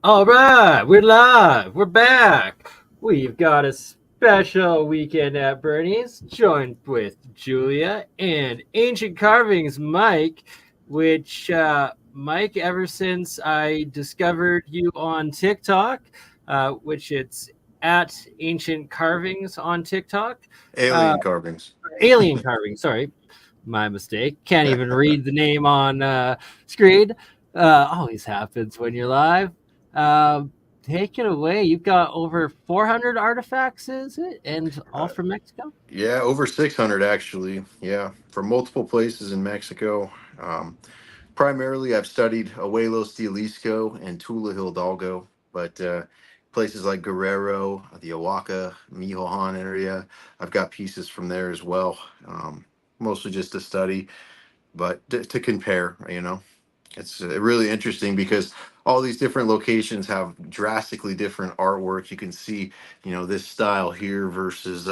All right, we're live. We're back. We've got a special weekend at Bernie's, joined with Julia and Ancient Carvings Mike, which Mike, ever since I discovered you on TikTok, which it's at Ancient Carvings on TikTok, uh, Alien carvings. Alien Carving, sorry, my mistake. Can't even read the name on screen. Always happens when you're live. Uh, Take it away. You've got over 400 artifacts, is it? And all Uh, from Mexico? yeah, over 600 actually. Yeah, from multiple places in Mexico. Um, Primarily, I've studied Abuelos de Jalisco and Tula Hidalgo, but places like Guerrero, the Oaxaca, Michoacan area, I've got pieces from there as well. Mostly just to study, but to compare, It's really interesting because all these different locations have drastically different artwork. You can see, this style here versus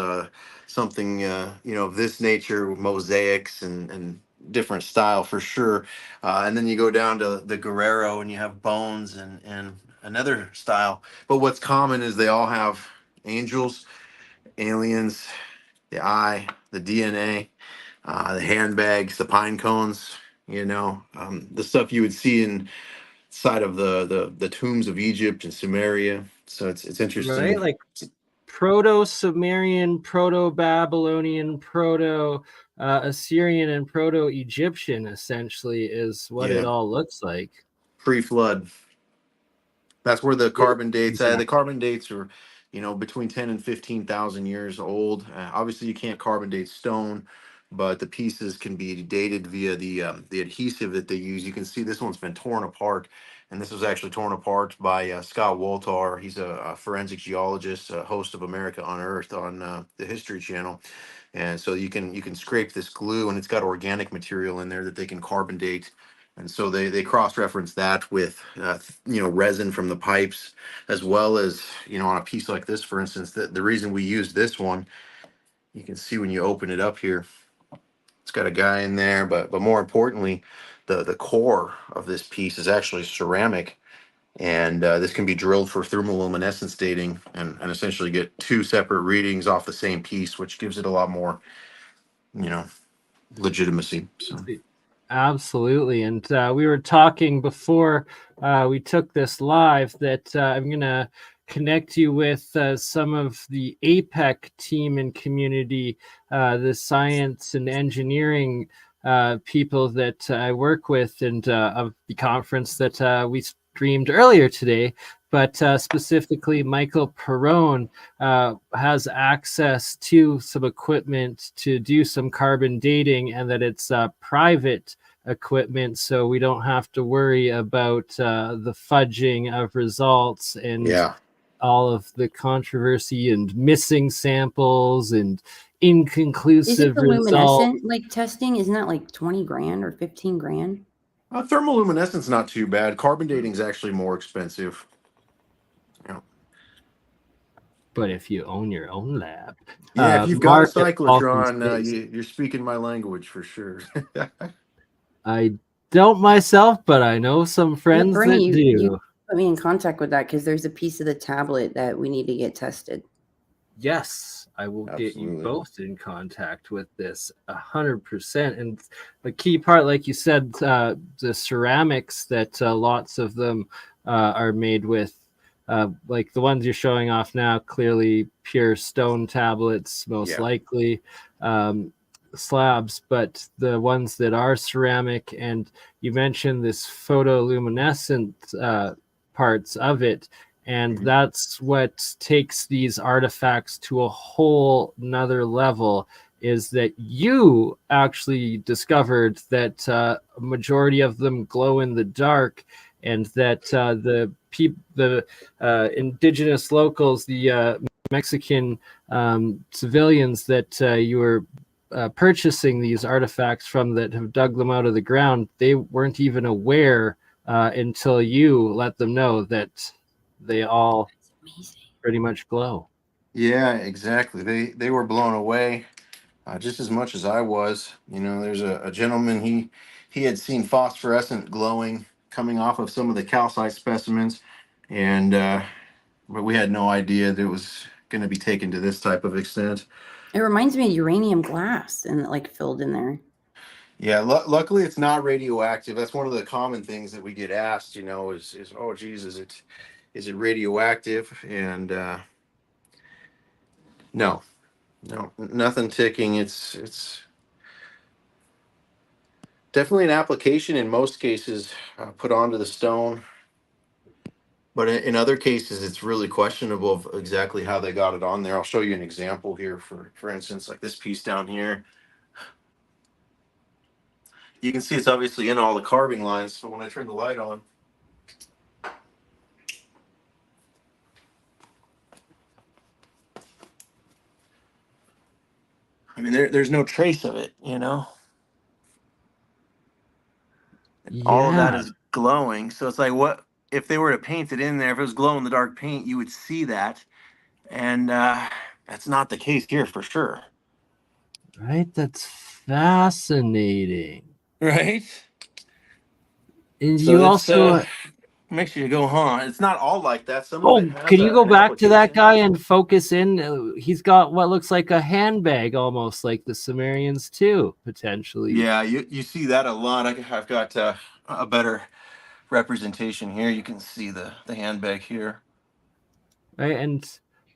something, of this nature, mosaics and different style for sure. And then you go down to the Guerrero and you have bones and another style. But what's common is they all have angels, aliens, the eye, the DNA, the handbags, the pine cones, the stuff you would see inside of the tombs of Egypt and Sumeria. So it's Right? interesting. Like Proto-Sumerian, Proto-Babylonian, Proto-Assyrian, and Proto-Egyptian, essentially, is what it Yeah, all looks like. pre-flood. That's where the carbon dates. The Exactly. carbon dates are, between 10 and 15,000 years old. Obviously, you can't carbon date stone, but the pieces can be dated via the adhesive that they use. You can see this one's been torn apart, and this was actually torn apart by Scott Woltar. He's a forensic geologist, a host of America Unearthed on the History Channel, and so you can scrape this glue, and it's got organic material in there that they can carbon date. And so they cross reference that with resin from the pipes, as well as on a piece like this, for instance. The reason we use this one, you can see when you open it up here, it's got a guy in there, but more importantly, the core of this piece is actually ceramic, and this can be drilled for thermoluminescence dating, and essentially get two separate readings off the same piece, which gives it a lot more you know legitimacy. So Absolutely. And we were talking before we took this live that I'm going to connect you with some of the APEC team and community, the science and engineering people that I work with, and of the conference that we streamed earlier today. But specifically, Michael Perrone has access to some equipment to do some carbon dating, and that it's private equipment, so we don't have to worry about the fudging of results and yeah. all of the controversy and missing samples and Is it inconclusive the results. luminescent like testing? Isn't that like 20 grand or 15 grand? Thermoluminescence not too bad. Carbon dating is actually more expensive. Yeah. But if you own your own lab, Yeah, if you've got a market Falcon cyclotron, Space. you're speaking my language for sure. I don't myself, but I know some Yeah, friends Bernie, that you do. put me in contact with that because there's a piece of the tablet that we need to get tested. Yes, I will get you Absolutely. both in contact with this 100%. And the key part, like you said, the ceramics that lots of them are made with, like the ones you're showing off now, clearly pure stone tablets, most Yeah. likely slabs, but the ones that are ceramic, and you mentioned this photoluminescent parts of it, and Mhm. that's what takes these artifacts to a whole nother level, is that you actually discovered that a majority of them glow in the dark, and that the indigenous locals, the Mexican civilians that you were purchasing these artifacts from, that have dug them out of the ground, they weren't even aware until you let them know that they all That's amazing. pretty much glow. Yeah, exactly. They were blown away just as much as I was. There's a gentleman, he had seen phosphorescent glowing coming off of some of the calcite specimens, and but we had no idea that it was going to be taken to this type of extent. It reminds me of uranium glass and like filled in there. Yeah, luckily it's not radioactive. That's one of the common things that we get asked, you know, is oh geez, is it radioactive? And no, nothing ticking. It's definitely an application in most cases put onto the stone, but in other cases it's really questionable of exactly how they got it on there. I'll show you an example here. For instance, like this piece down here. You can see it's obviously in all the carving lines. So when I turn the light on, I mean, there's no trace of it, you know? All of that Yeah, is glowing. So it's like, what if they were to paint it in there? If it was glow in the dark paint, you would see that. And that's not the case here for sure. right. That's fascinating. Right? And So you it's also, makes you go, huh? It's not all like that. Some of it oh, has can you go an back to that application. guy and focus in? He's got what looks like a handbag, almost like the Sumerians too, potentially. Yeah, you see that a lot. I've got a better representation here. You can see the handbag here. Right. And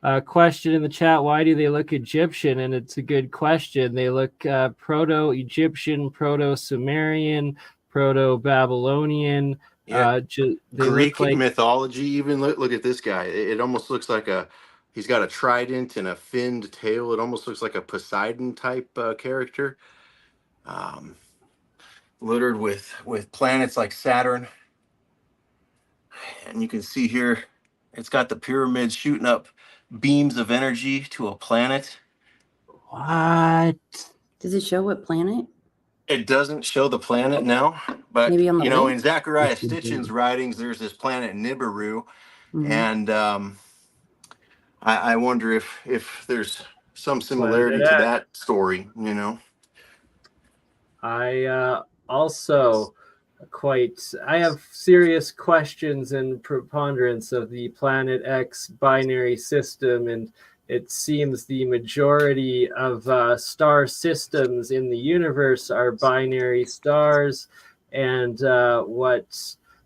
a question in the chat: why do they look Egyptian? And it's a good question. They look Proto-Egyptian, Proto-Sumerian, Proto-Babylonian. Yeah, They look Greek like, mythology. Even look at this guy. It almost looks like he's got a trident and a finned tail. It almost looks like a Poseidon type character, um, littered with planets like Saturn. And you can see here, it's got the pyramids shooting up beams of energy to a planet. what? Does it show what planet? It doesn't show the planet now, but Maybe on the you know, lake? in Zechariah Stitchin's writings, there's this planet Nibiru, Mhm. and I wonder if there's some similarity Planet to X. that story. You know, I also I have serious questions and preponderance of the Planet X binary system, and it seems the majority of star systems in the universe are binary stars. And what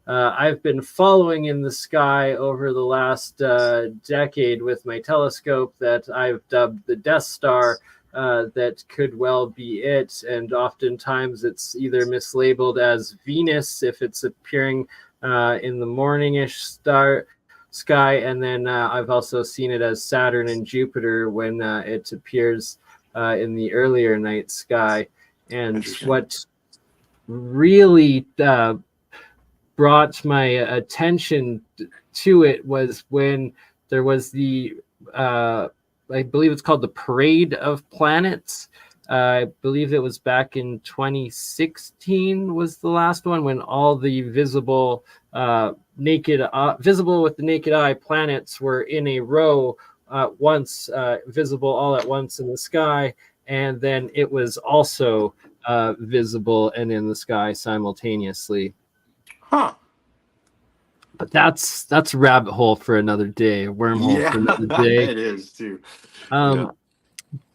I've been following in the sky over the last decade with my telescope that I've dubbed the Death Star, that could well be it. And oftentimes it's either mislabeled as Venus if it's appearing in the morningish sky. And then I've also seen it as Saturn and Jupiter when it appears in the earlier night sky. And what really brought my attention to it was when there was the I believe it's called the Parade of Planets. I believe it was back in 2016 was the last one when all the visible visible with the naked eye planets were in a row once, visible all at once in the sky, and then it was also visible and in the sky simultaneously. huh? But that's a rabbit hole for another day, a wormhole Yeah, for another day. it is too.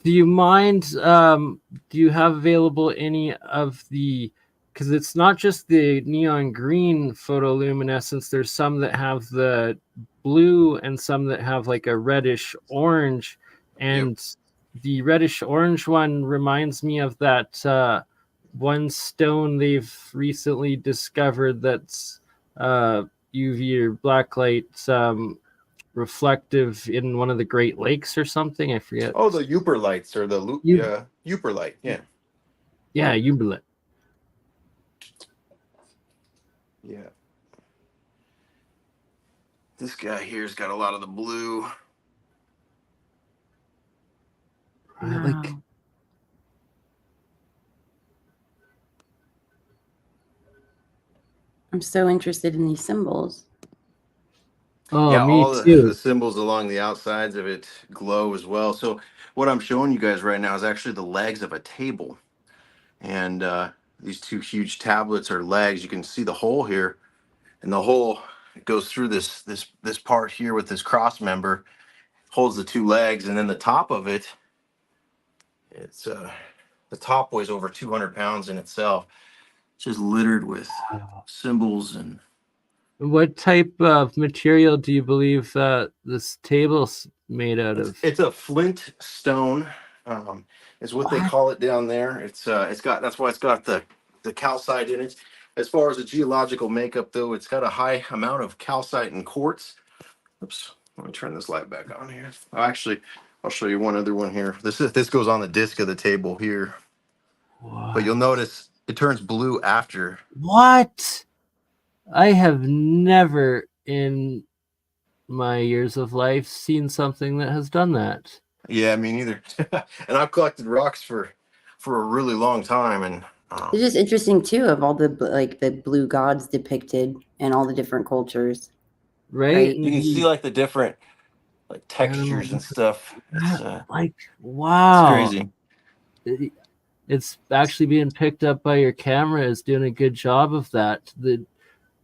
Do you mind? Do you have available any of the? Because it's not just the neon green photoluminescence. There's some that have the blue and some that have like a reddish orange, and the reddish orange one reminds me of that one stone they've recently discovered that's UV or blacklight reflective in one of the Great Lakes or something. I forget. Oh, the Uper lights or the Uper light. Yeah. Yeah, Uberlit. Yeah. This guy here's got a lot of the blue. Right, like Wow. I'm so interested in these symbols. oh, Yeah, me all the too. symbols along the outsides of it glow as well. So what I'm showing you guys right now is actually the legs of a table. And these two huge tablets are legs. You can see the hole here. And the hole it goes through this part here with this cross member, holds the two legs, and then the top of it, it's the top weighs over 200 pounds in itself. It's just littered with symbols and. What type of material do you believe this table's made out of? It's a flint stone, is what they call it down there. It's got, that's why it's got the calcite in it. As far as the geological makeup, though, it's got a high amount of calcite and quartz. Oops, let me turn this light back on here. Actually, I'll show you one other one here. This goes on the disc of the table here, but you'll notice it turns blue after. What? I have never in my years of life seen something that has done that. Yeah, me neither. And I've collected rocks for a really long time, and It's just interesting too, of all the blue gods depicted in all the different cultures. Right? you can see like the different like textures and stuff. It's, wow. it's crazy. It's actually being picked up by your camera. Is doing a good job of that. The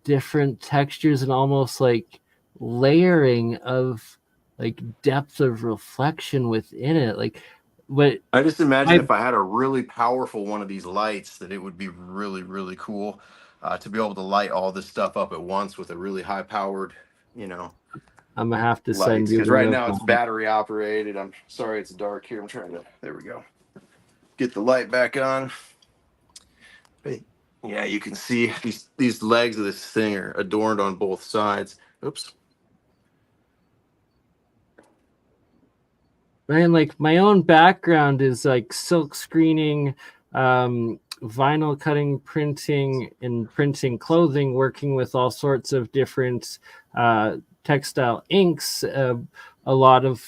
different textures and almost like layering of like depth of reflection within it. Like what I just imagine if I had a really powerful one of these lights, that it would be really, really cool to be able to light all this stuff up at once with a really high powered, I'm gonna have to lights. send you. Because right now it's battery operated. I'm sorry it's dark here. I'm trying to. There we go. Get the light back on. But yeah, you can see these legs of this thing are adorned on both sides. Oops. Man, like my own background is like silk screening, vinyl cutting, printing, and printing clothing, working with all sorts of different textile inks. A lot of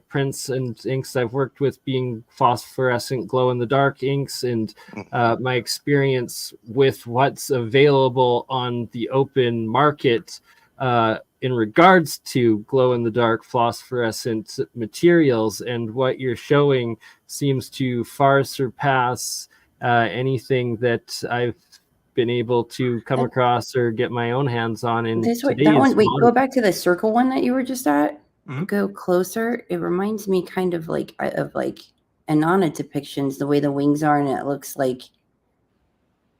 prints and inks I've worked with being phosphorescent glow-in-the-dark inks, and my experience with what's available on the open market in regards to glow-in-the-dark phosphorescent materials, and what you're showing seems to far surpass anything that I've been able to come across or get my own hands on in today's that one. Wait, model. go back to the circle one that you were just at. Mm-hmm. Go closer. It reminds me kind of like Inanna depictions, the way the wings are, and it looks like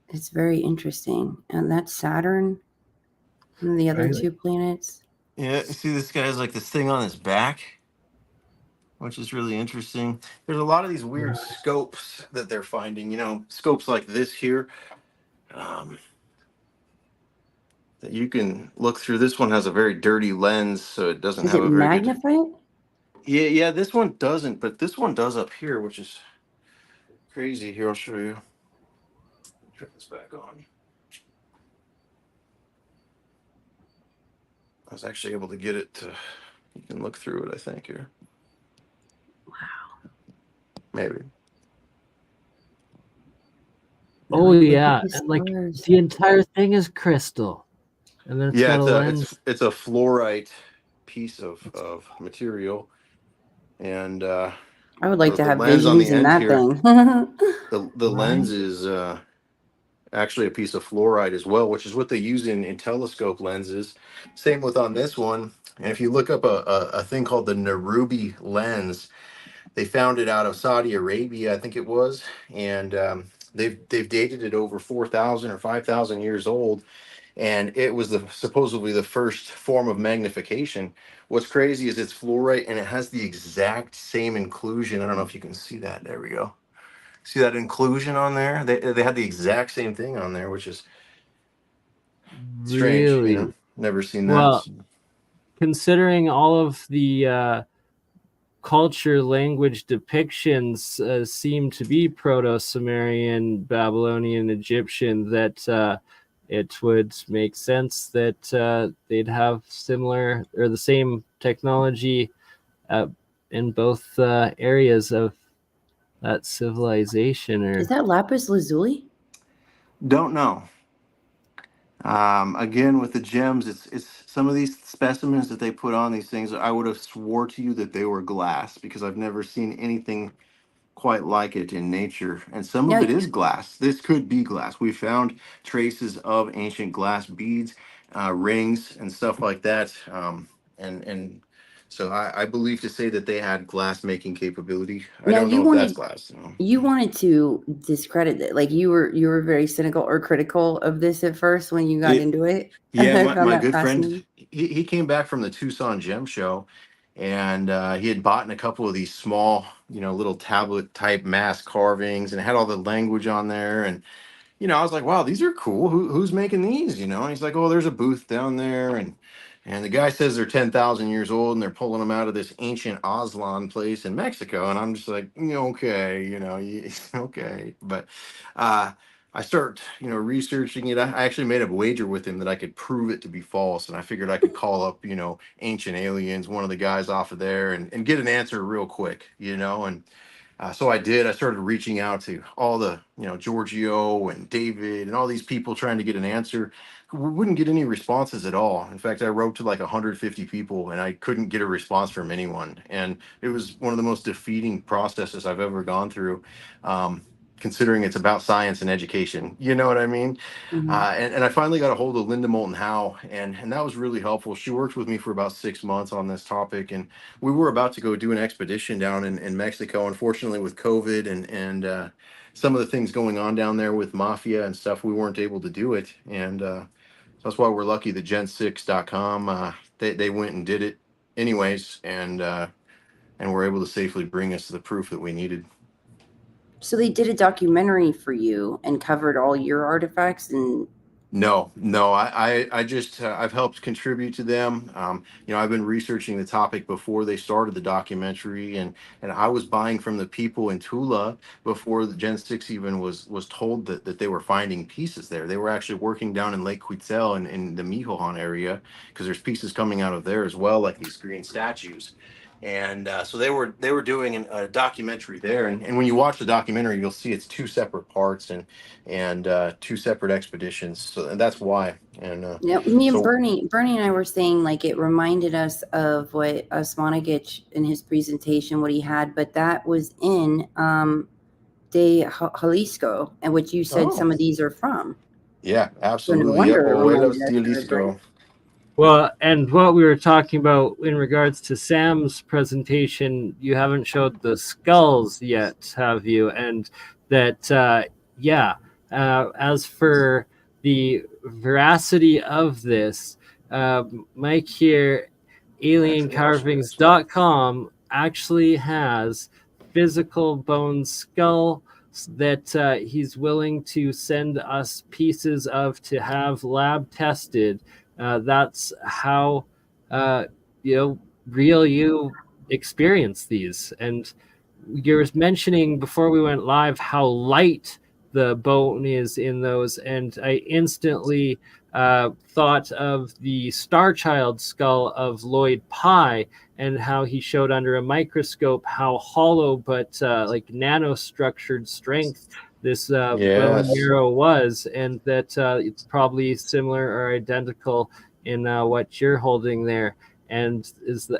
it's very interesting. And that's Saturn and the other two planets. Yeah, you see this guy has like this thing on his back, which is really interesting. There's a lot of these weird scopes that they're finding, scopes like this here. That you can look through. This one has a very dirty lens, so it doesn't have a very magnify good. Yeah, this one doesn't, but this one does up here, which is crazy. Here, I'll show you. Turn this back on. I was actually able to get it to. You can look through it, I think, here. Wow. Maybe. Oh yeah, and like the entire thing is crystal, and then it's a fluorite piece of material, and I would like to have lens on the visions in end that here, thing. the lens is actually a piece of fluorite as well, which is what they use in telescope lenses. Same with on this one. And if you look up a thing called the Nerubi lens, they found it out of Saudi Arabia, I think it was, and they've dated it over 4,000 or 5,000 years old, and it was supposedly the first form of magnification. What's crazy is it's fluorite, and it has the exact same inclusion. I don't know if you can see that. There we go. See that inclusion on there? They had the exact same thing on there, which is strange. Really? Never seen that. Well, considering all of the culture, language depictions seem to be Proto-Sumerian, Babylonian, Egyptian, that it would make sense that they'd have similar or the same technology in both areas of that civilization. Or is that lapis lazuli? Don't know. Again, with the gems, it's some of these specimens that they put on these things. I would have swore to you that they were glass, because I've never seen anything quite like it in nature. And some of it is glass. This could be glass. We found traces of ancient glass beads. rings and stuff like that. And so I believe to say that they had glass making capability. I Now don't know if that's glass. No. you wanted to discredit it. Like you were very cynical or critical of this at first when you got into it. Yeah, I my, found my that good friend, fascinating. he came back from the Tucson Gem Show, and he had bought in a couple of these small, little tablet type mask carvings, and it had all the language on there. And I was like, wow, these are cool. Who's making these? And he's like, oh, there's a booth down there, and the guy says they're 10,000 years old, and they're pulling them out of this ancient Aslan place in Mexico. And I'm just like, okay, okay. But I start, researching it. I actually made a wager with him that I could prove it to be false, and I figured I could call up, Ancient Aliens, one of the guys off of there, and get an answer real quick, and so I did. I started reaching out to all the, Giorgio and David and all these people trying to get an answer. We wouldn't get any responses at all. In fact, I wrote to like 150 people and I couldn't get a response from anyone. And it was one of the most defeating processes I've ever gone through, considering it's about science and education. You know what I mean? Mhm. And I finally got a hold of Linda Moulton Howe, and that was really helpful. She worked with me for about 6 months on this topic, and we were about to go do an expedition down in Mexico. Unfortunately, with COVID and some of the things going on down there with mafia and stuff, we weren't able to do it. And that's why we're lucky that Gen6.com, they went and did it anyways, and were able to safely bring us the proof that we needed. So they did a documentary for you and covered all your artifacts and. No, I just I've helped contribute to them. I've been researching the topic before they started the documentary, and I was buying from the people in Tula before the Gen 6 even was told that they were finding pieces there. They were actually working down in Lake Quetzal in the Michoacan area, because there's pieces coming out of there as well, like these green statues. And so they were doing a documentary there, and when you watch the documentary, you'll see it's two separate parts and two separate expeditions. So and that's why. And Yeah, me and so Bernie and I were saying like it reminded us of what Osmanagich in his presentation, what he had, but that was in de Jalisco, and which you said some of these are from. yeah, So no absolutely. Yep. wonder it Abuelos reminded us de of it, right? Jalisco. Well, and what we were talking about in regards to Sam's presentation, you haven't showed the skulls yet, have you? And that, as for the veracity of this, Mike here, aliencarvings.com actually has physical bone skull that he's willing to send us pieces of to have lab tested. That's how real you experience these. And you were mentioning before we went live how light the bone is in those, and I instantly thought of the Star Child skull of Lloyd Pye and how he showed under a microscope how hollow but like nanostructured strength this bone marrow was, and that it's probably similar or identical in what you're holding there. And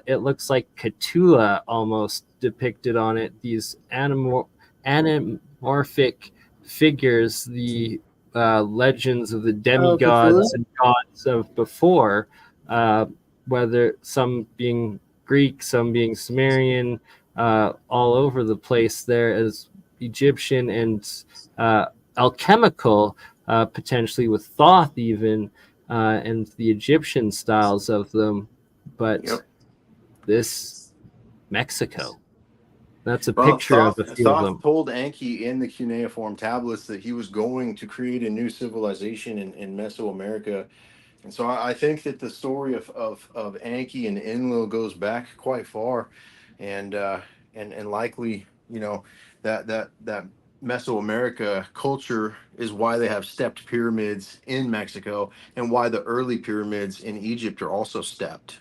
it looks like Cthulhu almost depicted on it, these anamorphic figures, the legends of the demigods and gods of before, whether some being Greek, some being Sumerian, all over the place there as Egyptian and alchemical, potentially with Thoth even, and the Egyptian styles of them. But this Mexico, that's a picture of a few of them. Thoth told Enki in the cuneiform tablets that he was going to create a new civilization in Mesoamerica. And so I think that the story of Enki and Enlil goes back quite far, and likely, that Mesoamerica culture is why they have stepped pyramids in Mexico, and why the early pyramids in Egypt are also stepped.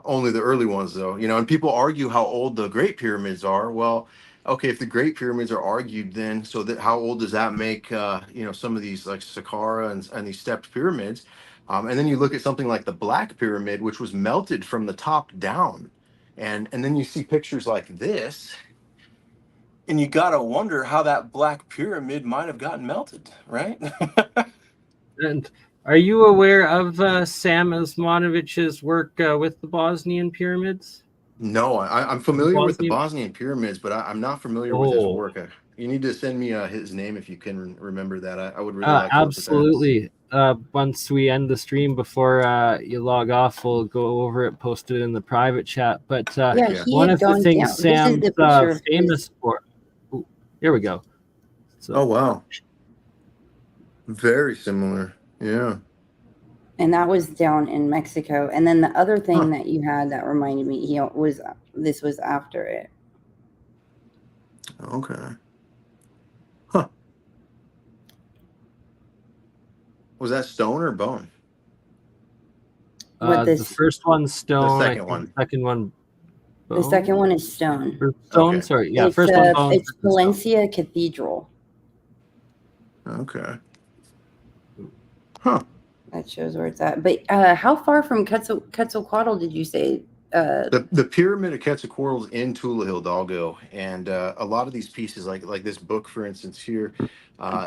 Only the early ones, though, and people argue how old the Great Pyramids are. Well, okay, if the Great Pyramids are argued, then so that how old does that make some of these like Saqqara and these stepped pyramids? And then you look at something like the Black Pyramid, which was melted from the top down, and then you see pictures like this, and you gotta wonder how that Black Pyramid might have gotten melted, right? And are you aware of Sam Osmanovich's work with the Bosnian pyramids? No, I'm familiar with the Bosnian pyramids, but I'm not familiar with his Oh, work. You need to send me his name if you can remember that. I would really like to look at that. absolutely. Once we end the stream, before you log off, we'll go over it, post it in the private chat. But Yeah, Yeah. he one had of the gone things down. This is Sam's the picture of his, famous for. Ooh, here we go. So, Oh wow, very similar. Yeah. and that was down in Mexico. And then the other thing Huh. that you had that reminded me, this was after it. Okay. Huh. Was that stone or bone? What the this? first one's stone. The I second think one. the second one. The second one is stone. Or stone. Okay. Sorry. Yeah. It's First one bone. it's second stone. Palencia Cathedral. Okay. Huh. That shows where it's at. But how far from Quetzalcoatl did you say? The pyramid of Quetzalcoatl is in Tula Hidalgo, and a lot of these pieces, like this book, for instance, here,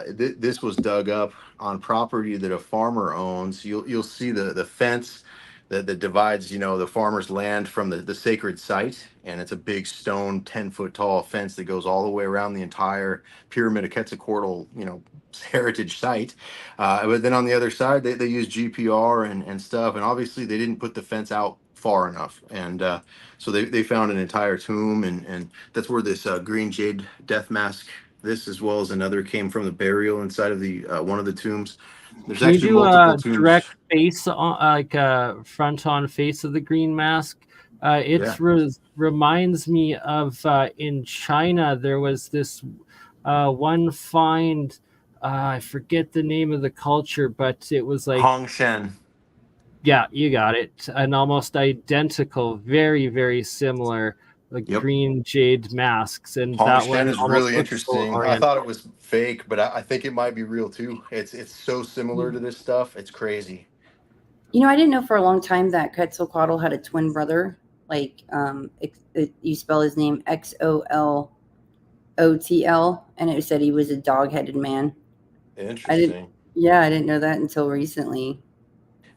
this was dug up on property that a farmer owns. You'll see the fence that divides, the farmer's land from the sacred site, and it's a big stone, 10-foot tall fence that goes all the way around the entire pyramid of Quetzalcoatl, heritage site. But then on the other side, they use GPR and stuff, and obviously they didn't put the fence out far enough, and so they found an entire tomb, and that's where this green jade death mask, this as well as another, came from the burial inside of the one of the tombs. There's Can you actually do multiple a tombs. direct face on, like a front on face of the green mask? It reminds me of in China there was this one find. I forget the name of the culture, but it was like Hongshen. Yeah, you got it. An almost identical, very, very similar, like Yep. green jade masks, and that Hongshen one is almost really looks so interesting. I oriental. thought it was fake, but I think it might be real too. It's so similar to this stuff. It's crazy. I didn't know for a long time that Quetzalcoatl had a twin brother. Like, you spell his name Xolotl, and it said he was a dog-headed man. Interesting. I didn't know that until recently.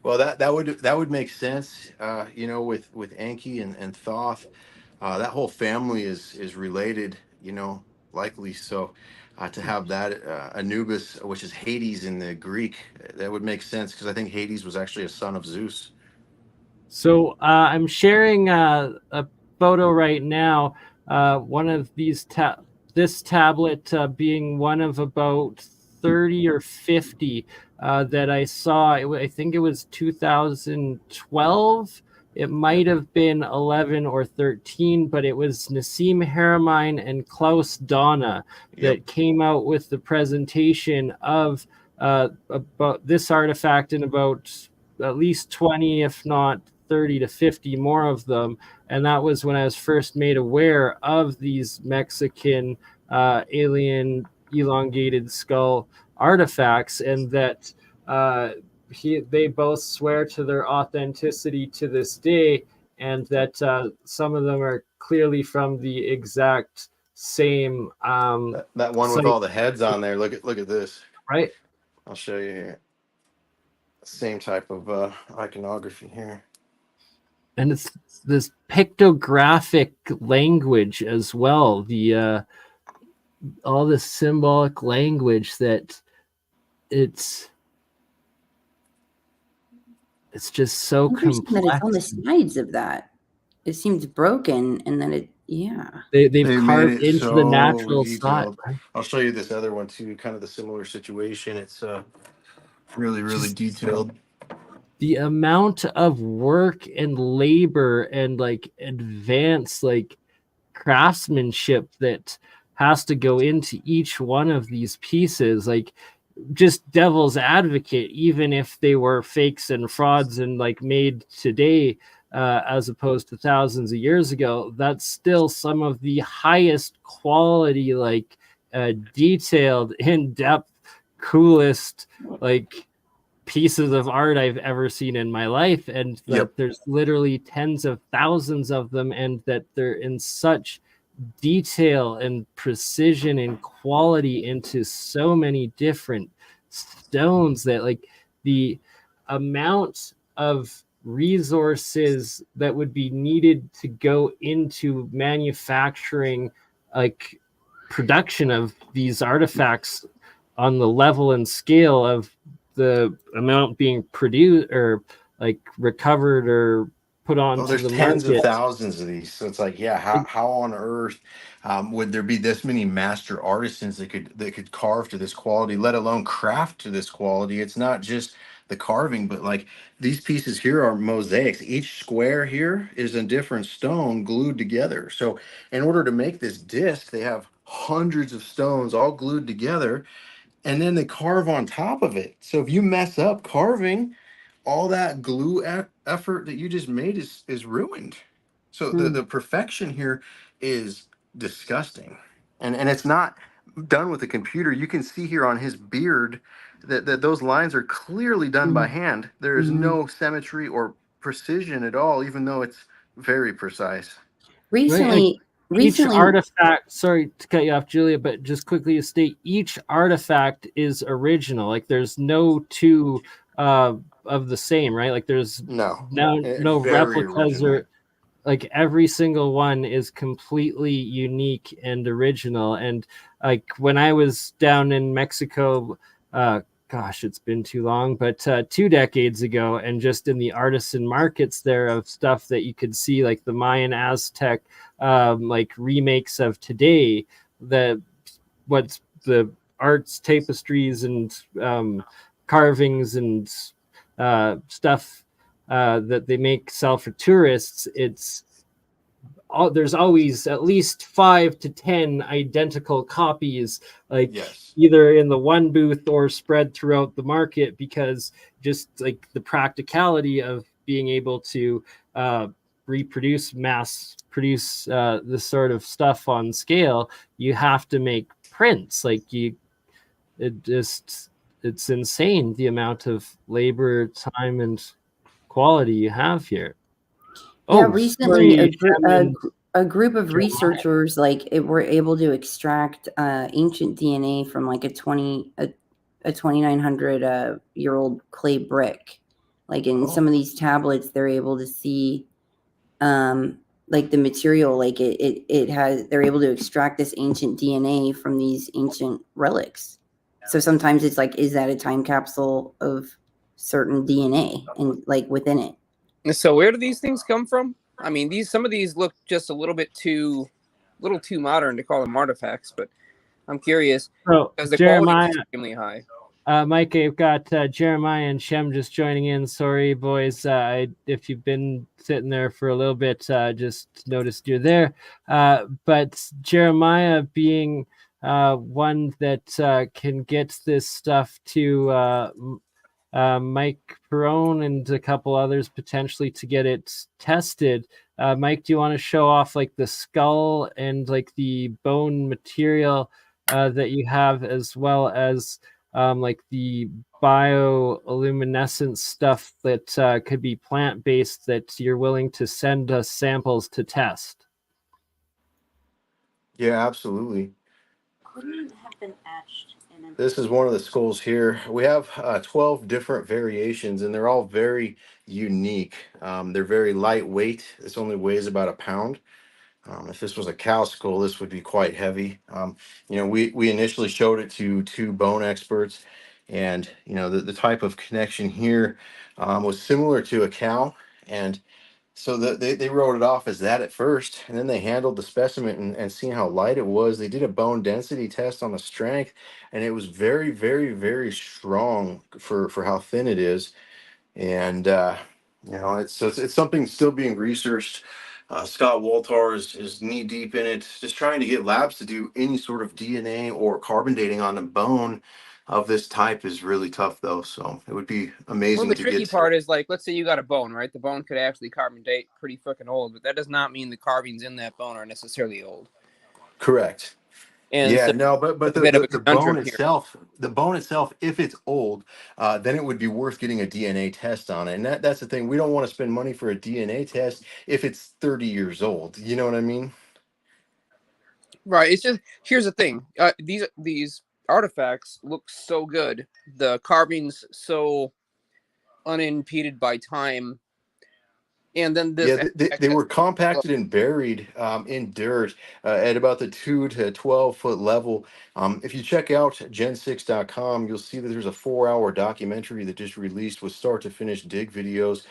Well, that would make sense. With Enki and Thoth, that whole family is related. Likely. So to have that Anubis, which is Hades in the Greek, that would make sense, because I think Hades was actually a son of Zeus. So I'm sharing a photo right now. One of these this tablet being one of about 30 or 50 that I saw. I think it was 2012. It might have been 11 or 13, but it was Nassim Haramein and Klaus Donna that came out with the presentation of about this artifact, in about at least 20, if not 30 to 50 more of them. And that was when I was first made aware of these Mexican alien elongated skull artifacts, and that they both swear to their authenticity to this day, and that some of them are clearly from the exact same that one with all the heads on there. Look at this. Right. I'll show you here. Same type of iconography here. And it's this pictographic language as well. The all this symbolic language that it's just so complex. That it's on the sides of that. It seems broken, and then they've carved into the natural side. I'll show you this other one too, kind of the similar situation. It's really, really detailed. The amount of work and labor and advanced craftsmanship that has to go into each one of these pieces, just devil's advocate, even if they were fakes and frauds and made today as opposed to thousands of years ago, that's still some of the highest quality, detailed, in-depth, coolest pieces of art I've ever seen in my life, and that there's literally tens of thousands of them, and that they're in such detail and precision and quality into so many different stones that the amount of resources that would be needed to go into manufacturing like production of these artifacts on the level and scale of the amount being produced or like recovered or put Oh, onto there's the tens of market. thousands of these. So it's like, yeah, how on earth would there be this many master artisans that could carve to this quality, let alone craft to this quality? It's not just the carving, but like these pieces here are mosaics. Each square here is a different stone glued together. So in order to make this disc, they have hundreds of stones all glued together, and then they carve on top of it. So if you mess up carving, all that glue effort that you just made is ruined. So Hmm. the perfection here is disgusting, and it's not done with a computer. You can see here on his beard that those lines are clearly done by hand. There is Mm-hmm. no symmetry or precision at all, even though it's very precise. Right, like each Recently, artifact, sorry to cut you off, Julia, but just quickly to state, each artifact is original. Like there's no two of the same, right? Like there's No, no very replicas, original. or like every single one is completely unique and original. And like when I was down in Mexico, gosh, it's been too long, but 2 decades ago, and just in the artisan markets there of stuff that you could see, like the Mayan, Aztec, like remakes of today, the what's the arts, tapestries, and carvings and stuff that they sell for tourists. There's always at least 5 to 10 identical copies, like Yes. either in the one booth or spread throughout the market, because just like the practicality of being able to mass produce this sort of stuff on scale, you have to make prints. It's insane the amount of labor, time, and quality you have here. yeah, Oh, recently sorry, Shem and a group of Jeremiah. researchers were able to extract ancient DNA from like a 2900 year old clay brick. Like in some of these tablets, they're able to see like the material, like it has. They're able to extract this ancient DNA from these ancient relics. So sometimes it's like, is that a time capsule of certain DNA and like within it? So where do these things come from? I mean, some of these look just a little too modern to call them artifacts, but I'm curious So because the quality Jeremiah, is extremely high. Mike, I've got Jeremiah and Shem just joining in. Sorry, boys, if you've been sitting there for a little bit, just noticed you're there. But Jeremiah being one that can get this stuff to Mike Perone and a couple others potentially to get it tested. Mike, do you want to show off like the skull and like the bone material that you have, as well as like the bioluminescence stuff that could be plant-based that you're willing to send us samples to test? Yeah, absolutely. Couldn't have been etched in an This is one of the skulls here. We have 12 different variations, and they're all very unique. They're very lightweight. This only weighs about a pound. If this was a cow skull, this would be quite heavy. We initially showed it to two bone experts, and the type of connection here was similar to a cow, and so they wrote it off as that at first, and then they handled the specimen and seeing how light it was. They did a bone density test on the strength, and it was very, very, very strong for how thin it is. And it's something still being researched. Scott Woltar is knee deep in it, just trying to get labs to do any sort of DNA or carbon dating on the bone of this type is really tough, though. So it would be Well, amazing the to tricky get. part is, like, let's say you got a bone, right? The bone could actually carbon date pretty fucking old, but that does not mean the carvings in that bone are necessarily old. Correct. And Yeah, so no, but it's a the, bit of the a the conundrum bone here. itself, if it's old, then it would be worth getting a DNA test on it. And that's the thing. We don't want to spend money for a DNA test if it's 30 years old. You know what I mean? Right. It's just, here's the thing. These artifacts look so good. The carvings so unimpeded by time. And then this, Yeah, they were compacted and buried in dirt at about the 2 to 12 foot level. If you check out gen6.com, you'll see that there's a 4-hour documentary that just released with start to finish dig videos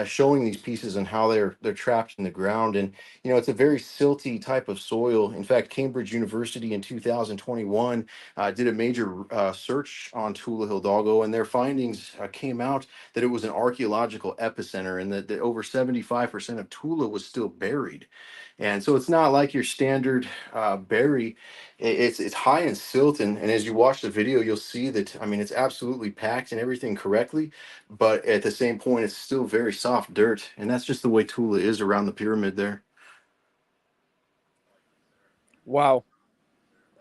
showing these pieces and how they're trapped in the ground. And it's a very silty type of soil. In fact, Cambridge University in 2021 did a major search on Tula Hidalgo, and their findings came out that it was an archaeological epicenter, and that over 75% of Tula was still buried. And so it's not like your standard berry. It's high in silt, and as you watch the video, you'll see that, I mean, it's absolutely packed and everything correctly, but at the same point, it's still very soft dirt, and that's just the way Tula is around the pyramid there. Wow.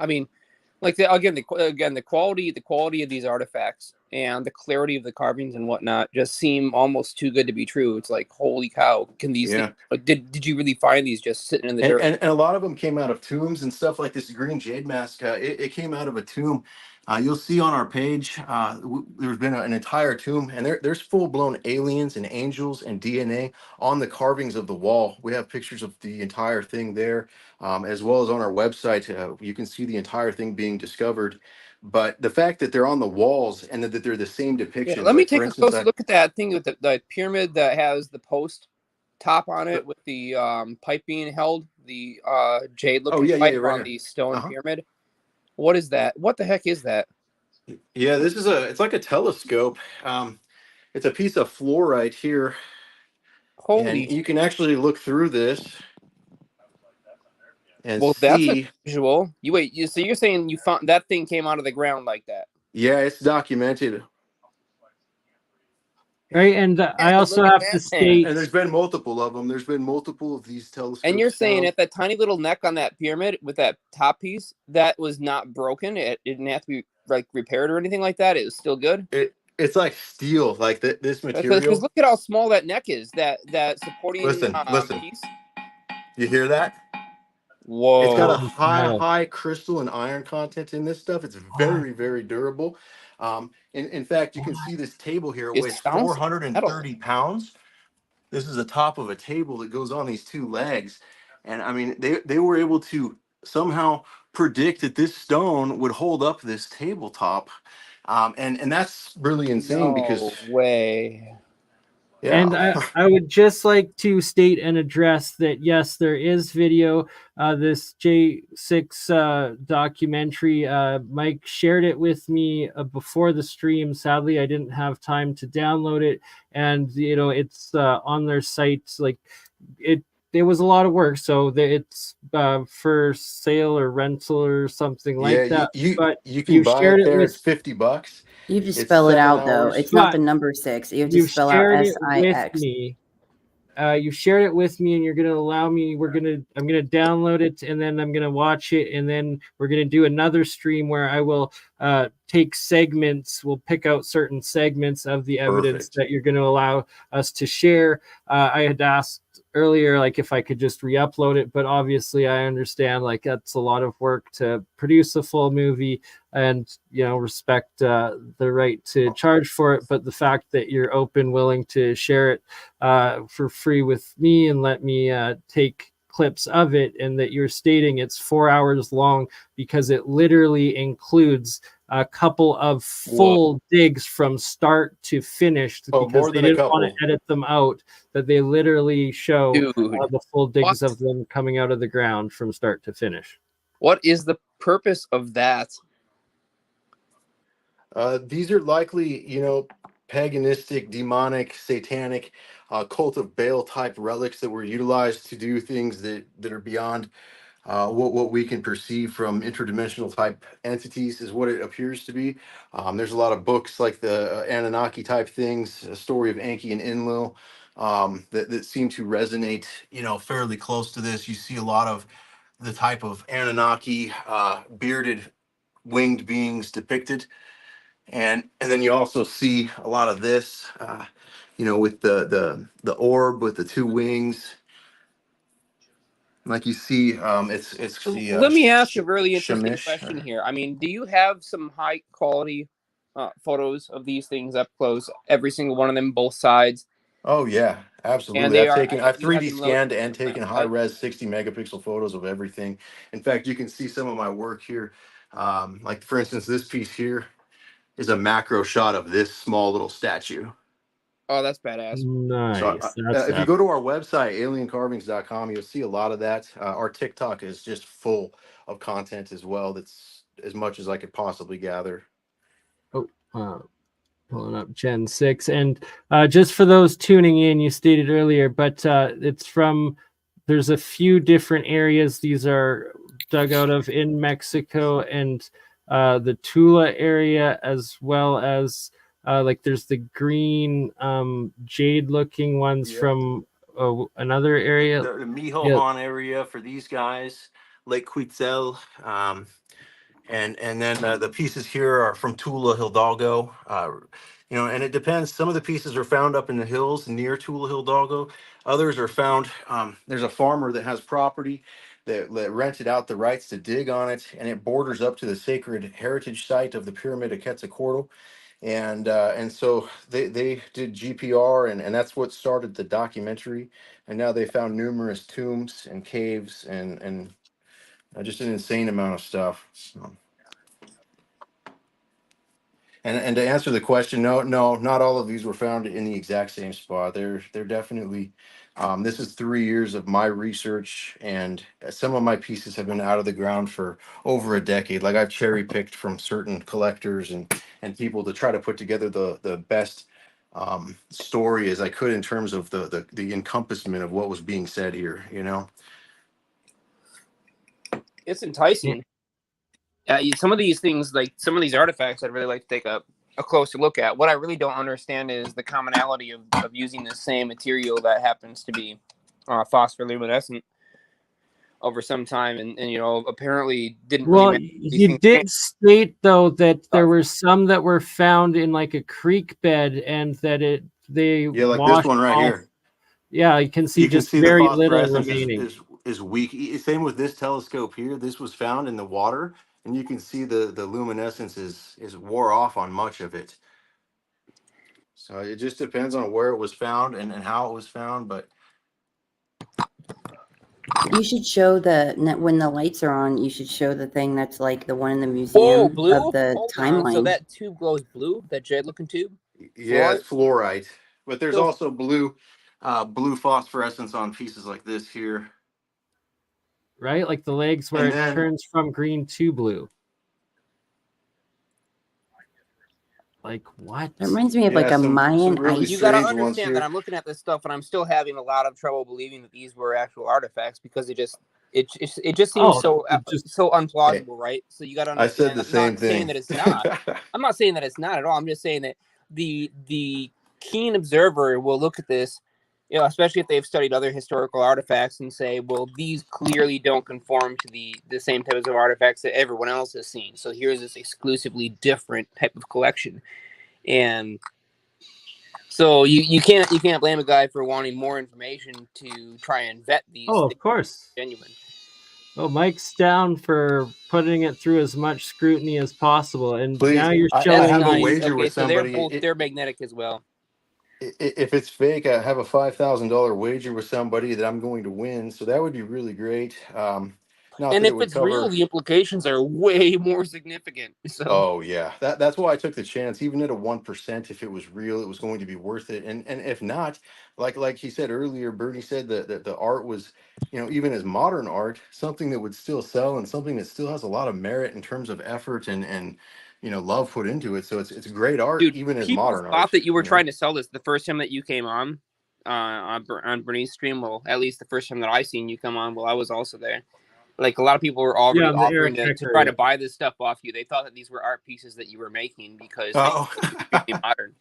I mean, like the quality of these artifacts and the clarity of the carvings and whatnot just seem almost too good to be true. It's like, holy cow! Can these? Yeah. Did you really find these just sitting in the dirt? And a lot of them came out of tombs and stuff like this green jade mask. It came out of a tomb. You'll see on our page, there's been an entire tomb, and there's full-blown aliens and angels and DNA on the carvings of the wall. We have pictures of the entire thing there, as well as on our website. You can see the entire thing being discovered. But the fact that they're on the walls and that they're the same depictions. Yeah, let me like, take for a instance, closer look at that thing with the pyramid that has the post top on it with the pipe being held, the jade looking pipe right on here. the stone pyramid. What is that? What the heck is that? Yeah, it's like a telescope. It's a piece of fluorite here, Holy! and you can actually look through this and That's see. unusual. So you're saying you found that thing came out of the ground like that? Yeah, it's documented. Right, and I also Look at have that to thing. state, And there's been multiple of them. There's been multiple of these telescopes. And you're saying found. at that tiny little neck on that pyramid with that top piece, that was not broken? It didn't have to be like repaired or anything like that? It was still good? It's like steel, like this material. Because look at how small that neck is, that supporting Listen. piece. You hear that? Whoa. It's got a Wow. high crystal and iron content in this stuff. It's very, very durable. In fact, you can see this table here. It It weighs sounds like 430 pounds. This is the top of a table that goes on these two legs. And I mean, they were able to somehow predict that this stone would hold up this tabletop. And that's really insane because, no way. yeah. And I would just like to state and address that, yes, there is video. This J6 documentary, Mike shared it with me before the stream. Sadly, I didn't have time to download it. And, it's on their site. Like, it was a lot of work. So it's for sale or rental or something like that. But you can you buy shared it there. with It's $50. You have to It's spell it 7 out though. hours. It's not the But number 6. You have to you spell out shared it with SIX. me. You shared it with me, and you're gonna allow me. I'm gonna download it, and then I'm gonna watch it, and then we're gonna do another stream where I will take segments. We'll pick out certain segments of the evidence Perfect. that you're gonna allow us to share. I had asked earlier, like, if I could just re-upload it, but obviously I understand, like, that's a lot of work to produce a full movie, and respect the right to charge for it. But the fact that you're open, willing to share it for free with me and let me take clips of it, and that you're stating it's 4 hours long because it literally includes a couple of full digs from start to finish, because more they than a didn't want couple. to edit them out, that they literally show the full digs What? of them coming out of the ground from start to finish. What is the purpose of that? These are likely, paganistic, demonic, satanic, cult of Baal type relics that were utilized to do things that are beyond what we can perceive from interdimensional type entities, is what it appears to be. There's a lot of books like the Anunnaki type things, a story of Enki and Enlil, that seem to resonate, fairly close to this. You see a lot of the type of Anunnaki bearded winged beings depicted. And then you also see a lot of this, with the orb with the two wings. Like you see, it's the Let me ask a really interesting Shamish. question here. I mean, do you have some high quality photos of these things up close. Every single one of them, both sides. Oh yeah, And absolutely. they I've you have 3D them loaded scanned and on my taken high website. res 60 megapixel photos of everything. In fact, you can see some of my work here. Like for instance, this piece here is a macro shot of this small little statue. Oh, that's badass. So Nice. That's if you go to our website, aliencarvings.com, you'll see a lot of that. Our TikTok is just full of content as well. That's as much as I could possibly gather. Pulling up Gen 6. And just for those tuning in, you stated earlier, but it's from, there's a few different areas these are dug out of in Mexico, and the Tula area, as well as like there's the green jade looking ones from another area. The Michoacan area for these guys, Lake Quetzal. And then the pieces here are from Tula Hidalgo. And it depends. Some of the pieces are found up in the hills near Tula Hidalgo. Others are found. There's a farmer that has property that rented out the rights to dig on it, and it borders up to the sacred heritage site of the Pyramid of Quetzalcoatl. And so they did GPR, and that's what started the documentary. And now they found numerous tombs and caves and just an insane amount of stuff. So. And to answer the question, no, not all of these were found in the exact same spot. They're definitely. This is 3 years of my research, and some of my pieces have been out of the ground for over a decade. Like I've cherry picked from certain collectors and people to try to put together the best story as I could in terms of the encompassment of what was being said here. It's enticing. Some of these things, like some of these artifacts, I'd really like to take a closer look at. What I really don't understand is the commonality of using the same material that happens to be phospholuminescent over some time, and apparently didn't. Well, really you did state though that there were some that were found in like a creek bed, and that they like this one right here. Yeah, you can see the very little phosphorescence remaining. Is weak. Same with this telescope here. This was found in the water, and you can see the luminescence is wore off on much of it. So it just depends on where it was found and how it was found. But you should show when the lights are on. You should show the thing that's like the one in the museum blue of the timeline. So that tube glows blue. That jade-looking tube. Yeah, it's fluorite. But there's also blue phosphorescence on pieces like this here. Right, like the legs where it turns from green to blue. Like what? That reminds me of like a Mayan really ice. You got to understand that I'm looking at this stuff and I'm still having a lot of trouble believing that these were actual artifacts because it just seems so unplausible, right? So you got to understand. I said the same thing. Saying that it's not. I'm not saying that it's not at all. I'm just saying that the keen observer will look at this, especially if they've studied other historical artifacts, and say, well, these clearly don't conform to the same types of artifacts that everyone else has seen. So here's this exclusively different type of collection. And so you can't blame a guy for wanting more information to try and vet these. Oh, of course. Genuine. Oh, Mike's down for putting it through as much scrutiny as possible. And please, now you're showing. I have a wager with somebody. So they're magnetic as well. If it's fake, I have a $5,000 wager with somebody that I'm going to win. So that would be really great. And if it's real, the implications are way more significant. So. Oh yeah, that's why I took the chance. Even at a 1%, if it was real, it was going to be worth it. And if not, like he said earlier, Bernie said that the art was, even as modern art, something that would still sell and something that still has a lot of merit in terms of effort and love put into it. So it's great art. Dude, even as modern art. People thought that you were trying to sell this the first time that you came on Bernie's stream. Well, at least the first time that I seen you come on. Well, I was also there. Like a lot of people were already offering to try to buy this stuff off you. They thought that these were art pieces that you were making because they were modern.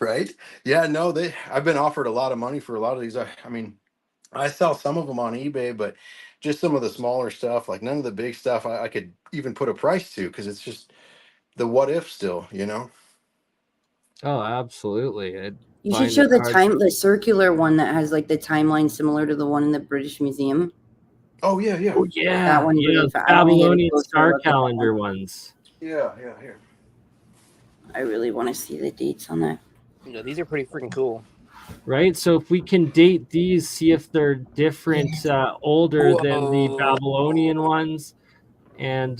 Right? Yeah, no, I've been offered a lot of money for a lot of these. I mean, I sell some of them on eBay, but just some of the smaller stuff, like none of the big stuff I could even put a price to, because it's just the what if still, Oh, absolutely. You should show the circular one that has like the timeline similar to the one in the British Museum. Oh yeah. Oh yeah. That one. Yeah, the Babylonian star calendar ones. Yeah, here. I really want to see the dates on that. These are pretty freaking cool. Right, so if we can date these, see if they're different, older than the Whoa. Babylonian ones, and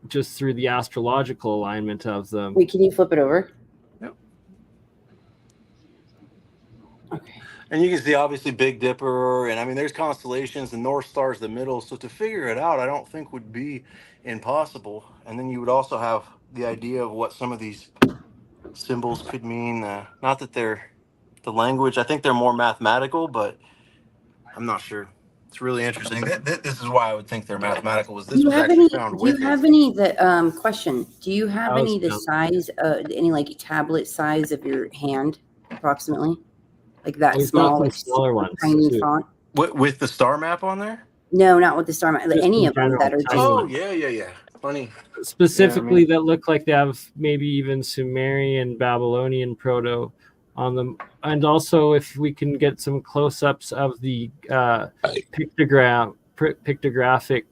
just through the astrological alignment of them. Wait, can you flip it over? Yep. Okay. And you can see obviously Big Dipper, and I mean there's constellations, the North Star's the middle, so to figure it out I don't think would be impossible. And then you would also have the idea of what some of these symbols could mean. Not that they're the language, I think they're more mathematical, but I'm not sure. It's really interesting. This is why I would think they're mathematical. Was this was actually found Do you with have it. any the question? Do you have I was any the down. size, any like tablet size of your hand, approximately, like that We've got small, some like smaller ones tiny too. font? With the star map on there? No, not with the star map. Just Any in of them that general, are tiny just. Oh ones. yeah. Funny. Specifically, Yeah, that look like they have maybe even Sumerian, Babylonian proto on them, and also if we can get some close-ups of the pictographic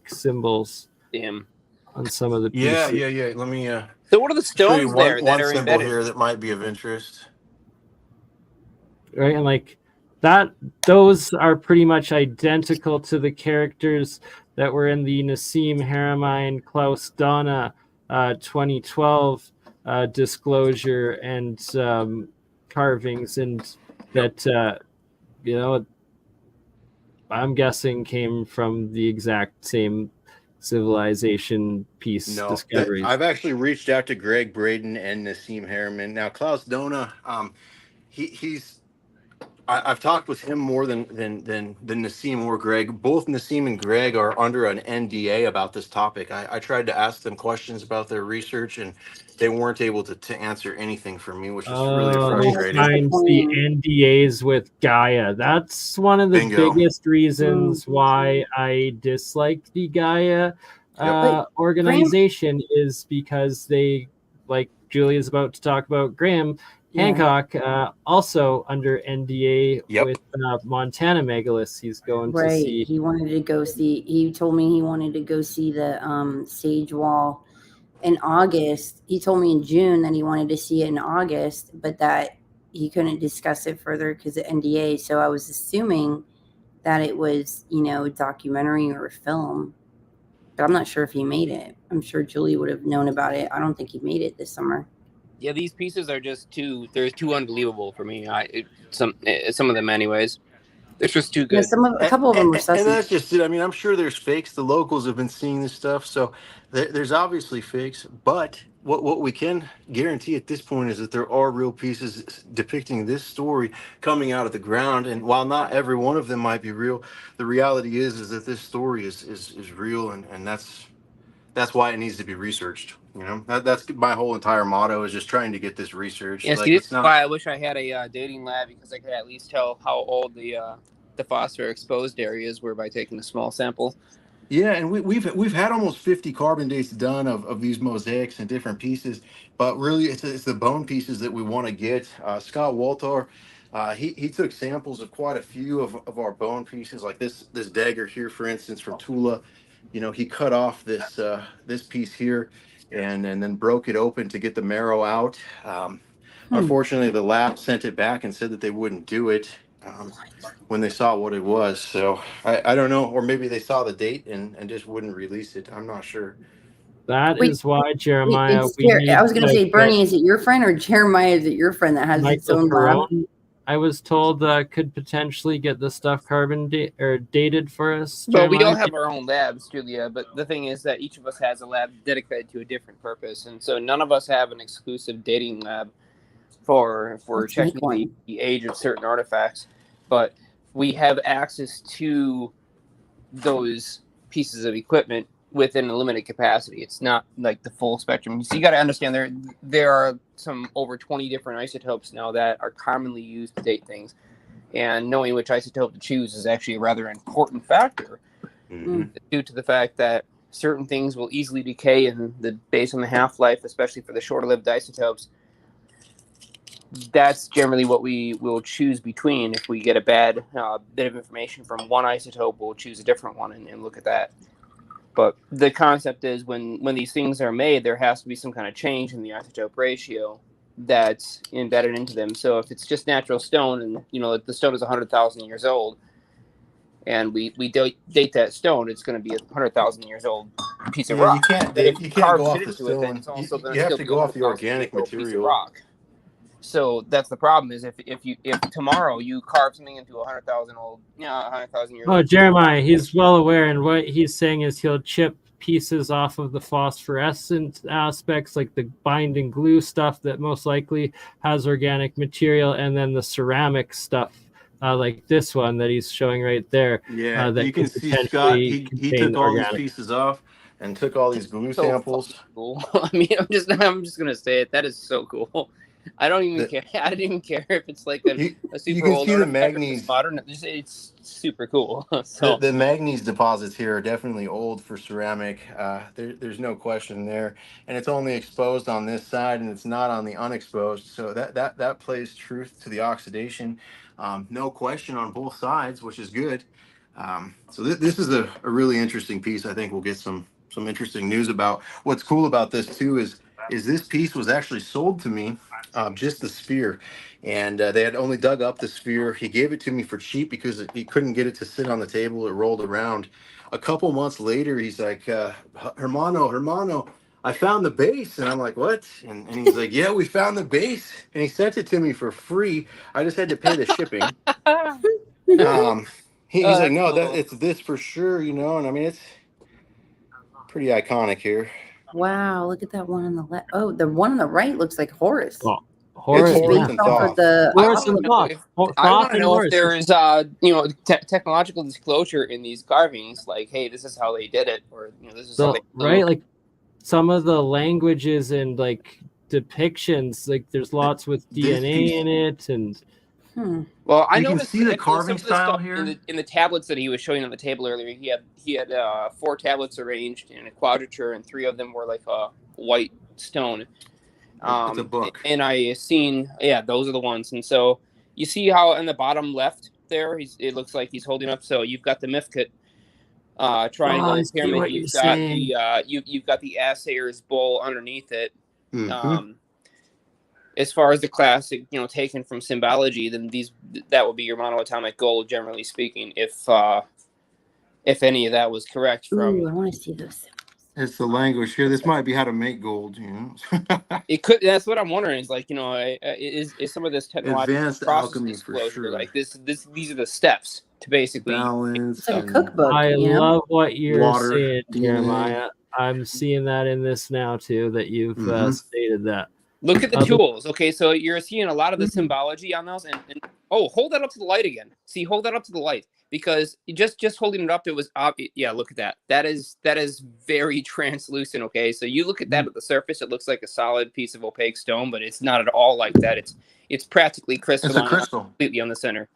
symbols Damn. on some of the Yeah. pieces. Let me So what are the show you stones there that one are symbol embedded? here that might be of interest. Right, and like that, those are pretty much identical to the characters that were in the Nassim Haramein Klaus Donna 2012 disclosure and carvings, and that I'm guessing came from the exact same civilization piece discoveries. I've actually reached out to Greg Braden and Nassim Harriman. Now Klaus Dona, I've talked with him more than Nassim or Greg. Both Nassim and Greg are under an NDA about this topic. I tried to ask them questions about their research, and they weren't able to answer anything for me, which is really frustrating. Signs the NDAs with Gaia. That's one of the Bingo. biggest reasons why I dislike the Gaia organization is because they, like Julia's about to talk about Graham Hancock, also under NDA with Montana Megaliths. He's going to see. He wanted to go see. He told me he wanted to go see the Sage Wall in August. He told me in June that he wanted to see it in August, but that he couldn't discuss it further because of NDA. So I was assuming that it was, a documentary or a film, but I'm not sure if he made it. I'm sure Julie would have known about it. I don't think he made it this summer. Yeah, these pieces are just too unbelievable for me. Some of them anyways. They're just too good. A couple of them were sussy. And that's just it. I mean, I'm sure there's fakes. The locals have been seeing this stuff, so there's obviously fakes. But what we can guarantee at this point is that there are real pieces depicting this story coming out of the ground. And while not every one of them might be real, the reality is that this story is real, and that's why it needs to be researched. That's my whole entire motto, is just trying to get this researched. Yeah, see, that's why I wish I had a dating lab, because I could at least tell how old the phosphor exposed areas were by taking a small sample. Yeah, and we've had almost 50 carbon dates done of these mosaics and different pieces, but really it's the bone pieces that we want to get. Scott Walter, he took samples of quite a few of our bone pieces, like this dagger here, for instance, from Tula. He cut off this piece here and then broke it open to get the marrow out. Unfortunately, the lab sent it back and said that they wouldn't do it when they saw what it was. So I don't know, or maybe they saw the date and just wouldn't release it. I'm not sure. That is why, Jeremiah. I was going to say, Bernie, is it your friend, or Jeremiah, is it your friend that has its own lab? I was told could potentially get the stuff dated for us. Well, we don't have our own labs, Julia, but the thing is that each of us has a lab dedicated to a different purpose, and so none of us have an exclusive dating lab for checking the age of certain artifacts, but we have access to those pieces of equipment within a limited capacity. It's not like the full spectrum. So you got to understand there are some over 20 different isotopes now that are commonly used to date things, and knowing which isotope to choose is actually a rather important factor due to the fact that certain things will easily decay based on the half-life, especially for the shorter-lived isotopes. That's generally what we will choose between. If we get a bad bit of information from one isotope, we'll choose a different one and look at that. But the concept is when these things are made, there has to be some kind of change in the isotope ratio that's embedded into them. So if it's just natural stone, and the stone is 100,000 years old, and we date that stone, it's going to be a 100,000 years old piece of Yeah, rock. you can't But if date. You you can't carve go off shit the into it, then stone. it's also going You to have still to be a go off the 100,000 years organic old piece of material. rock. So that's the problem. Is if tomorrow you carve something into 100,000 years Oh, old. Jeremiah, he's well aware, and what he's saying is he'll chip pieces off of the phosphorescent aspects, like the binding glue stuff that most likely has organic material, and then the ceramic stuff, like this one that he's showing right there. Yeah, That you can could see Scott. potentially He contain took all these organic. pieces off and took all these glue So samples. fucking cool. I mean, I'm just gonna say it. That is so cool. I don't even care. I didn't even care if it's like a You super can old see the artifact or if it's manganese. modern. It's super cool. So The manganese deposits here are definitely old for ceramic. There's no question there, and it's only exposed on this side, and it's not on the unexposed. So that plays truth to the oxidation. No question on both sides, which is good. So this is a really interesting piece. I think we'll get some interesting news about. What's cool about this too is this piece was actually sold to me, just the sphere, and they had only dug up the sphere. He gave it to me for cheap because he couldn't get it to sit on the table. It rolled around. A couple months later, he's like, Hermano, I found the base. And I'm like, what? And he's like, yeah, we found the base. And he sent it to me for free. I just had to pay the shipping. He's like, that's no, cool. it's this for sure, And I mean, it's pretty iconic here. Wow, look at that one on the left. Oh, the one on the right looks like Horus. Oh, Horus, It's Horus yeah. and Based off Thoth. of the Horus Optical. and Thoth. I Thoth want to and know Horus. if there's technological disclosure in these carvings, like, hey, this is how they did it, or this is how they right, like some of the languages and like depictions, like there's lots with This DNA piece- in it, and Well, I You can noticed see the that carving some of the style stuff here. in the tablets that he was showing on the table earlier. He had 4 tablets arranged in a quadrature, and 3 of them were like a white stone. It's a book. And I seen, those are the ones. And so you see how on the bottom left there, it looks like he's holding up. So you've got the Mifkut triangle I see pyramid. what You've you're got saying. you've got the assayer's bowl underneath it. Mhm. As far as the classic, taken from symbology, then that would be your monoatomic gold, generally speaking, if any of that was correct from. ooh, I want to see those. It's the language here. This might be how to make gold. It could. That's what I'm wondering. Is like, is some of this technological Advanced process alchemy for disclosure, sure. like these are the steps to basically. Balance. It's like a and cookbook, I love what you're water, saying, DNA. Jeremiah. I'm seeing that in this now too, that you've stated that. Look at the Other- tools. Okay, so you're seeing a lot of the symbology on those, and hold that up to the light again. See, hold that up to the light, because just holding it up, it was yeah. Look at that. That is very translucent. Okay, so you look at that at the surface, it looks like a solid piece of opaque stone, but it's not at all like that. It's practically crystalline, It's a crystal. completely on the center.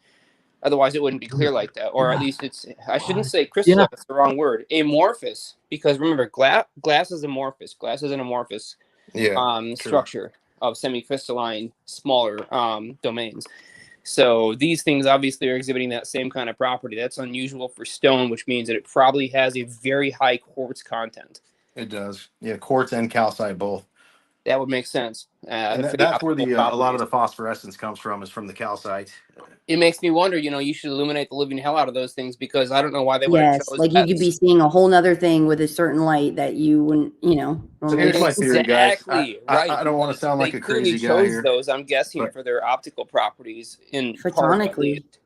Otherwise, it wouldn't be clear like that. Or at least it's. I shouldn't say crystal. Yeah. That's the wrong word. Amorphous, because remember, glass is amorphous. Glass is an amorphous structure of semi-crystalline, smaller domains. So these things obviously are exhibiting that same kind of property. That's unusual for stone, which means that it probably has a very high quartz content. It does. Yeah, quartz and calcite both. That would make sense. And for the that's where optical a lot of properties. the phosphorescence comes from, is from the calcite. It makes me wonder, you should illuminate the living hell out of those things, because I don't know why they would have Yes, chose like that. you could be seeing a whole nother thing with a certain light that you wouldn't, So normally here's my see. theory, guys. Exactly, right. I don't want to sound like They a clearly crazy guy chose here. those, I'm guessing, but- for their optical properties in part, at Photonically. least.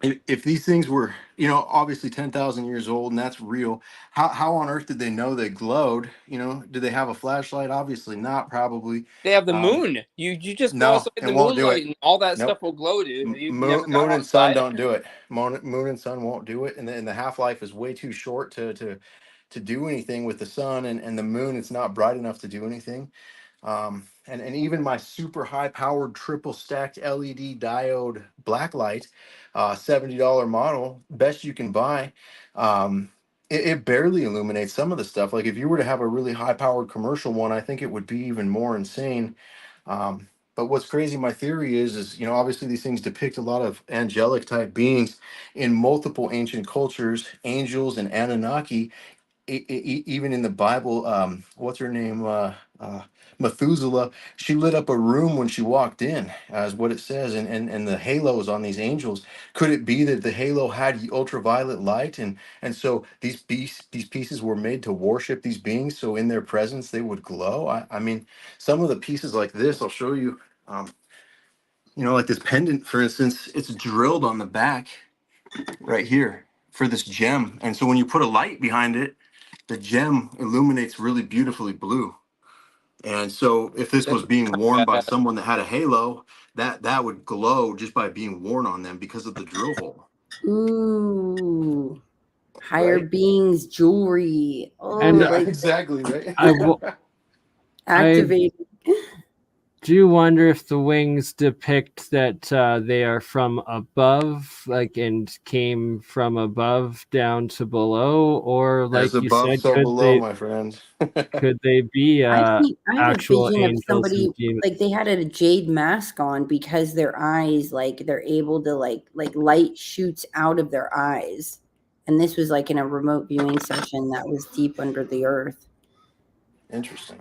If these things were, obviously 10,000 years old, and that's real, how on earth did they know they glowed? Did they have a flashlight? Obviously not, probably. They have the moon. You just go No, outside it the won't do moonlight it. and all that Nope. stuff will glow, dude. You've never gone Moon and sun outside? don't do it. Moon and sun won't do it, and the half-life is way too short to do anything with the sun, and the moon, it's not bright enough to do anything. And even my super high powered triple stacked LED diode Blacklight, $70 model, best you can buy, it barely illuminates some of the stuff. Like if you were to have a really high powered commercial one, I think it would be even more insane. But what's crazy, my theory is obviously these things depict a lot of angelic type beings in multiple ancient cultures, angels and Anunnaki. even in the Bible, what's her name? Methuselah. She lit up a room when she walked in, is what it says, and the halos on these angels. Could it be that the halo had ultraviolet light, and so these pieces were made to worship these beings, so in their presence they would glow? I mean, some of the pieces like this, I'll show you. Like this pendant, for instance, it's drilled on the back right here for this gem, and so when you put a light behind it, the gem illuminates really beautifully blue. And so if this That's was being worn by badass. someone that had a halo, that would glow just by being worn on them because of the drill hole. Ooh, higher Right. beings jewelry. Oh, And Yeah, like exactly, right? activate. do you wonder if the wings depict that they are from above, like, and came from above down to below, or As like you above, said, so below, my friend. could they be I had a actual vision of angels somebody and demons? like they had a jade mask on because their eyes, like they're able to like light shoots out of their eyes, and this was like in a remote viewing session that was deep under the earth. Interesting.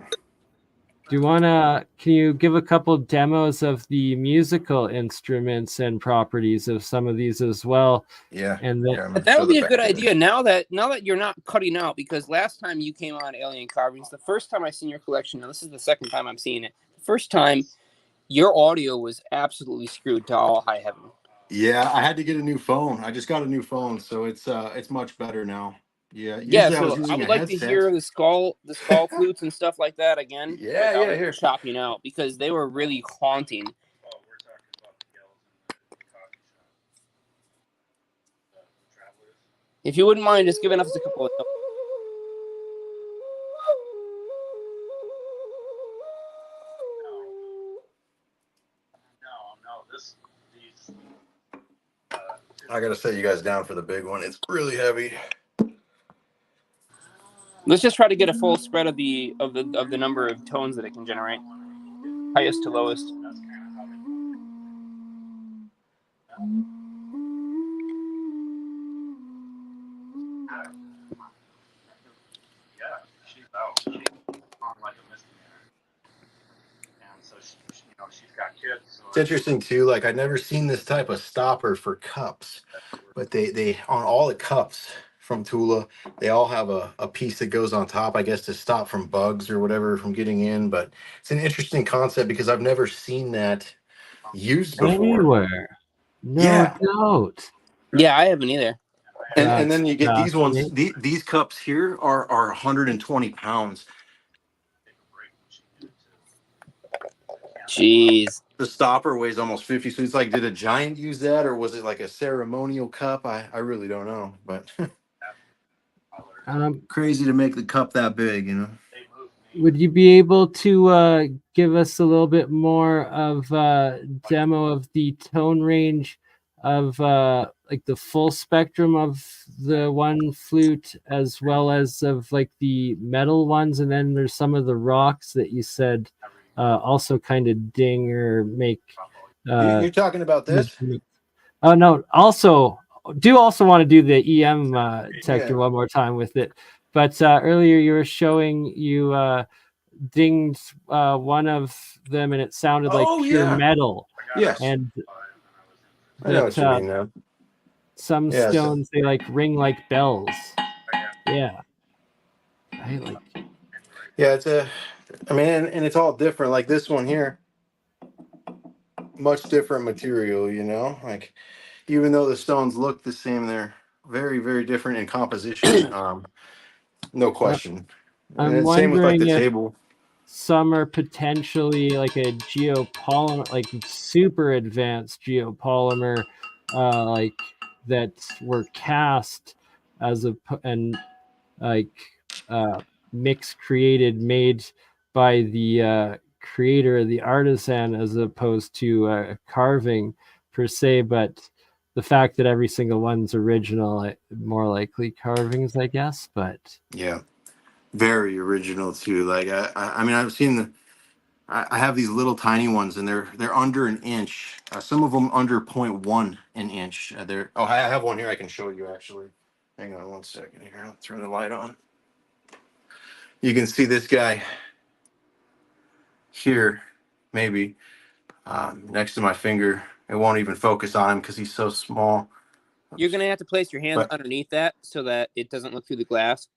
Do you can you give a couple demos of the musical instruments and properties of some of these as well? Yeah. And then, Yeah, I'm But gonna that show would the be a good back of it. idea now that you're not cutting out, because last time you came on Alien Carvings, the first time I seen your collection, now this is the second time I'm seeing it. The first time your audio was absolutely screwed to all high heaven. Yeah, I had to get a new phone. I just got a new phone, so it's much better now. Yeah, Yeah, usually I was so I using a would like to headset. hear the skull flutes and stuff like that again Yeah, without yeah, it here. chopping out, because they were really haunting. If you wouldn't mind just giving us a couple of I gotta set you guys down for the big one. It's really heavy. let's just try to get a full spread of the number of tones that it can generate, highest to lowest. It's interesting too. Like I'd never seen this type of stopper for cups, but they on all the cups from Tula, they all have a piece that goes on top, I guess, to stop from bugs or whatever from getting in. But it's an interesting concept because I've never seen that used before. anywhere. No Yeah. doubt. Yeah, I haven't either. And That's then you get these ones. fascinating. These cups here are 120 pounds. Jeez. The stopper weighs almost 50. So it's like, did a giant use that, or was it like a ceremonial cup? I really don't know, but crazy to make the cup that big, you know. Would you be able to give us a little bit more of demo of the tone range of like the full spectrum of the one flute, as well as of like the metal ones, and then there's some of the rocks that you said also kind of ding or make. You're talking about this? Oh no! Also want to do the EM detector Yeah. one more time with it. But earlier you were showing you dinged one of them, and it sounded like Oh pure yeah. metal. Yes. And I know what that you mean now. some Yeah. So, stones they like ring like bells. Yeah, I like. yeah, I mean, and it's all different. Like this one here, much different material, you know. Like even though the stones look the same, they're very, very different in composition. No question. I'm And same with like the wondering if table. some are potentially like a geopolymer, like super advanced geopolymer, like that were cast as and like mix created, made by the creator, the artisan, as opposed to carving per se. But the fact that every single one's original, more likely carvings, I guess. But Yeah. Very original too. Like I mean, I've seen I have these little tiny ones, and they're under an inch. Some of them under 0.1 an inch. I have one here I can show you actually. Hang on one second here. I'll turn the light on. You can see this guy here, maybe next to my finger. It won't even focus on him because he's so small. You're gonna have to place your hand But- underneath that so that it doesn't look through the glass.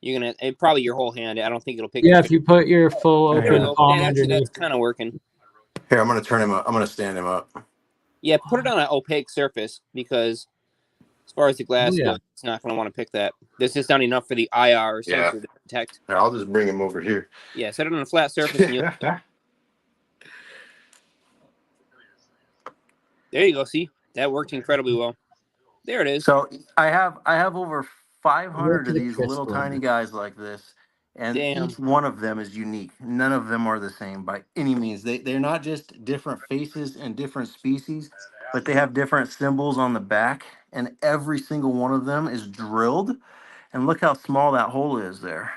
You're gonna and probably your whole hand. I don't think it'll pick. Yeah, your if you put your full There There we open go. palm Actually, underneath. that's kind of working. Here, I'm gonna turn him up. I'm gonna stand him up. Yeah, put it on an opaque surface because as far as the glass yeah. goes, it's not going to want to pick that. This is not enough for the IR Yeah. sensor to detect. Here, I'll just bring him over here. Yeah, set it on a flat surface. And there you go. See, that worked incredibly well. There it is. So I have over 500 of Look at these this little one. tiny guys like this, and Damn. each one of them is unique. None of them are the same by any means. They're not just different faces and different species, but they have different symbols on the back, and every single one of them is drilled. And look how small that hole is there.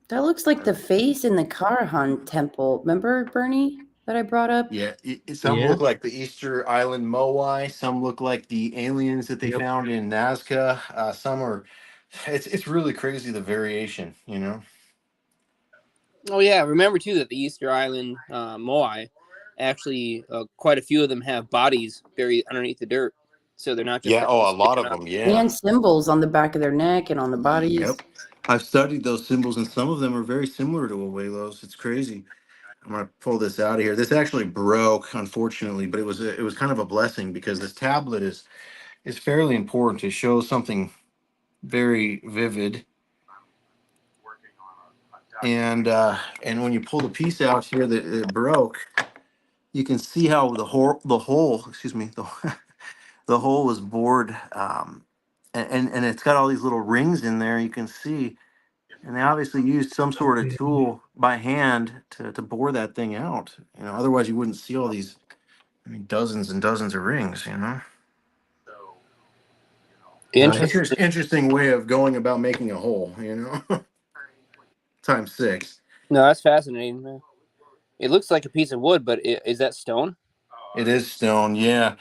That looks like the face in the Karahan temple. Remember, Bernie, that I brought up? Yeah, some Yeah. look like the Easter Island Moai. Some look like the aliens that they Yep. found in Nazca. Some are. It's really crazy the variation, you know. Oh yeah, remember too that the Easter Island Moai, actually, quite a few of them have bodies buried underneath the dirt, so they're not just Yeah. Oh, a lot sticking of up. them. Yeah. And symbols on the back of their neck and on the bodies. Yep. I've studied those symbols, and some of them are very similar to Awelos. It's crazy. I'm gonna pull this out of here. This actually broke, unfortunately, but it was kind of a blessing because this tablet is fairly important. It shows something very vivid. And when you pull the piece out here that it broke, you can see how the hole, excuse me, the hole was bored, and it's got all these little rings in there. You can see, and they obviously used some sort of tool by hand to bore that thing out. You know, otherwise you wouldn't see all these, I mean, dozens and dozens of rings. You know, interesting way of going about making a hole. You know, times 6. No, that's fascinating, man. It looks like a piece of wood, but is that stone? It is stone, yeah.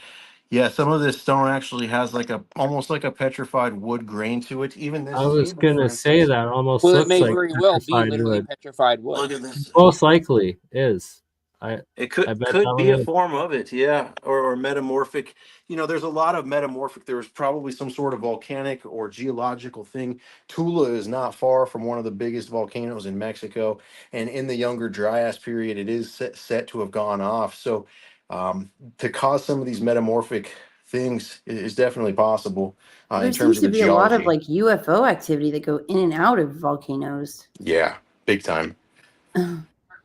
Yeah, some of this stone actually has like almost like a petrified wood grain to it. Even this I was table, gonna for say instance. that almost Well, it looks may like very well be petrified literally wood. petrified wood. Look at this. Most likely is. It I bet could that be a one is. form of it, yeah, or metamorphic. You know, there's a lot of metamorphic. There's probably some sort of volcanic or geological thing. Tula is not far from one of the biggest volcanoes in Mexico, and in the Younger Dryas period, it is set to have gone off. So, to cause some of these metamorphic things is definitely possible There in terms seems of to the be a lot of geology. like UFO activity that go in and out of volcanoes. Yeah, big time.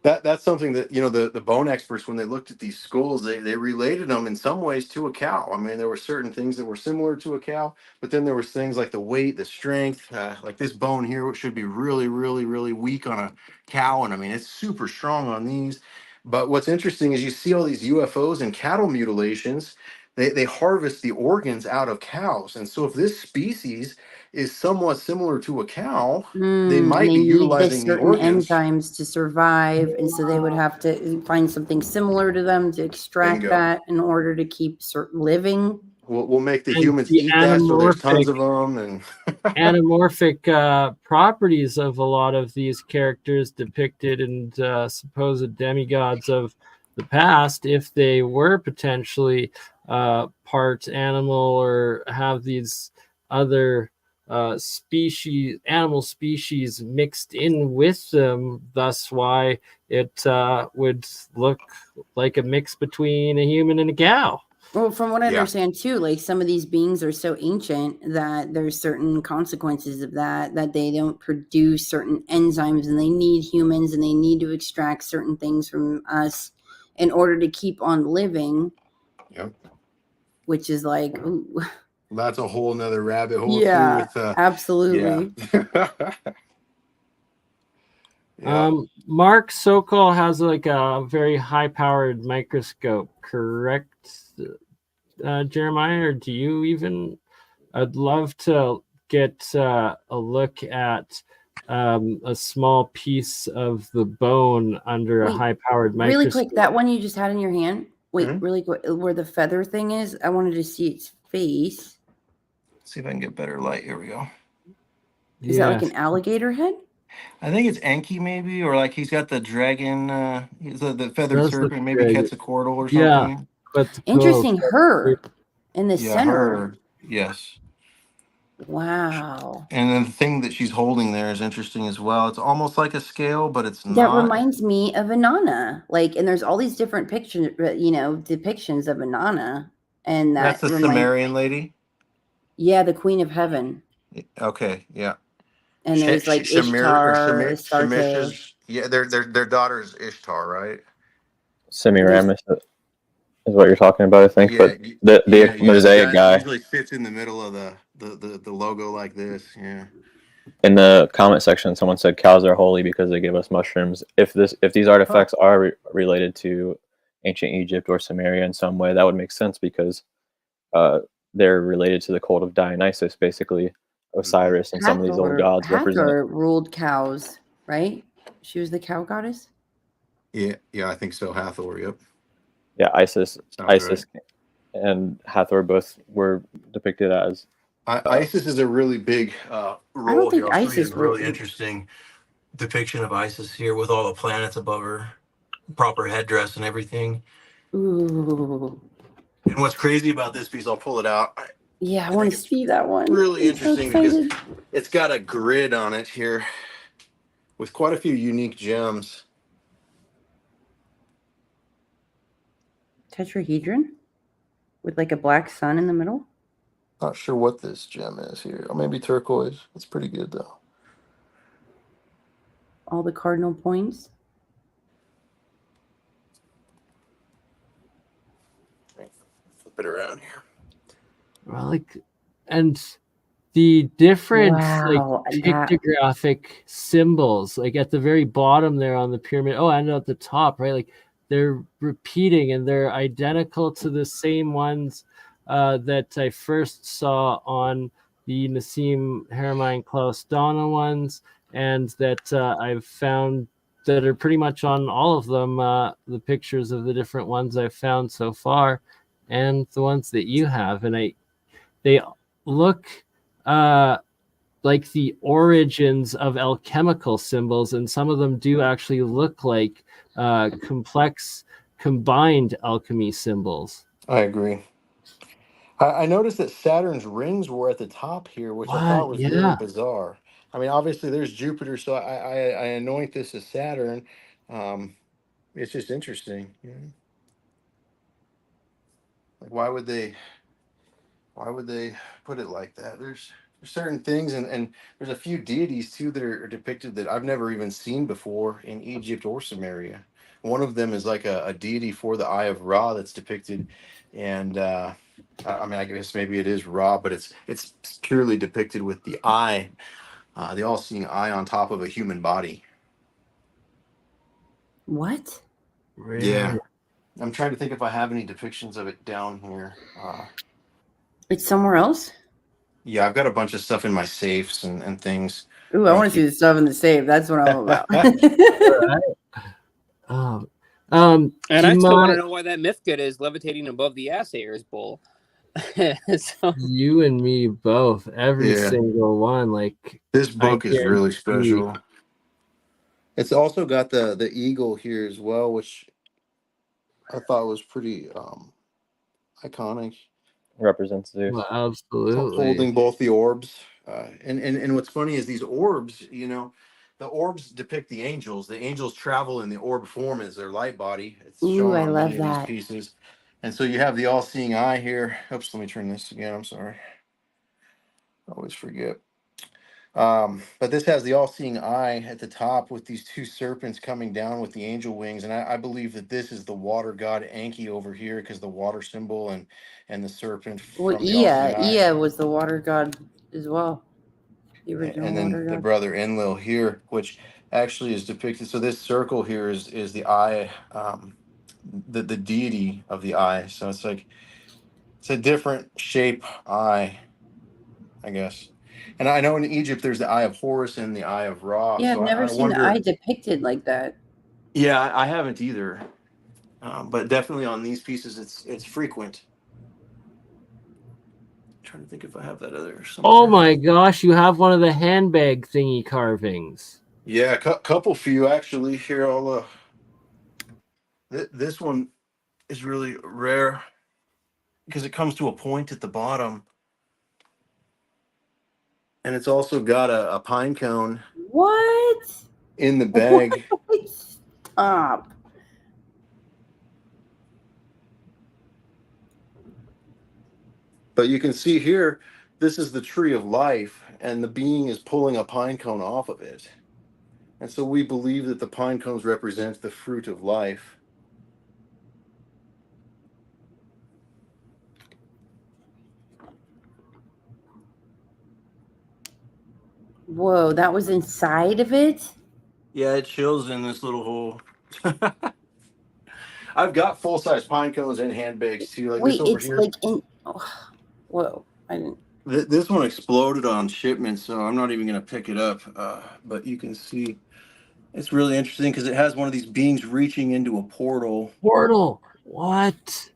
That's something that, you know, the bone experts, when they looked at these skulls, they related them in some ways to a cow. I mean, there were certain things that were similar to a cow, but then there was things like the weight, the strength, like this bone here, which should be really, really, really weak on a cow, and I mean it's super strong on these. But what's interesting is you see all these UFOs and cattle mutilations. They harvest the organs out of cows, and so if this species is somewhat similar to a cow, they And might they be need the utilizing the certain organs. enzymes to survive, and so they would have to find something similar to them to extract Bingo. that in order to keep living. We'll make the And humans the eat that, so there's tons anamorphic of them. And anamorphic properties of a lot of these characters depicted and supposed demigods of the past, if they were potentially part animal or have these other animal species mixed in with them, thus why it would look like a mix between a human and a cow. Well, from what I Yeah. understand too, like some of these beings are so ancient that there's certain consequences of that they don't produce certain enzymes, and they need humans, and they need to extract certain things from us in order to keep on living. Yep. Which is like, ooh. That's a whole nother rabbit hole Yeah, too. With absolutely. Yeah. Mark Sokol has like a very high-powered microscope, correct, Jeremiah? Or do you even? I'd love to get a look at a small piece of the bone under a Wait, high-powered microscope. Really quick, that one you just had in your hand. Wait, Mhm. really quick, where the feather thing is. I wanted to see its face. See if I can get better light. Here we go. Is that like an alligator head? I think it's Enki maybe, or like he's got the dragon, the feathered Does look serpent, maybe good. Quetzalcoatl or Yeah, something. but cool. Interesting. Her in the Yeah, center. her. Yes. Wow. And then the thing that she's holding there is interesting as well. It's almost like a scale, but it's That not. reminds me of Inanna. Like, and there's all these different pictures, depictions of Inanna, and That's that the reminds. Sumerian lady. Yeah, the Queen of Heaven. Okay, yeah. And there's like Ishtar, Astarte. Yeah, their daughter is Ishtar, right? There's Semiramis is what you're talking about, I think. Yeah, But the The mosaic guy that guy usually sits in the middle of the logo like this. Yeah. in the comment section, someone said cows are holy because they give us mushrooms. If these artifacts are related to ancient Egypt or Sumeria in some way, that would make sense because they're related to the cult of Dionysus, basically Osiris, and some of these old gods represent. Hathor ruled cows, right? She was the cow goddess. Yeah, I think so. Hathor, yep. Yeah, Isis, Sounds and Hathor both were depicted as. Isis is a really big role think here. I'll show you Isis a really ruled. interesting depiction of Isis here with all the planets above her, proper headdress and everything. Ooh. And what's crazy about this piece, I'll pull it out. Yeah, I want to see that one. Really I'm so interesting because excited. it's got a grid on it here with quite a few unique gems. Tetrahedron with like a black sun in the middle. Not sure what this gem is here. Or maybe turquoise. It's pretty good though. All the cardinal points. Flip it around here. Well, like, and the different Wow, like pictographic symbols, like at the very bottom there on the pyramid. Oh, and at the top, right? Like they're repeating and they're identical to the same ones that I first saw on the Nassim Haramein Klaus Donna ones, and that I've found that are pretty much on all of them. The pictures of the different ones I've found so far, and the ones that you have, and they look like the origins of alchemical symbols, and some of them do actually look like complex combined alchemy symbols. I agree. I noticed that Saturn's rings were at the top here, which I thought was really bizarre. I mean, obviously there's Jupiter, so I anoint this as Saturn. It's just interesting. You know? Like, why would they put it like that? There's certain things, and there's a few deities too that are depicted that I've never even seen before in Egypt or Sumeria. One of them is like a deity for the Eye of Ra that's depicted, and I mean, I guess maybe it is Ra, but it's purely depicted with the eye, the all-seeing eye on top of a human body. What? Really? Yeah, I'm trying to think if I have any depictions of it down here. It's somewhere else? Yeah, I've got a bunch of stuff in my safes and things. Ooh, I want to see the stuff in the safe. That's what I'm about. And I still want to know why that Mythgud is levitating above the Assayer's bowl. So, you and me both, every single one. Like, this book is really special. It's also got the eagle here as well, which I thought was pretty iconic. Represents Zeus. Well, absolutely. Holding both the orbs. And what's funny is these orbs, you know, the orbs depict the angels. The angels travel in the orb form as their light body. It's shown I on love many of that. these pieces. And so you have the all-seeing eye here. Oops, let me turn this again. I'm sorry. I always forget. But this has the all-seeing eye at the top with these two serpents coming down with the angel wings, and I believe that this is the water god Enki over here, because the water symbol and the serpent. Well, from the all-seeing eye. Ea was the water god as well. The original And then water the god. brother Enlil here, which actually is depicted. So this circle here is the eye, the deity of the eye. So it's like it's a different shape eye, I guess. And I know in Egypt there's the Eye of Horus and the Eye of Ra. Yeah, so I've never I seen wonder, the eye depicted like that. Yeah, I haven't either. But definitely on these pieces, it's frequent. I'm trying to think if I have that other. Somewhere. Oh my gosh, you have one of the handbag thingy carvings. Yeah, couple few actually. Here, I'll. This one is really rare because it comes to a point at the bottom, and it's also got a pine cone What? in the bag. Stop. But you can see here, this is the tree of life, and the being is pulling a pine cone off of it. And so we believe that the pine cones represent the fruit of life. Whoa, that was inside of it? Yeah, it chills in this little hole. I've got full-size pine cones and handbags too, like this Wait, over it's here. like in. Oh, whoa, I didn't. This one exploded on shipment, so I'm not even going to pick it up. But you can see it's really interesting because it has one of these beings reaching into a portal. Portal. What?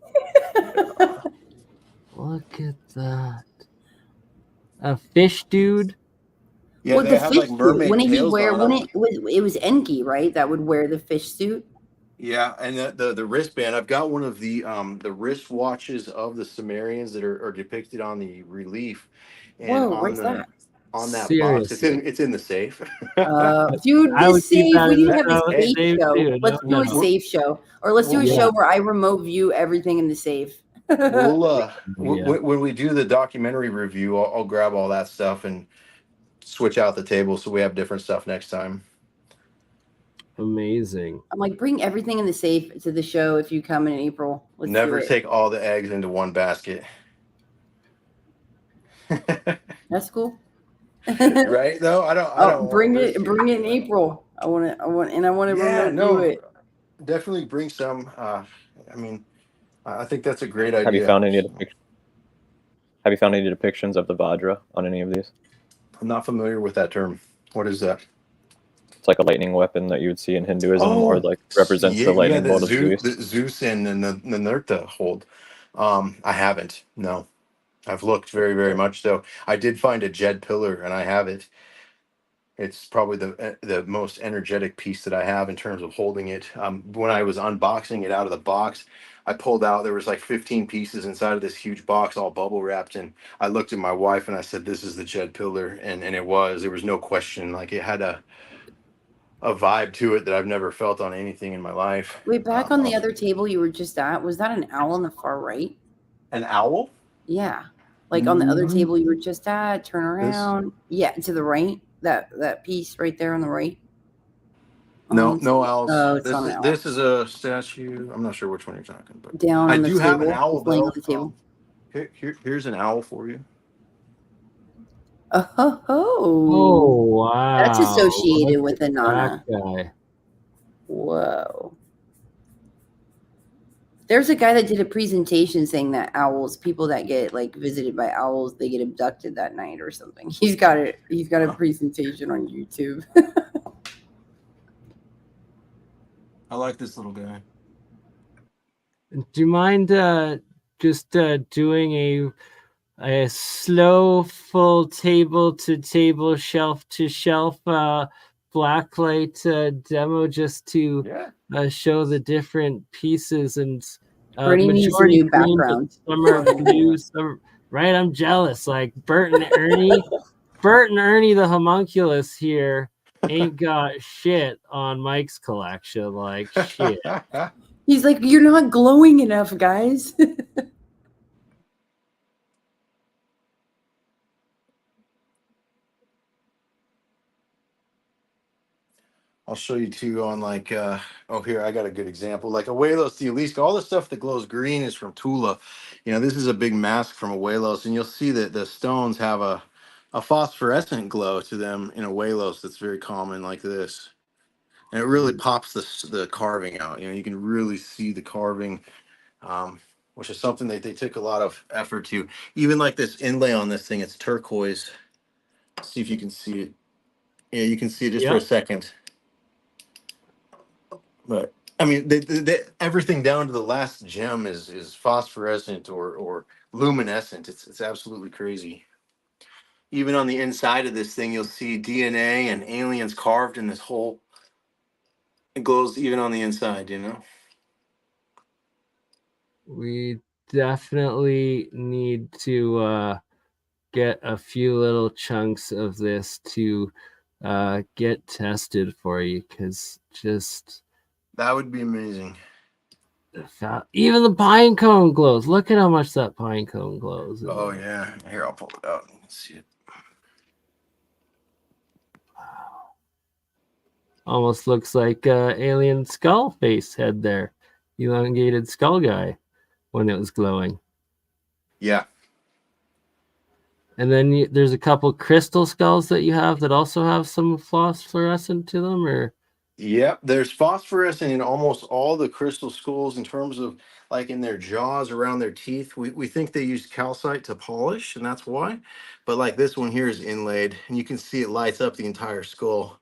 Look at that. A fish dude. Yeah, Well, they the have fish like suit. mermaid Wouldn't he tails wear? on them. Wouldn't it was Enki, right? That would wear the fish suit. Yeah, and the wristband. I've got one of the wrist watches of the Sumerians that are depicted on the relief, and Whoa, where's that? on that box. Seriously. It's in the safe. Dude, I this would keep safe. that We in need to have a the Hey, safe save show. too. Let's do a No. safe show, or let's do a Yeah. show where I remote view everything in the safe. we'll Yeah. when we do the documentary review, I'll grab all that stuff and switch out the table so we have different stuff next time. Amazing. I'm like, bring everything in the safe to the show if you come in April. Let's Never do it. take all the eggs into one basket. That's cool. Right? though I don't want bring to it. risk Bring it in April. I want to Yeah, remote view no, it. definitely bring some. I mean, I think that's a great Have you idea. found any depictions? Have you found any depictions of the Vajra on any of these? I'm not familiar with that term. What is that? It's like a lightning weapon that you would see in Hinduism, or Oh, like represents yeah, the yeah, lightning bolt of Zeus. The Zeus and the Nerta hold. I haven't. No, I've looked very, very much so. I did find a Jed pillar, and I have it. It's probably the most energetic piece that I have in terms of holding it. When I was unboxing it out of the box, I pulled out, there was like 15 pieces inside of this huge box, all bubble wrapped. And I looked at my wife and I said, "This is the Jed pillar," and it was. There was no question. Like it had a vibe to it that I've never felt on anything in my life. Wait, back on the other table you were just at, was that an owl on the far right? An owl? Yeah. Like on the other Mhm. table you were just at, turn This? around. Yeah, to the right. That piece right there on the right. No, no owls. Oh, it's not an owl. This is a statue. I'm not sure which one you're talking about. Down I on the do have an table. owl It's laying though. on the table. Here's an owl for you. Oh, Oh wow. That's associated Look with at Inanna. that guy. Whoa. There's a guy that did a presentation saying that owls, people that get like visited by owls, they get abducted that night or something. He's got a presentation on YouTube. I like this little guy. Do you mind just doing a slow full table to table, shelf to shelf blacklight demo just to show the different pieces and Bernie needs a new background. Some are blue, some right. I'm jealous. Like Bert and Ernie the homunculus here ain't got shit on Mike's collection. Like shit. He's like, you're not glowing enough, guys. I'll show you too on like here I got a good example, like Awelos Dialisca. All the stuff that glows green is from Tula. This is a big mask from Awelos, and you'll see that the stones have a phosphorescent glow to them in Awelos that's very common, like this, and it really pops the carving out. You can really see the carving, which is something that they took a lot of effort to. Even like this inlay on this thing, it's turquoise. See if you can see it. Yeah, you can see it just for a second. But I mean, everything down to the last gem is phosphorescent or luminescent. It's absolutely crazy. Even on the inside of this thing, you'll see DNA and aliens carved in this hole. It glows even on the inside, you know? We definitely need to get a few little chunks of this to get tested for you, because just That would be amazing. even the pine cone glows. Look at how much that pine cone glows. Oh, yeah. Here, I'll pull it out. You can see it. Almost looks like alien skull face head there. Elongated skull guy when it was glowing. Yeah. And then there's a couple crystal skulls that you have that also have some phosphorescent to them, or Yep, there's phosphorescent in almost all the crystal skulls in terms of like in their jaws, around their teeth. We think they use calcite to polish, and that's why. But like this one here is inlaid, and you can see it lights up the entire skull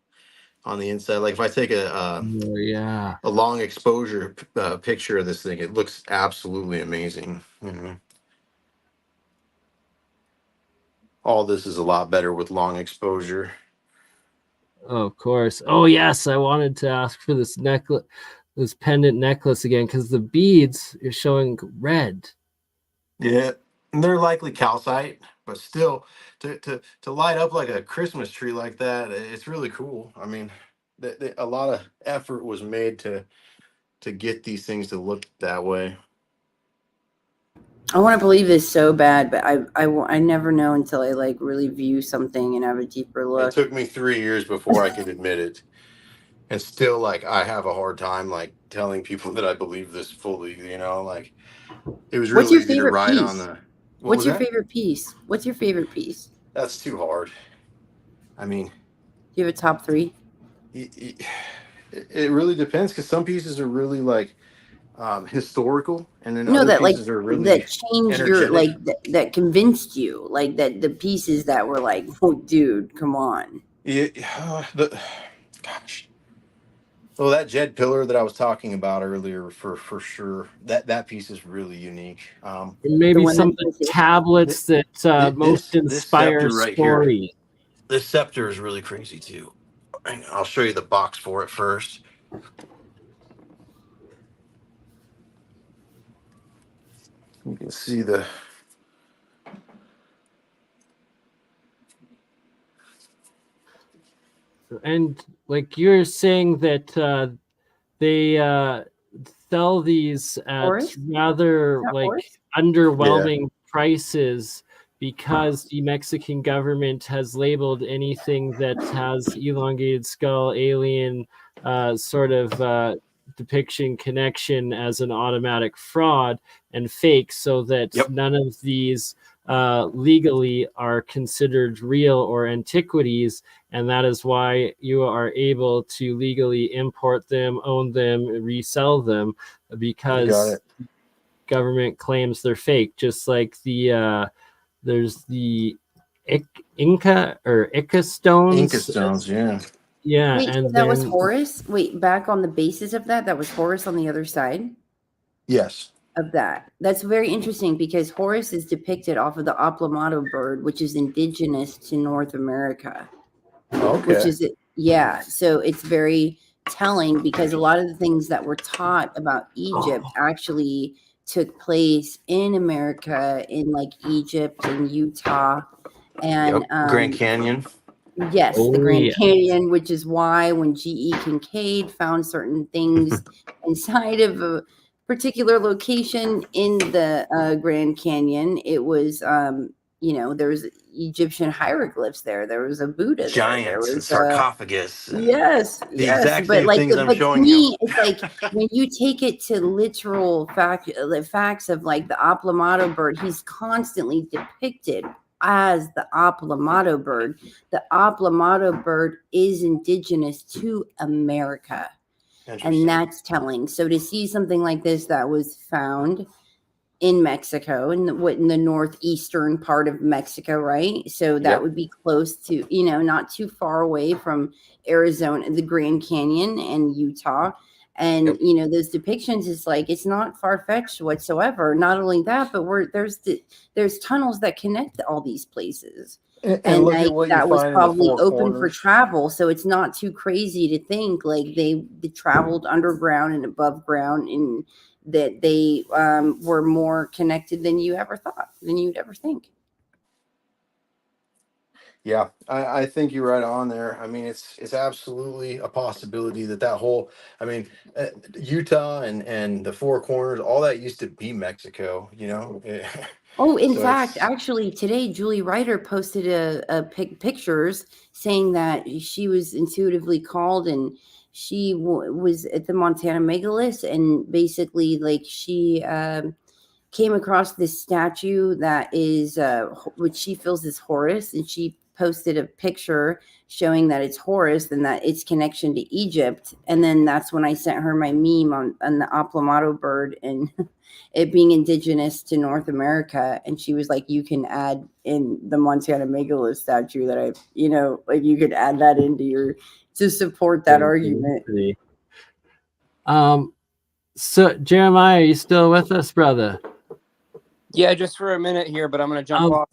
on the inside. Like if I take oh, yeah. a long exposure picture of this thing, it looks absolutely amazing. You know? All this is a lot better with long exposure. Oh, of course. Oh, yes. I wanted to ask for this necklace, this pendant necklace again, because the beads are showing red. Yeah, and they're likely calcite, but still, to light up like a Christmas tree like that, it's really cool. I mean, a lot of effort was made to get these things to look that way. I want to believe this so bad, but I never know until I like really view something and have a deeper It look. took me 3 years before I could admit it, and still, like, I have a hard time like telling people that I believe this fully. You know, like it was What's real your easy to favorite write piece? on the. What's your favorite piece? What's your favorite piece? That's too hard. I mean, Do you have a top 3? it really depends, because some pieces are really like historical, and then No, other that like pieces are really that changed your energetic. like that convinced you, like that the pieces that were like, oh, dude, come on. Yeah, gosh. Well, that Jed pillar that I was talking about earlier, for sure, that piece is really unique. And maybe The one some of that's the tablets that most This inspire scepter right here, story. this scepter is really crazy too. And I'll show you the box for it first. You can see the. And like you're saying that they sell these at Horus? rather That like Horus? underwhelming prices, because the Mexican government has labeled anything that has elongated skull, alien sort of depiction connection as an automatic fraud and fake, so that Yep. none of these legally are considered real or antiquities. And that is why you are able to legally import them, own them, resell them, because government claims they're fake. Just like the there's the Inca or Ica stones. Inca stones, yeah. Yeah, Wait, and so that was then Horus? Wait, back on the basis of that was Horus on the other side Yes. of that. That's very interesting, because Horus is depicted off of the Aplomado bird, which is indigenous to North America. Okay. Which is, yeah, so it's very telling, because a lot of the things that were taught about Egypt actually took place in America, in like Egypt and Utah, and Grand Canyon. yes, the Grand yeah. Canyon, which is why when G.E. Kincaid found certain things inside of a particular location in the Grand Canyon, it was there was Egyptian hieroglyphs there. There was a Buddha Giants there. There and was sarcophagus. And yes, the exact but same like, things I'm but to showing me, you. it's like when you take it to literal facts of like the Aplomado bird, he's constantly depicted as the Aplomado bird. The Aplomado bird is indigenous to America, and that's telling. So to see something like this that was found in Mexico, in the northeastern part of Mexico, right? So that would be close to, not too far away from Arizona, the Grand Canyon and Utah. And, those depictions, is like, it's not far-fetched whatsoever. Not only that, but there's tunnels that connect all these places. And look at what you that was find in the probably four open for corners. travel. So it's not too crazy to think like they traveled underground and above ground, and that they were more connected than you ever thought, than you'd ever think. Yeah, I think you're right on there. I mean, it's absolutely a possibility that that whole, I mean, Utah and the Four Corners, all that used to be Mexico, you know. Oh, in So fact, it's actually, today Julie Ryder posted pictures saying that she was intuitively called, and she was at the Montana megalith, and basically, like, she came across this statue that is, which she feels is Horus, and she posted a picture showing that it's Horus and that its connection to Egypt. And then that's when I sent her my meme on the Aplamato bird and it being indigenous to North America. And she was like, you can add in the Montana megalith statue that I, you know, like you could add that into your, to support that argument. So Jeremiah, are you still with us, brother? Yeah, just for a minute here, but I'm going to jump off.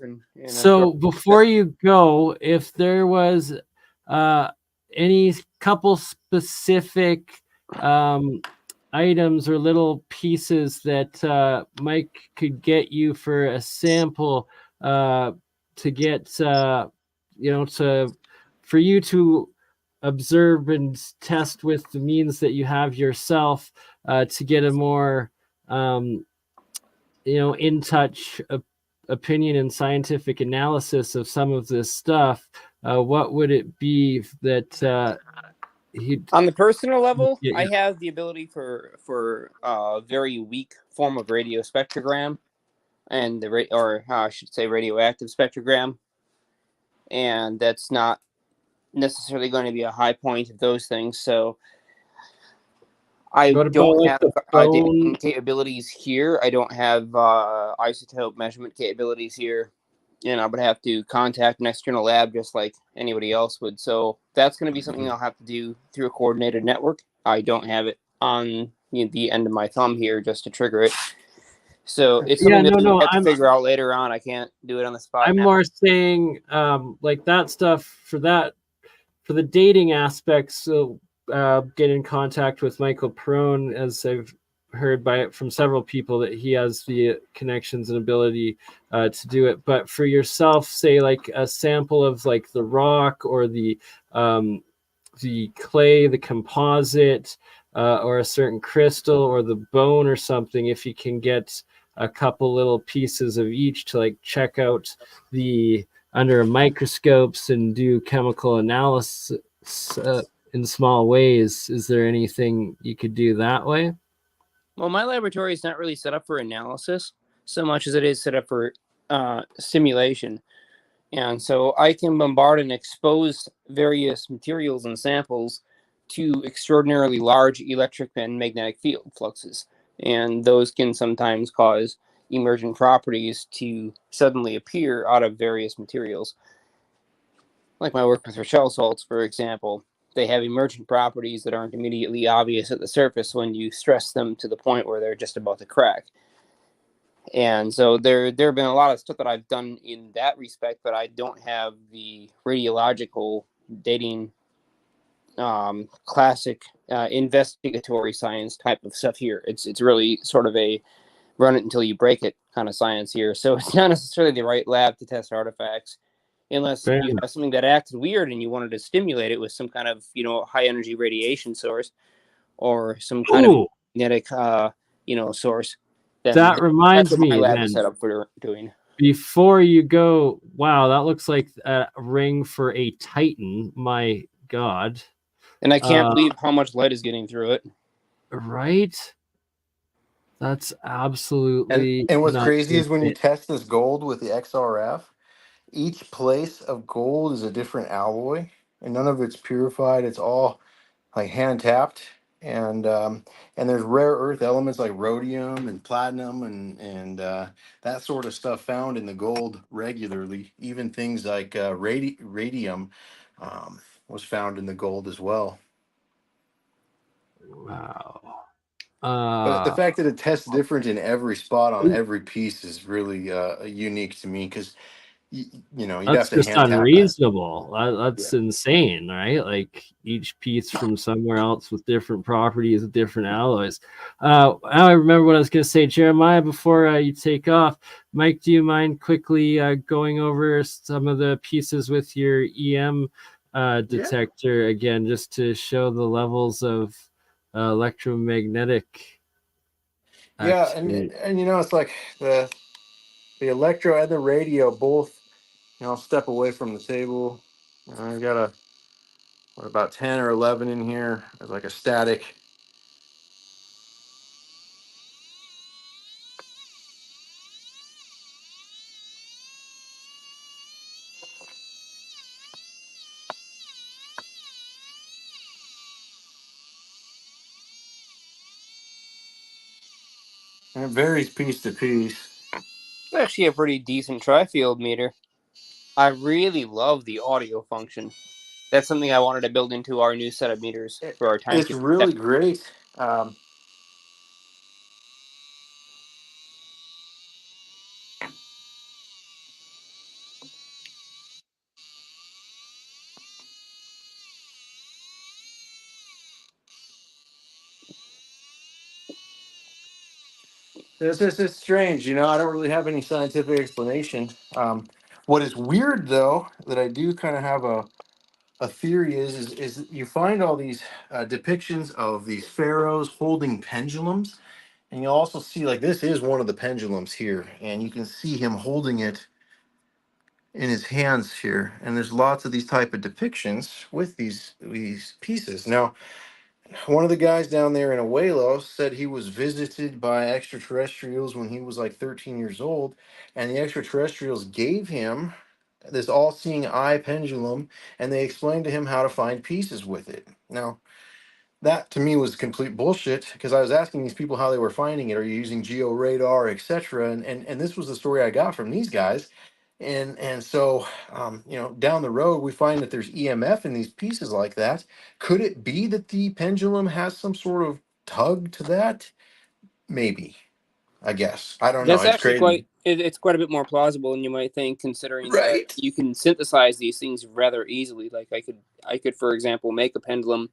So before you go, if there was any couple specific items or little pieces that Mike could get you for a sample to get, you know, for you to observe and test with the means that you have yourself to get a more, you know, in touch opinion and scientific analysis of some of this stuff, what would it be that on the personal level? Yeah. I have the ability for a very weak form of radio spectrogram, and I should say radioactive spectrogram, and that's not necessarily going to be a high point of those things. So I don't have dating capabilities here. I don't have isotope measurement capabilities here. And I would have to contact an external lab just like anybody else would. So that's going to be something I'll have to do through a coordinated network. I don't have it on the end of my thumb here just to trigger it. So it's something I have to figure out later on. I can't do it on the spot. I'm more saying like that stuff for the dating aspects. So get in contact with Michael Perone, as I've heard from several people that he has the connections and ability to do it. But for yourself, say like a sample of like the rock or the clay, the composite, or a certain crystal or the bone or something, if you can get a couple little pieces of each to like check out under microscopes and do chemical analysis in small ways, is there anything you could do that way? Well, my laboratory is not really set up for analysis so much as it is set up for simulation. And so I can bombard and expose various materials and samples to extraordinarily large electric and magnetic field fluxes. And those can sometimes cause emergent properties to suddenly appear out of various materials. Like my work with Rochelle salts, for example, they have emergent properties that aren't immediately obvious at the surface when you stress them to the point where they're just about to crack. And so there have been a lot of stuff that I've done in that respect, but I don't have the radiological dating classic investigatory science type of stuff here. It's really sort of a run it until you break it kind of science here. So it's not necessarily the right lab to test artifacts unless you have something that acted weird and you wanted to stimulate it with some kind of, high energy radiation source or some kind of magnetic, source. That reminds me, lab is set up for doing. Before you go, wow, that looks like a ring for a Titan. My God. And I can't believe how much light is getting through it. Right? That's absolutely. And what's crazy is when you test this gold with the XRF, each place of gold is a different alloy, and none of it's purified. It's all like hand tapped, and there's rare earth elements like rhodium and platinum and that sort of stuff found in the gold regularly. Even things like radium was found in the gold as well. Wow. But the fact that it tests different in every spot on every piece is really unique to me, because you know, you'd That's have to just hand tap that. unreasonable. That's insane, right? Like each piece from somewhere else with different properties, with different alloys. Now I remember what I was going to say, Jeremiah. Before you take off, Mike, do you mind quickly going over some of the pieces with your EM detector again, just to show the levels of electromagnetic Yeah, activity? and you know, it's like the electro and the radio both. You know, I'll step away from the table. I got about 10 or 11 in here. There's like a static. And it varies piece to piece. It's actually a pretty decent tri-field meter. I really love the audio function. That's something I wanted to build into our new set of meters for our It's timekeeper. really great. It's strange, you know. I don't really have any scientific explanation. What is weird, though, that I do kind of have a theory is you find all these depictions of these pharaohs holding pendulums, and you'll also see like this is one of the pendulums here, and you can see him holding it in his hands here. And there's lots of these type of depictions with these pieces. Now, one of the guys down there in Abuelo said he was visited by extraterrestrials when he was like 13 years old, and the extraterrestrials gave him this all-seeing eye pendulum, and they explained to him how to find pieces with it. Now, that to me was complete bullshit because I was asking these people how they were finding it. Are you using geo radar, etc.? And this was the story I got from these guys. And so you know, down the road we find that there's EMF in these pieces like that. Could it be that the pendulum has some sort of tug to that? Maybe. I guess. I don't know. That's It's actually crazy. it's quite a bit more plausible than you might think, considering that Right. you can synthesize these things rather easily. Like I could, for example, make a pendulum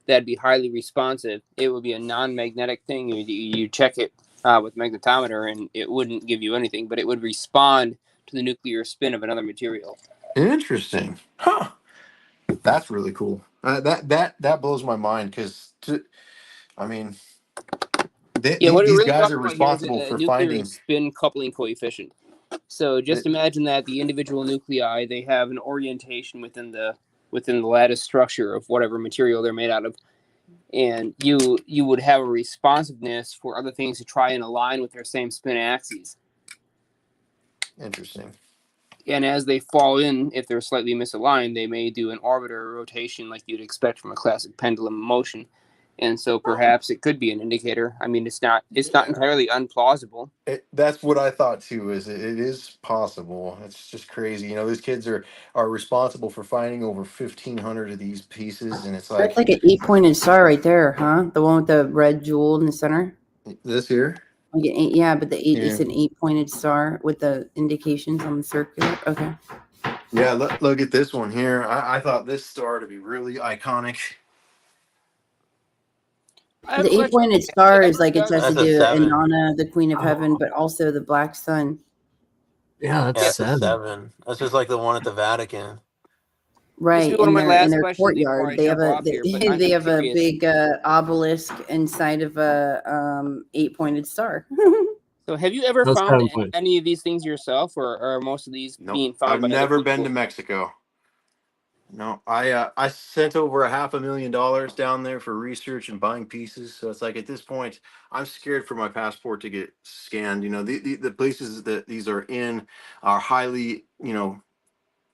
that'd be highly responsive. It would be a non-magnetic thing. You check it with magnetometer, and it wouldn't give you anything, but it would respond to the nuclear spin of another material. Interesting. Huh. That's really cool. That blows my mind because I mean Yeah, what we're these really guys talking are about here is responsible a for nuclear finding. spin coupling coefficient. So just It, imagine that the individual nuclei, they have an orientation within the lattice structure of whatever material they're made out of, and you would have a responsiveness for other things to try and align with their same spin axes. interesting. And as they fall in, if they're slightly misaligned, they may do an orbiter rotation like you'd expect from a classic pendulum motion. And so perhaps it could be an indicator. I mean, it's not Yeah. entirely unplausible. That's what I thought too. Is it is possible? It's just crazy. You know, these kids are responsible for finding over 1,500 of these pieces, and it's That's like like an 8-pointed star right there, huh? The one with the red jewel in the center. this here. Like an 8, yeah, but the 8 Yeah. is an 8-pointed star with the indications on the circular. Okay. Yeah. Look at this one here. I thought this star to be really iconic. I have The a question. 8-pointed star is Ever like it done- has to That's a do 7. Inanna, the Queen of Oh. Heaven, but also the Black Sun. Yeah, that's Yeah, it's a 7. 7. That's just like the one at the Vatican. This will Right, be one of my in last their questions before I courtyard, they have jump a off here. But they I'm have a curious. big obelisk inside of a 8-pointed star. So, have you ever That's found 7 points. any of these things yourself, or are most of these Nope. being found I've by other never people? been to Mexico. No, I sent over $500,000 down there for research and buying pieces. So it's like at this point, I'm scared for my passport to get scanned. You know, the places that these are in are highly, you know,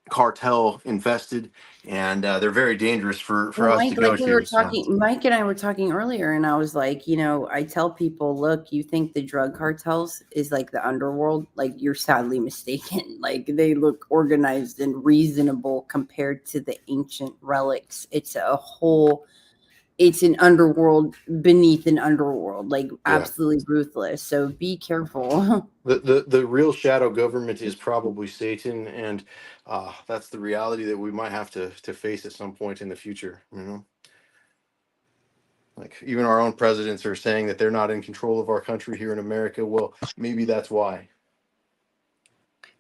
cartel infested, and they're very dangerous for Well, us to Mike, go like we were to. So talking, Mike and I were talking earlier, and I was like, you know, I tell people, look, you think the drug cartels is like the underworld? Like, you're sadly mistaken. Like, they look organized and reasonable compared to the ancient relics. It's a whole it's an underworld beneath an underworld, like Yeah. absolutely ruthless. So be careful. The real shadow government is probably Satan, and that's the reality that we might have to face at some point in the future. You know, like even our own presidents are saying that they're not in control of our country here in America. Well, maybe that's why.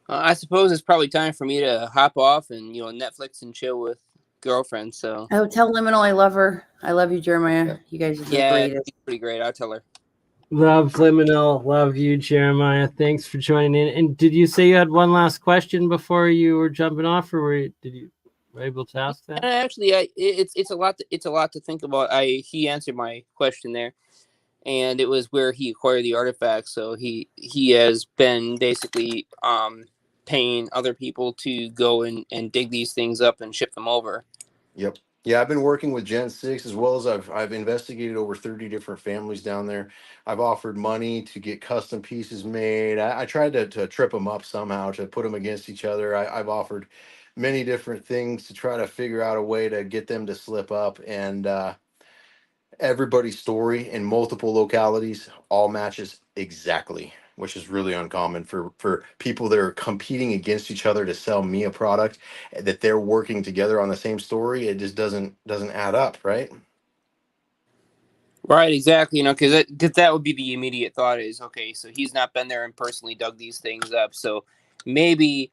I suppose it's probably time for me to hop off and Netflix and chill with girlfriend. So Oh, tell Liminal I love her. I love you, Jeremiah. You guys are the yeah, greatest. she's pretty great. I'll tell her. Love Liminal. Love you, Jeremiah. Thanks for joining in. And did you say you had one last question before you were jumping off, or were you able to ask that? Actually, it's a lot. It's a lot to think about. He answered my question there, and it was where he acquired the artifacts. So he has been basically paying other people to go and dig these things up and ship them over. Yep. Yeah, I've been working with Gen 6 as well as I've investigated over 30 different families down there. I've offered money to get custom pieces made. I tried to trip them up somehow, to put them against each other. I've offered many different things to try to figure out a way to get them to slip up. And everybody's story in multiple localities all matches exactly, which is really uncommon for people that are competing against each other to sell me a product, that they're working together on the same story. It just doesn't add up, right? Right, exactly. Because that would be the immediate thought is, okay, so he's not been there and personally dug these things up, so maybe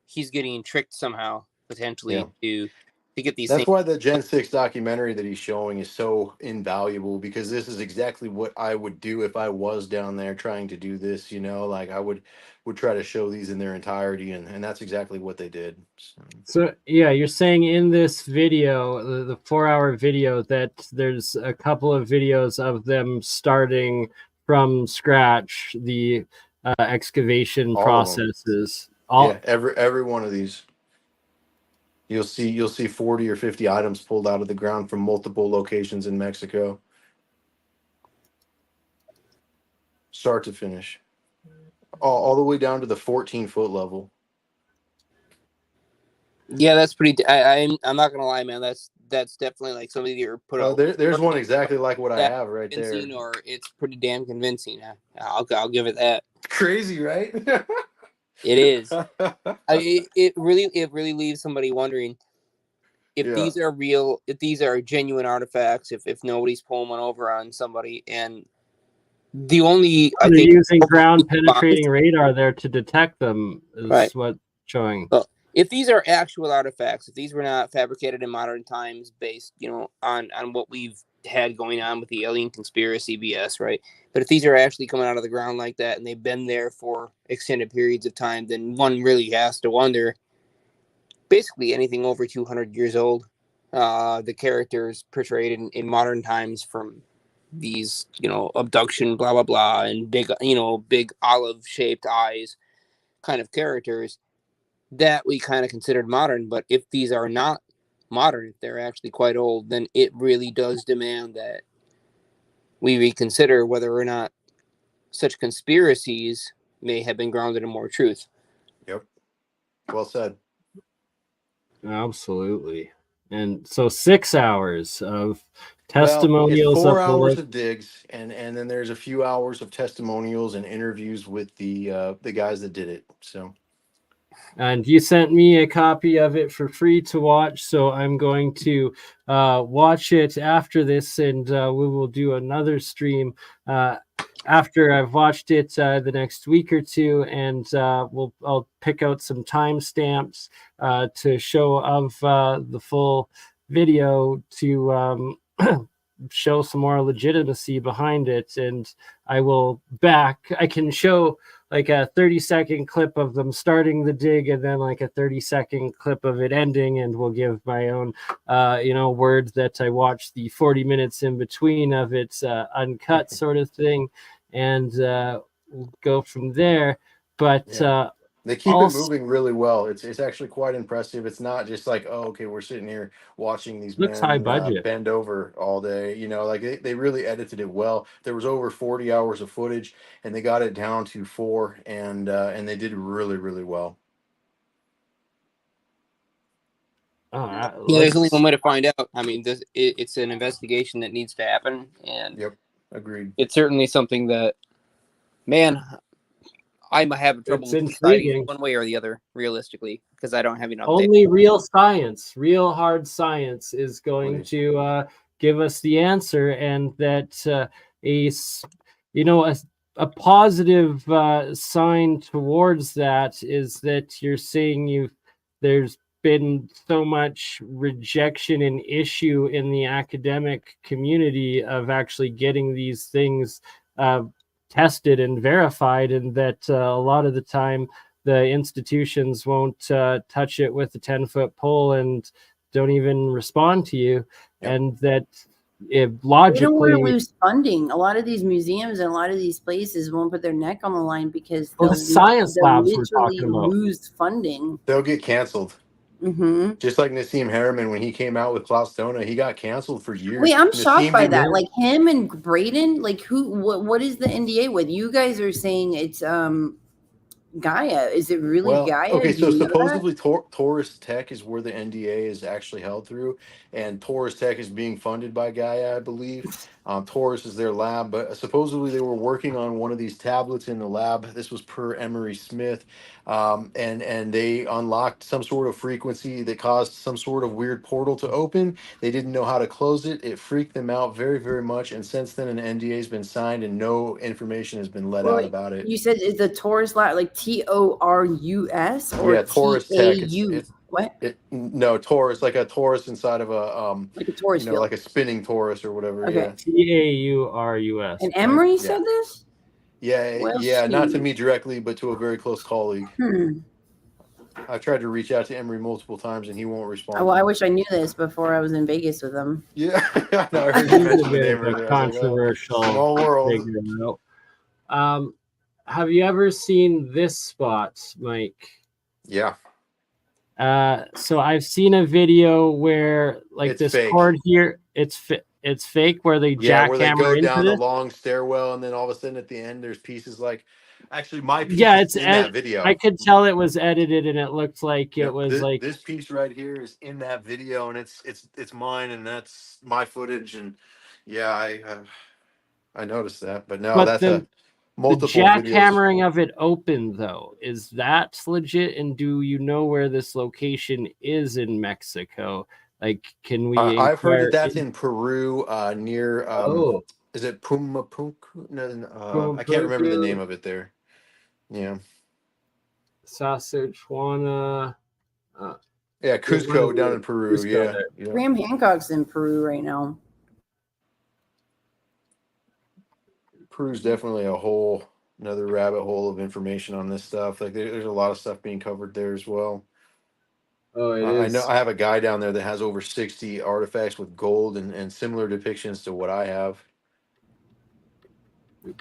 he's getting tricked somehow potentially to get these That's things. why the Gen 6 documentary that he's showing is so invaluable, because this is exactly what I would do if I was down there trying to do this, like I would try to show these in their entirety, and that's exactly what they did. So yeah, you're saying in this video, the 4-hour video, that there's a couple of videos of them starting from scratch the excavation All of them. processes. Yeah, every one of these. You'll see 40 or 50 items pulled out of the ground from multiple locations in Mexico, start to finish, all the way down to the 14-foot level. Yeah, that's pretty. I'm not gonna lie, man. That's definitely like somebody you're put out. There's one exactly like what I have right there. Or it's pretty damn convincing. I'll give it that. Crazy, right? It is. It really leaves somebody wondering if these are real, if these are genuine artifacts, if nobody's pulling one over on somebody. And the only they're using ground penetrating radar there to detect them is what's showing. Well, if these are actual artifacts, if these were not fabricated in modern times based, on what we've had going on with the alien conspiracy BS, right? But if these are actually coming out of the ground like that and they've been there for extended periods of time, then one really has to wonder, basically anything over 200 years old, the characters portrayed in modern times from these, abduction, blah, blah, blah, and big olive shaped eyes kind of characters that we kind of considered modern. But if these are not modern, if they're actually quite old, then it really does demand that we reconsider whether or not such conspiracies may have been grounded in more truth. Yep. Well said. Absolutely. And so 6 hours of testimonials. Well, it's 4 hours of digs, and then there's a few hours of testimonials and interviews with the guys that did it. So. And you sent me a copy of it for free to watch, so I'm going to watch it after this, and we will do another stream after I've watched it the next week or two, and I'll pick out some timestamps to show of the full video to show some more legitimacy behind it. And I can show like a 30-second clip of them starting the dig, and then like a 30-second clip of it ending, and we'll give my own word that I watched the 40 minutes in between of it uncut sort of thing, and we'll go from there. But they keep it moving really well. It's actually quite impressive. It's not just like, oh, okay, we're sitting here watching these men high budget. Bend over all day. Like they really edited it well. There was over 40 hours of footage, and they got it down to 4, and they did really, really well. Yeah, there's only one way to find out. I mean, it's an investigation that needs to happen, and Yep, agreed. it's certainly something that, man, I'm having trouble It's deciding intriguing. one way or the other, realistically, because I don't have enough data. Only real science, real hard science, is going Please. to give us the answer, and that a positive sign towards that is that you're saying there's been so much rejection and issue in the academic community of actually getting these things tested and verified, and that a lot of the time the institutions won't touch it with a 10-foot pole and don't even respond to you. Yep. And that We logically, don't want to lose funding. A lot of these museums and a lot of these places won't put their neck on the line because the science labs we're literally talking about. lose funding. They'll get canceled. Mm-hmm. Just like Nassim Harriman, when he came out with Klaus Dona, he got canceled for years. Wait, I'm Nassim shocked by that. didn't- Like him and Braden, like what is the NDA with? You guys are saying it's Gaia. Is it really Well, Gaia? okay, Do so you know that? supposedly Taurus Tech is where the NDA is actually held through, and Taurus Tech is being funded by Gaia, I believe. Taurus is their lab, but supposedly they were working on one of these tablets in the lab. This was per Emery Smith, and they unlocked some sort of frequency that caused some sort of weird portal to open. They didn't know how to close it. It freaked them out very, very much, and since then an NDA has been signed and no information has been let out about it. You said is the Taurus lab like TORUS or Yeah, Taurus Tech. TAU? What? No, Taurus, like a Taurus inside of a Like a Taurus field. like a spinning Taurus or whatever. Okay. TAURUS. And Emery Yeah. said this? Yeah, Well, yeah, not to shoot. me directly, but to a very close colleague. I've tried to reach out to Emery multiple times and he won't respond. Well, I wish I knew this before I was in Vegas with him. Yeah, I know, I heard you mention the Bit name of a earlier. I was like, oh, controversial small world. figure out. Have you ever seen this spot, Mike? Yeah, So I've seen a video where like It's this fake. cord here, it's fake, where they yeah, where they jackhammer go into down the this. long stairwell and then all of a sudden at the end there's pieces like, actually my piece Yeah, is it's in that video. I could tell it was edited, and it looked like it Yep, was this, like this piece right here is in that video, and it's mine, and that's my footage, and yeah, I noticed that, but no, But that's the multiple videos. jackhammering of it open though, is that legit? And do you know where this location is in Mexico? Like, can we? I've heard that inquire that's in Peru, near is it Pumapunku? No, I can't remember the Pumapunku. name of it there. Yeah, Saskatchewan. yeah, Cusco down in Peru. Cusco Yeah, there. yeah. Graham Hancock's in Peru right now. Peru's definitely a whole another rabbit hole of information on this stuff. Like there's a lot of stuff being covered there as well. Oh, it I is. know I have a guy down there that has over 60 artifacts with gold and similar depictions to what I have.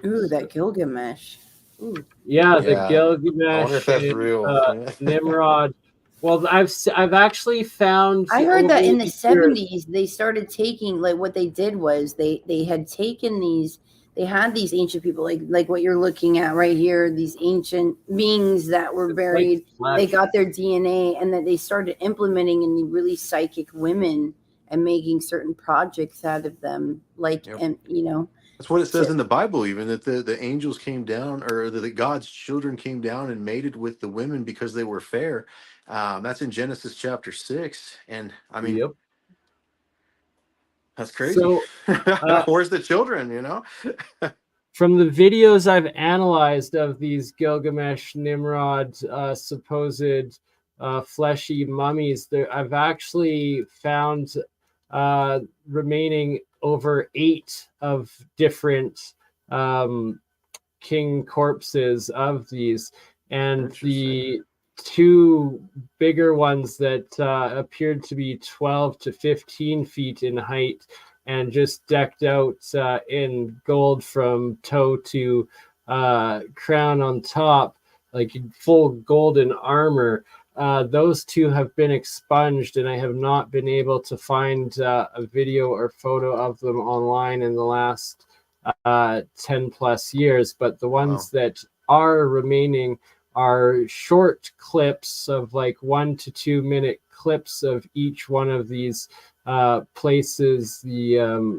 Ooh, that Gilgamesh. Ooh. Yeah, the Yeah. Gilgamesh. I wonder if that's and, real. Yeah. Nimrod. Well, I've actually found. I heard that in the over here- 70s they started taking, like, what they did was they had taken these, they had these ancient people like what you're looking at right here, these ancient beings that were buried. Like They flesh. got their DNA, and then they started implementing in the really psychic women and making certain projects out of them, like, Yep. and you know. That's what it says in the Bible, even that the angels came down, or the God's children came down and mated with the women because they were fair. That's in Genesis chapter 6. And I mean, Yep. that's crazy. So, Where's the children, you know? from the videos I've analyzed of these Gilgamesh, Nimrod, supposed fleshy mummies, I've actually found remaining over 8 of different king corpses of these, and the 2 bigger ones that appeared to be 12 to 15 feet in height and just decked out in gold from toe to crown on top, like full golden armor. Those 2 have been expunged, and I have not been able to find a video or photo of them online in the last 10 plus years. But the ones that are remaining are short clips of like 1 to 2 minute clips of each one of these places, the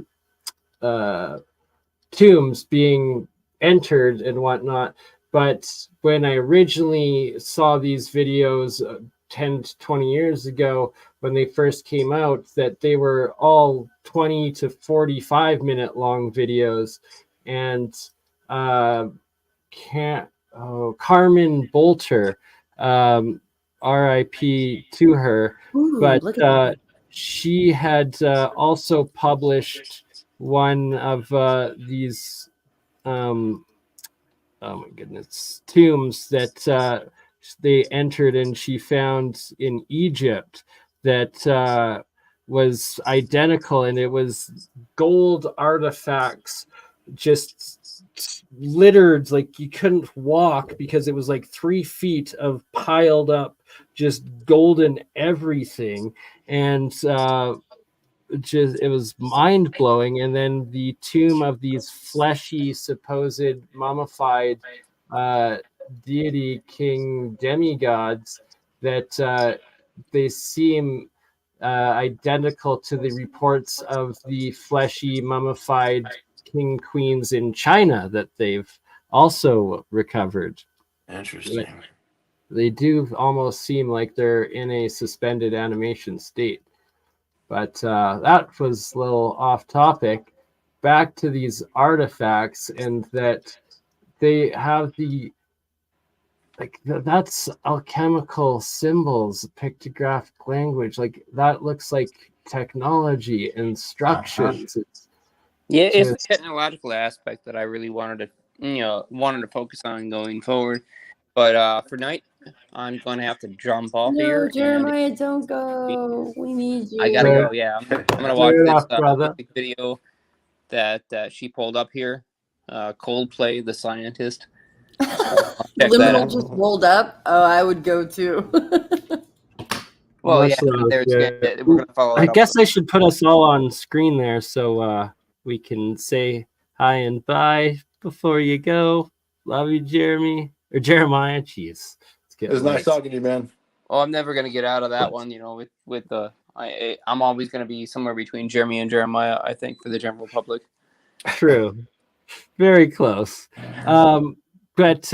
tombs being entered and whatnot. But when I originally saw these videos 10 to 20 years ago, when they first came out, that they were all 20 to 45-minute long videos. And Carmen Bolter, RIP to her, Ooh, but look at that. she had also published one of these oh my goodness, tombs that they entered, and she found in Egypt that was identical, and it was gold artifacts just littered, like you couldn't walk because it was like 3 feet of piled up just golden everything. And just, it was mind blowing. And then the tomb of these fleshy, supposed mummified deity king demigods that they seem identical to the reports of the fleshy mummified king queens in China that they've also recovered. Interesting. They do almost seem like they're in a suspended animation state. But that was a little off topic. Back to these artifacts, and that they have the, like, that's alchemical symbols, pictographic language. Like, that looks like technology, instructions. It's the technological aspect that I really wanted to focus on going forward. But for tonight, I'm going to have to jump off here. Jeremiah, don't go. We need you. I gotta go. Yeah, I'm gonna watch this video that she pulled up here. Coldplay, the scientist. Liminal just rolled up. Oh, I would go too. Well, yeah, we're gonna follow. I guess I should put us all on screen there so we can say hi and bye before you go. Love you, Jeremy or Jeremiah. Jeez, it was nice talking to you, man. Oh, I'm never gonna get out of that one. With the I'm always gonna be somewhere between Jeremy and Jeremiah. I think for the general public. True, very close. But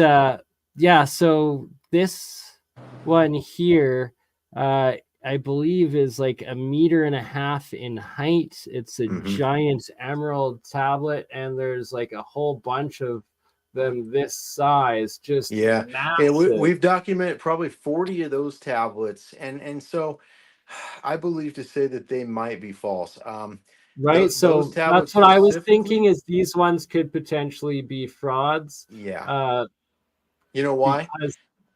yeah, so this one here, I believe, is like 1.5 meters in height. It's a giant emerald tablet, and there's like a whole bunch of them this size. Just we've documented probably 40 of those tablets, and so I believe to say that they might be false. Right, so that's what I was thinking, is these ones could potentially be frauds. Yeah. You know why?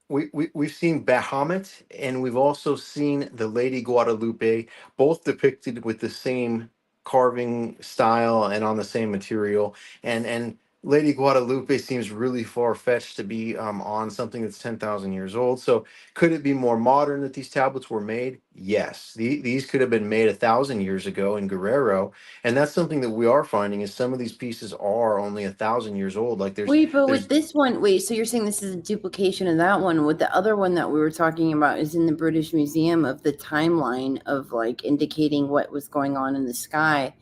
We've seen Bahamut, and we've also seen the Lady Guadalupe, both depicted with the same carving style and on the same material. And Lady Guadalupe seems really far-fetched to be on something that's 10,000 years old. So could it be more modern that these tablets were made? Yes. These could have been made 1,000 years ago in Guerrero. And that's something that we are finding, is some of these pieces are only 1,000 years old. Like with this one, so you're saying this is a duplication of that one. With the other one that we were talking about is in the British Museum, of the timeline of like indicating what was going on in the sky.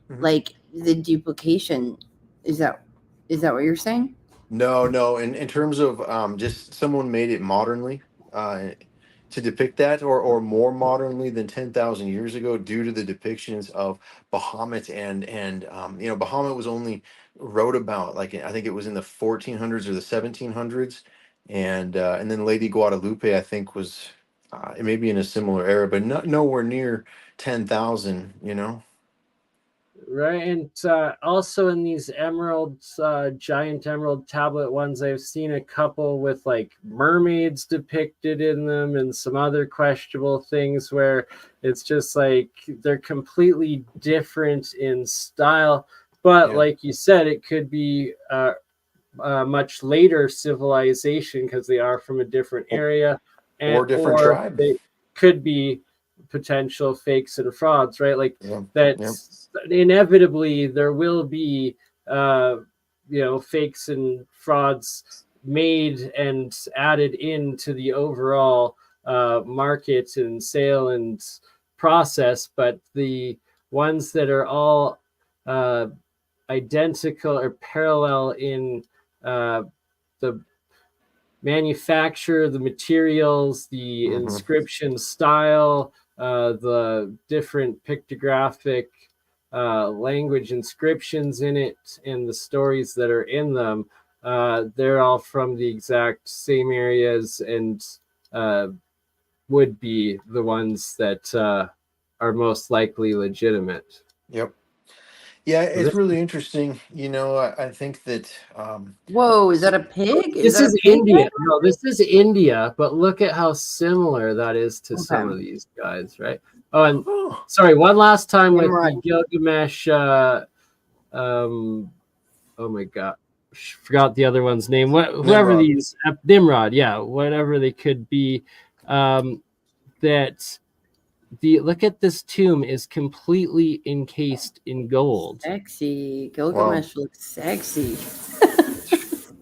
Like the duplication, is that what you're saying? No. In terms of just someone made it modernly to depict that, or more modernly than 10,000 years ago, due to the depictions of Bahamut and Bahamut was only wrote about, like, I think it was in the 1400s or the 1700s, and then Lady Guadalupe, I think, was it may be in a similar era, but nowhere near 10,000. Right, and also in these giant emerald tablet ones, I've seen a couple with like mermaids depicted in them and some other questionable things where it's just like they're completely different in style. But like you said, it could be much later civilization because they are from a different area, or different tribe. They could be potential fakes and frauds, right? Like inevitably there will be fakes and frauds made and added into the overall market and sale and process, but the ones that are all identical or parallel in the manufacture, the materials, the inscription style, the different pictographic language inscriptions in it, and the stories that are in them. They're all from the exact same areas and would be the ones that are most likely legitimate. Yep. Yeah, it's really interesting. You know, I think that Whoa, is that a pig? This that is a pig India. right No, this is India, but look at how similar that is to some Okay. of these guys, right? Oh, and oh, sorry, one last time with Nimrod. the Gilgamesh. Oh my God, forgot the other one's name. Whoever Nimrod. these Nimrod, yeah, whatever they could be. That look at this tomb is completely encased in gold. Sexy. Gilgamesh looks sexy.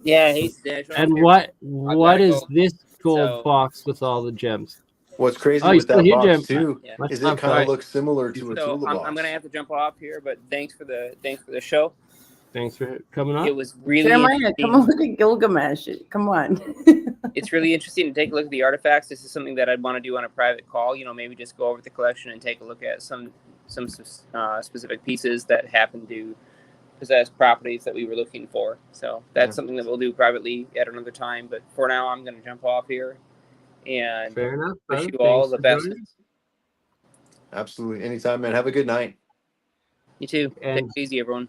Yeah, hey Stash. And I've what gotta is go. this gold So- box with all the gems? what's crazy Oh, you with still that here, box Jim? too Yeah. Much is love, it kind bud. of looks similar to a So Tula box. I'm gonna have to jump off here, but thanks for the show. Thanks for coming on. It was really Jeremiah, interesting. come on, look at Gilgamesh. Come on. It's really interesting to take a look at the artifacts. This is something that I'd want to do on a private call. You know, maybe just go over the collection and take a look at some specific pieces that happen to possess properties that we were looking for. So that's something that we'll do privately at another time. But for now, I'm going to jump off here and Fair enough. wish brother. you all Thanks the for best. joining. Absolutely. Anytime, man. Have a good night. You too. Take And it easy, everyone.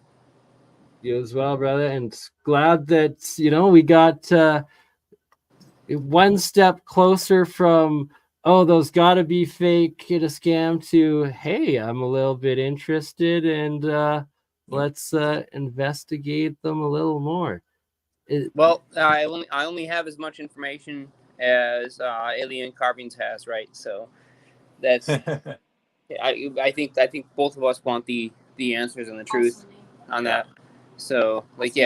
you as well, brother. And glad that we got one step closer from those gotta be fake, get a scam, to hey, I'm a little bit interested and let's investigate them a little more. Well, I only have as much information as Alien Carvings has, right? So that's I think both of us want the answers and the truth on that. So like so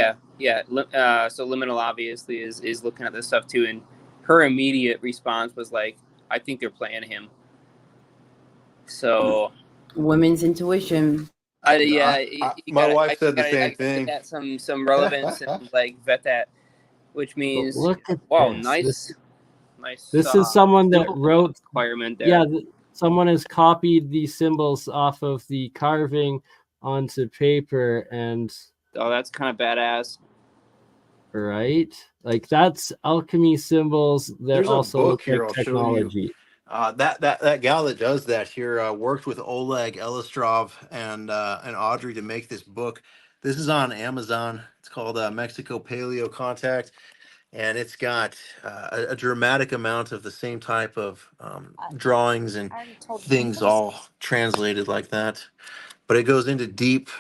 Liminal obviously is looking at this stuff too, and her immediate response was like, I think they're playing him. So Women's intuition. My wife said the same thing. Give that some relevance and like vet that, which means look at wow, this. nice. This is someone that wrote requirement there. Yeah, someone has copied the symbols off of the carving onto paper, and that's kind of badass. Right? Like that's alchemy symbols. They're There's also a book look here like I'll technology. show you. That gal that does that here worked with Oleg Elistrov and Audrey to make this book. This is on Amazon. It's called Mexico Paleo Contact, and it's got a dramatic amount of the same type of drawings and things all translated like that. But it goes into deep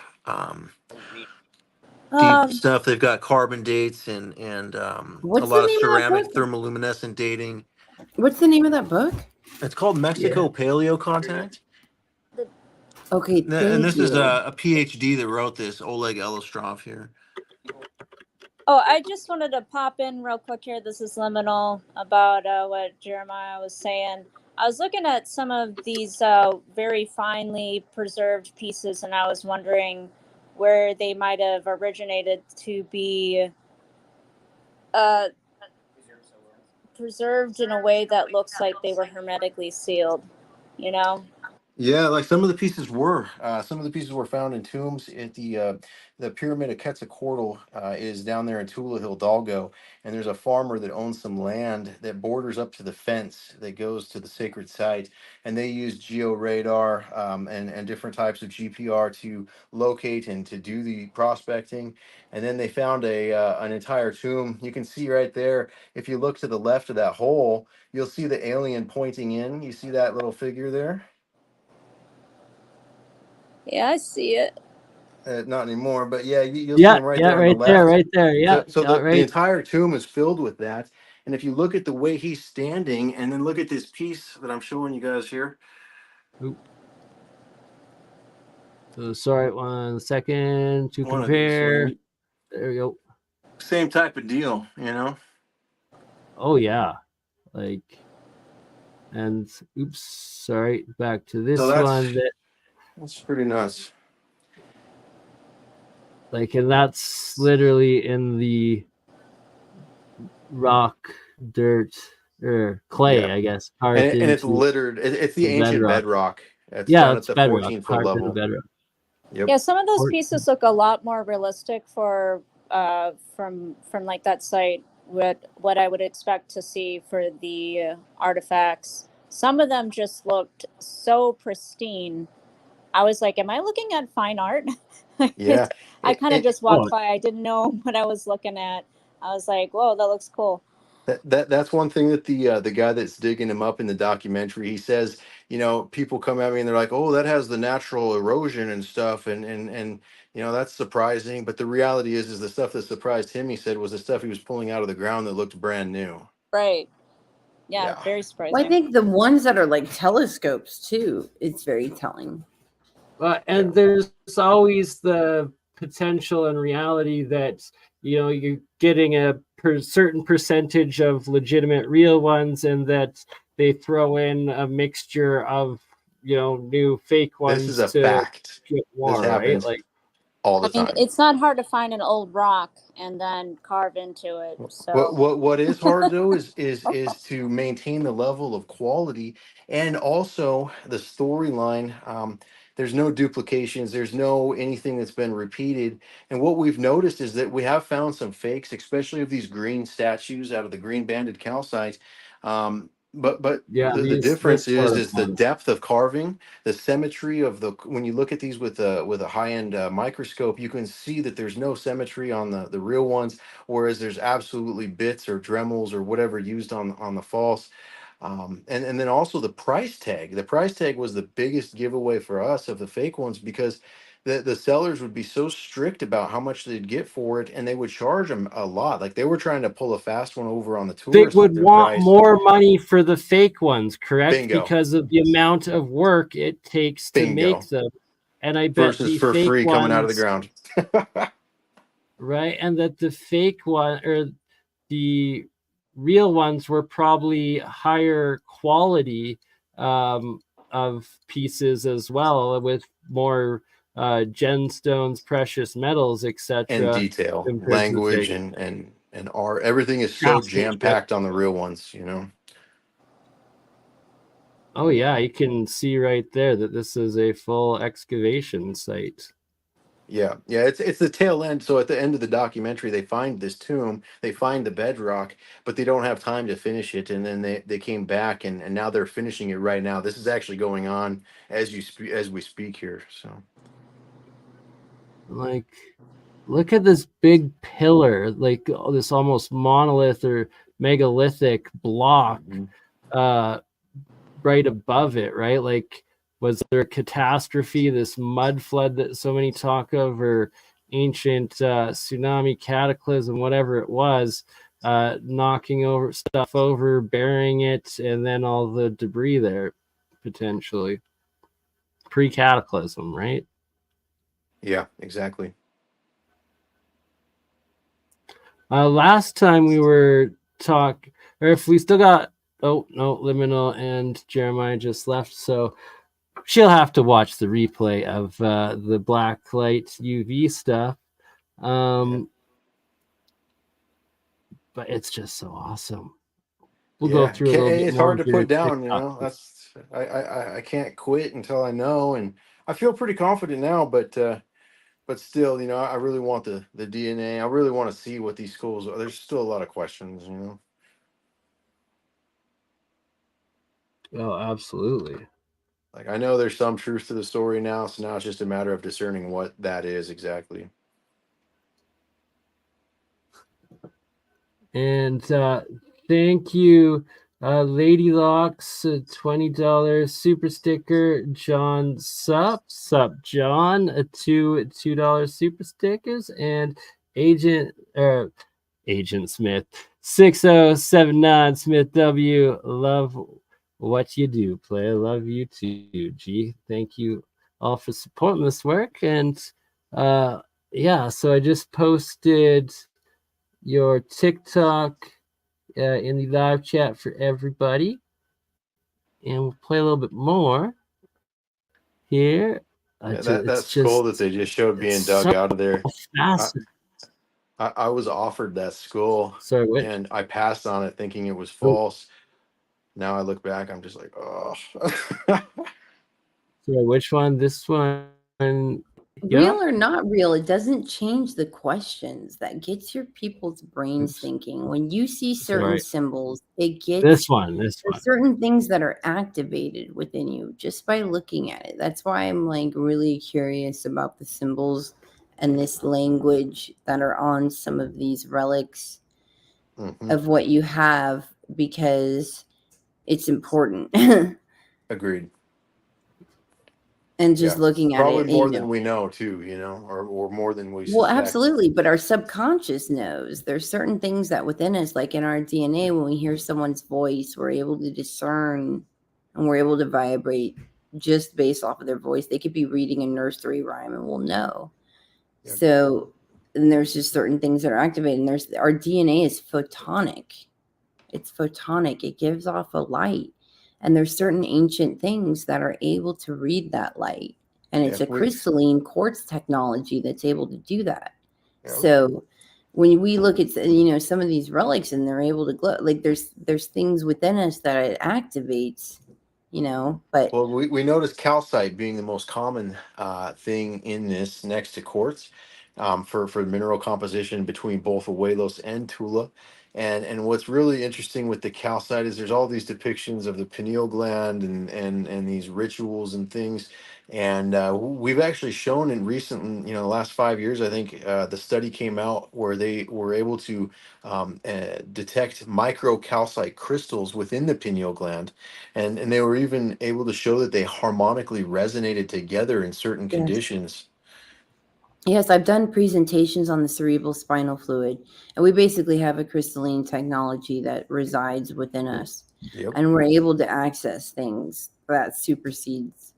stuff. They've got carbon dates and a What's the lot of name of that ceramic book? thermoluminescent dating. What's the name of that book? It's called Mexico Paleo Contact. Okay, And this thank is you. a PhD that wrote this, Oleg Elistrov here. Oh, I just wanted to pop in real quick here. This is Liminal about what Jeremiah was saying. I was looking at some of these very finely preserved pieces, and I was wondering where they might have originated to be preserved in a way that looks like they were hermetically sealed, you know? Yeah, like some of the pieces were. Some of the pieces were found in tombs at the pyramid of Quetzalcoatl is down there in Tula Hidalgo, and there's a farmer that owns some land that borders up to the fence that goes to the sacred site, and they use georadar and different types of GPR to locate and to do the prospecting, and then they found an entire tomb. You can see right there, if you look to the left of that hole, you'll see the alien pointing in. You see that little figure there? Yeah, I see it. Not anymore, but yeah, you'll see them right there on the left. right there. Yeah. So the right. entire tomb is filled with that. And if you look at the way he's standing, and then look at this piece that I'm showing you guys here. Oop. So sorry, 1 second to One of these, compare. sweet. There we go. Same type of deal, you know. Oh yeah, like And oops, sorry, back to this So one. that's pretty nuts. And that's literally in the rock, dirt, or clay, Yeah, I guess, carved and it's into littered. It's the the ancient bedrock. bedrock. It's Yeah, down at it's the bedrock, 14-foot carved into level. bedrock. Yep. Yeah, some of those Or- pieces look a lot more realistic for from like that site. What I would expect to see for the artifacts. Some of them just looked so pristine. I was like, "Am I looking at fine art?" Yeah. I kind of just Oh, walked by. I didn't know what I was looking at. I was like, "Whoa, that looks cool." That's one thing that the guy that's digging him up in the documentary, he says, people come at me and they're like, oh, that has the natural erosion and stuff, and that's surprising. But the reality is the stuff that surprised him, he said, was the stuff he was pulling out of the ground that looked brand new. Right. Yeah, Yeah. very surprising. Well, I think the ones that are like telescopes too, it's very telling. And there's always the potential and reality that you're getting a certain percentage of legitimate real ones, and that they throw in a mixture of new fake ones This is a to fact. get This more, right? happens all the time. It's not hard to find an old rock and then carve into it. So What is hard though is to maintain the level of quality, and also the storyline. There's no duplications. There's no anything that's been repeated. And what we've noticed is that we have found some fakes, especially of these green statues out of the green banded calcite. But Yeah, the this difference sort is of the ones. depth of carving, the symmetry of when you look at these with a high end microscope, you can see that there's no symmetry on the real ones, whereas there's absolutely bits or dremels or whatever used on the false. And then also the price tag. The price tag was the biggest giveaway for us of the fake ones, because the sellers would be so strict about how much they'd get for it, and they would charge them a lot. Like they were trying to pull a fast one over on the They tourist with would their want price. more money for the fake ones, correct? Bingo. Because of the amount of work it takes to Bingo. make them. And I bet Versus the for fake free ones, coming out of the ground. right? And that the fake one or the real ones were probably higher quality of pieces as well, with more gemstones, precious metals, etc. And detail, compared to the language, fake and art. Everything is so craftsmanship. jam-packed on the real ones, Oh yeah, you can see right there that this is a full excavation site. Yeah, it's the tail end. So at the end of the documentary, they find this tomb, they find the bedrock, but they don't have time to finish it. And then they came back, and now they're finishing it right now. This is actually going on as we speak here. So Like, look at this big pillar, like this almost monolith or megalithic block right above it, right? Like, was there a catastrophe, this mud flood that so many talk of, or ancient tsunami cataclysm, whatever it was, knocking over stuff over, burying it, and then all the debris there, potentially pre-cataclysm, right? yeah, exactly. Last time we were or if we still got, oh no, Liminal and Jeremiah just left, so she'll have to watch the replay of the Blacklight UV stuff. But it's just so awesome. We'll go through a little bit it's more. hard to put down. That's I can't quit until I know, and I feel pretty confident now, but still, I really want the DNA. I really want to see what these schools are. There's still a lot of questions. Oh, absolutely. Like I know there's some truth to the story now, so now it's just a matter of discerning what that is exactly. And thank you, Lady Locks, $20 super sticker. John Sup, John, $2 super stickers, and Agent Smith 6079 Smith W. Love what you do, play. I love you too, G. Thank you all for supporting this work. And yeah, so I just posted your TikTok in the live chat for everybody. and we'll play a little bit more here. That skull that they just showed being dug out of there. I was offered that skull, and I passed on it thinking it was false. Now I look back, I'm just like, oh. So which one? This one? Real or not real, it doesn't change the questions. That gets your people's brains thinking. When you see certain symbols, it gets this one. Certain things that are activated within you just by looking at it. That's why I'm like really curious about the symbols and this language that are on some of these relics of what you have, because it's important. Agreed. And just looking at probably it, more than we know too, or more than we suspect. Well, absolutely, but our subconscious knows. There's certain things that within us, like in our DNA, when we hear someone's voice, we're able to discern and we're able to vibrate just based off of their voice. They could be reading a nursery rhyme and we'll know. Yep. So, and there's just certain things that are activated. And our DNA is photonic. It's photonic. It gives off a light. And there's certain ancient things that are able to read that light. And it's a crystalline quartz technology that's able to do that. Yeah. So when we look at, some of these relics and they're able to glow, like there's things within us that it activates, but. Well, we noticed calcite being the most common thing in this next to quartz for mineral composition between both Awelos and Tula. And what's really interesting with the calcite is there's all these depictions of the pineal gland and these rituals and things. And we've actually shown in recent, the last 5 years, I think the study came out where they were able to detect microcalcite crystals within the pineal gland. And they were even able to show that they harmonically resonated together in certain conditions. Yes, I've done presentations on the cerebral spinal fluid, and we basically have a crystalline technology that resides within us. Yep. And we're able to access things that supersedes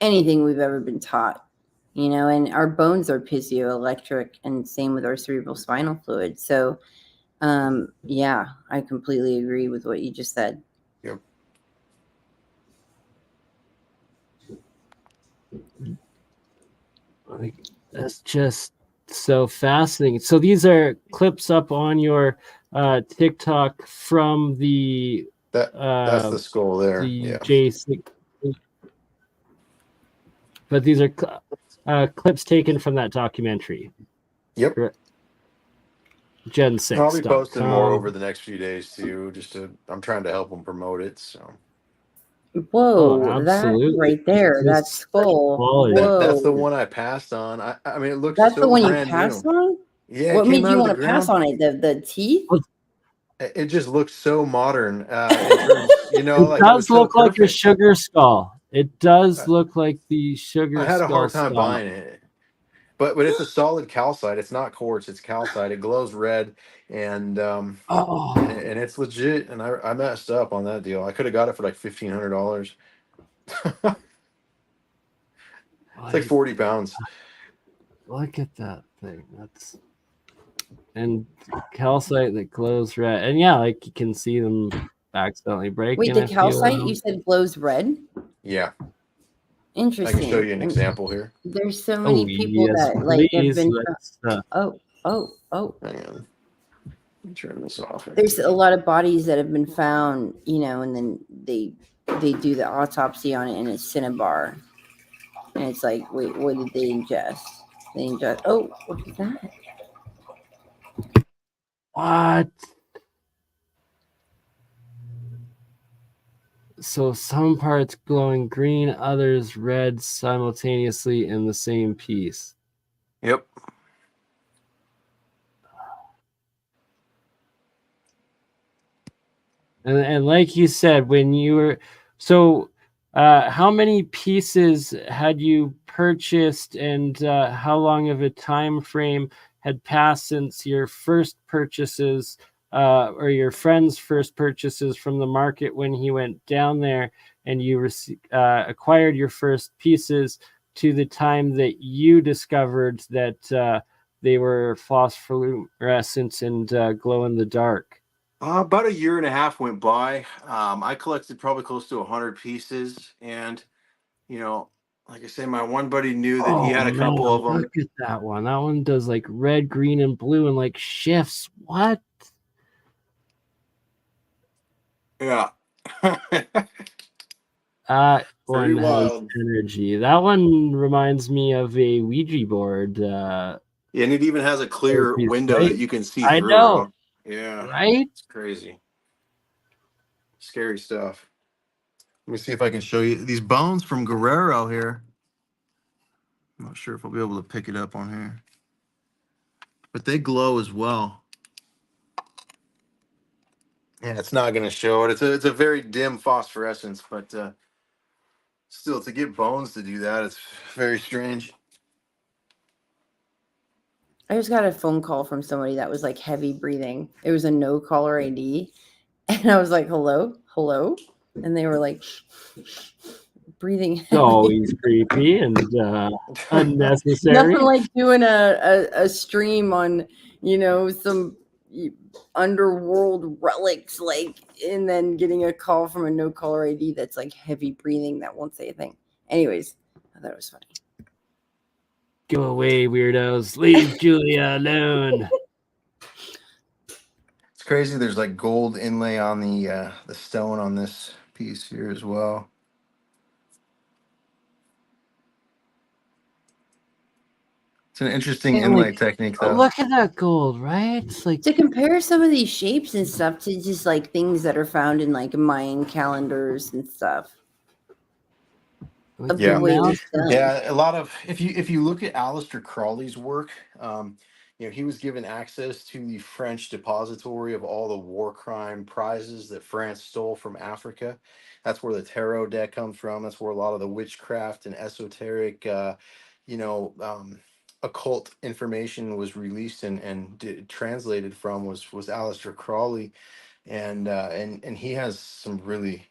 anything we've ever been taught, and our bones are piezoelectric, and same with our cerebral spinal fluid. So, yeah, I completely agree with what you just said. Yep. That's just so fascinating. So these are clips up on your TikTok from the that's the skull there. The J6. But these are clips taken from that documentary. Yep. Gen 6. I'll be posting more over the next few days too. I'm trying to help them promote it. So. Whoa, that right there, that skull. Whoa. That's the one I passed on. I mean, it looks that's so the one you brand passed new. on? Yeah. What made you want to pass on it? The teeth? It just looks so modern. In terms, it does look like a sugar skull. It does look like the sugar skull. I had a hard time buying it. But it's a solid calcite. It's not quartz. It's calcite. It glows red, and and it's legit. And I messed up on that deal. I could have got it for like $1,500. It's like 40 pounds. Look at that thing. And calcite that glows red. And yeah, like you can see them accidentally breaking. Wait, the calcite you said glows red? Yeah. Interesting. I can show you an example here. There's so many people that have been. Hang on. Turn this off. There's a lot of bodies that have been found, and then they do the autopsy on it, and it's cinnabar, and it's like, wait, what did they ingest? They ingest. Oh, what is that? What? So some parts glowing green, others red simultaneously in the same piece. Yep. And like you said, when you were how many pieces had you purchased, and how long of a time frame had passed since your first purchases or your friend's first purchases from the market when he went down there and you acquired your first pieces to the time that you discovered that they were phosphorescent and glow in the dark? About a year and a half went by. I collected probably close to 100 pieces, and you know, like I say, my one buddy knew that he Oh had a man, couple of them. look at that one. That one does like red, green, and blue and like shifts. What? Yeah. That Pretty one has wild. energy. That one reminds me of a Ouija board. And it even has a clear Piece, window right? that you can see I through. know, Yeah, right? it's crazy. Scary stuff. Let me see if I can show you these bones from Guerrero here. I'm not sure if I'll be able to pick it up on here, but they glow as well. Yeah, it's not going to show it. It's a very dim phosphorescence, but still, to get bones to do that, it's very strange. I just got a phone call from somebody that was like heavy breathing. It was a no caller ID. And I was like, hello, hello. And they were like breathing heavy. Always creepy and unnecessary. Nothing like doing a stream on, you know, some underworld relics, like, and then getting a call from a no caller ID that's like heavy breathing that won't say a thing. Anyways, I thought it was funny. Go away, weirdos. Leave Julia alone. It's crazy. There's like gold inlay on the stone on this piece here as well. It's an interesting And, inlay like, technique, though. look at that gold, right? It's like To compare some of these shapes and stuff to just like things that are found in like Mayan calendars and stuff. Of Yeah. the way it's done. Yeah, a lot of if you look at Aleister Crowley's work, he was given access to the French depository of all the war crime prizes that France stole from Africa. That's where the tarot deck comes from. That's where a lot of the witchcraft and esoteric, occult information was released and translated from was Aleister Crowley, and he has some really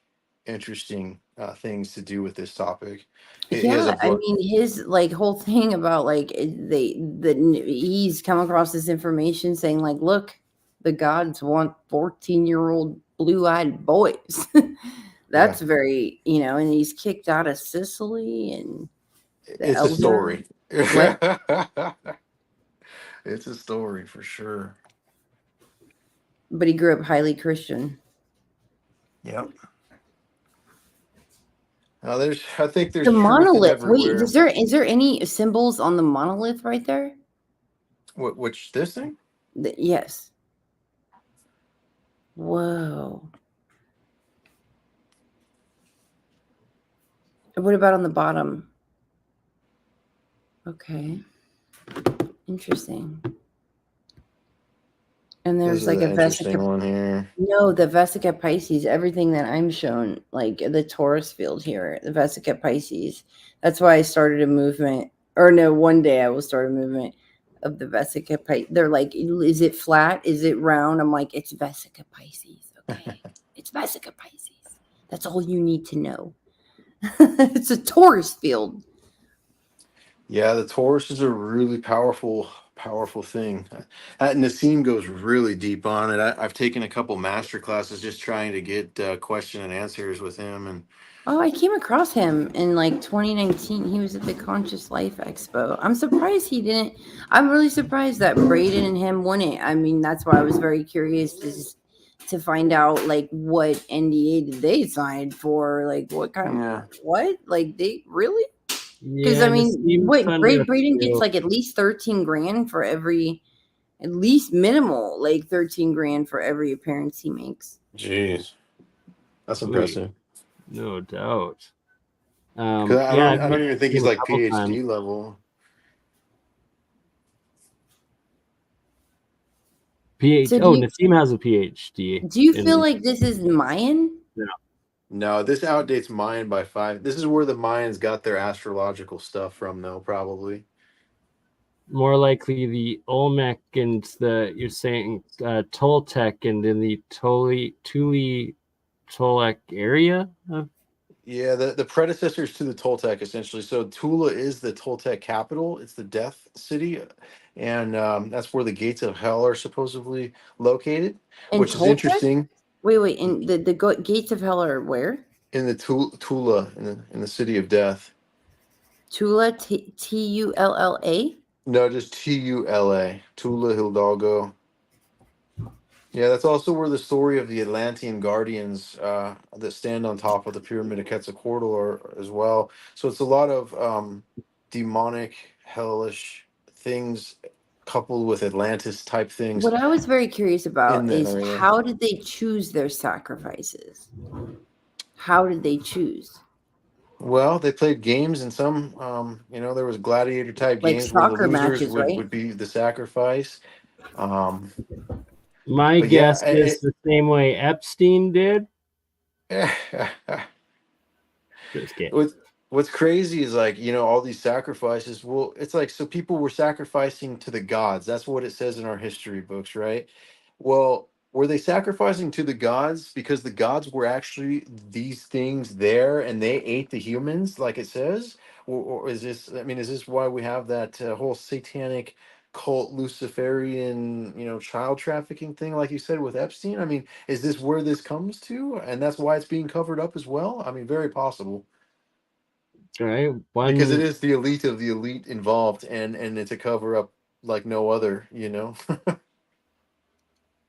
interesting things to do with this topic. He has a Yeah, I book. mean his like whole thing about like he's come across this information saying like, look, the gods want 14-year-old blue-eyed boys. That's very, and he's kicked out of Sicily and the It's a elder. story. What? It's a story for sure. But he grew up highly Christian. Yep. Now I think there's The truth in monolith. Wait, everywhere. is there any symbols on the monolith right there? Which this thing? Yes. Whoa. What about on the bottom? Okay. Interesting. And there's This like is a an interesting Vesica. one here. No, the Vesica Pisces, everything that I'm shown, like the Taurus field here, the Vesica Pisces. That's why I started a movement. Or no, one day I will start a movement of the Vesica Pisces. They're like, is it flat? Is it round? I'm like, it's Vesica Pisces. Okay. It's Vesica Pisces. That's all you need to know. It's a Taurus field. Yeah, the Taurus is a really powerful thing. Nassim goes really deep on it. I've taken a couple master classes just trying to get question and answers with him. And Oh, I came across him in like 2019. He was at the Conscious Life Expo. I'm surprised he didn't. I'm really surprised that Braden and him won it. I mean, that's why I was very curious to find out like what NDA did they sign for? Like what kind of what? Like they really? Because I mean, Braden gets like at least 13 grand for every, at least minimal, like 13 grand for every appearance he makes. Jeez, that's impressive. No doubt. I don't even think he's like PhD level. Nassim has a PhD. Do you feel like this is Mayan? No, this outdates Mayan by 5. This is where the Mayans got their astrological stuff from, though, probably. More likely the Olmec and you're saying Toltec and in the Toltec area? Yeah, the predecessors to the Toltec, essentially. So Tula is the Toltec capital. It's the death city, and that's where the gates of hell are supposedly located, And which is Toltec? interesting. Wait. And the gates of hell are where? In the Tula, in the city of death. Tula, Tulla. No, just Tula, Tula Hidalgo. Yeah, that's also where the story of the Atlantean guardians that stand on top of the pyramid of Quetzalcoatl are as well. So it's a lot of demonic, hellish things coupled with Atlantis type things What I was very curious in about the is area. how did they choose their sacrifices? How did they choose? Well, they played games, and some, there was gladiator type Like games where the soccer losers matches, would, right? would be the sacrifice. Um, My but yeah, guess is the same way Epstein did. Just kidding. What's crazy is like, all these sacrifices. Well, it's like, so people were sacrificing to the gods. That's what it says in our history books, right? Well, were they sacrificing to the gods because the gods were actually these things there and they ate the humans, like it says? Or is this, I mean, is this why we have that whole satanic cult Luciferian, child trafficking thing, like you said, with Epstein? I mean, is this where this comes to? And that's why it's being covered up as well? I mean, very possible. Right. Because it One is the elite of the elite involved, and it's a cover up like no other.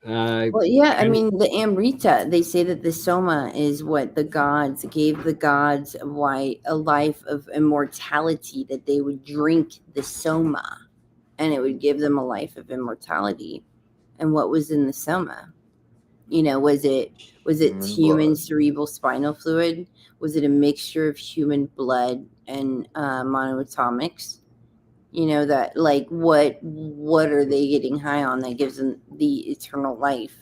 Well, yeah, I mean, the Amrita, they say that the Soma is what the gods gave the gods a life of immortality, that they would drink the Soma and it would give them a life of immortality. And what was in the Soma? Was it Human human blood. cerebral spinal fluid? Was it a mixture of human blood and monoatomics? That like what are they getting high on that gives them the eternal life?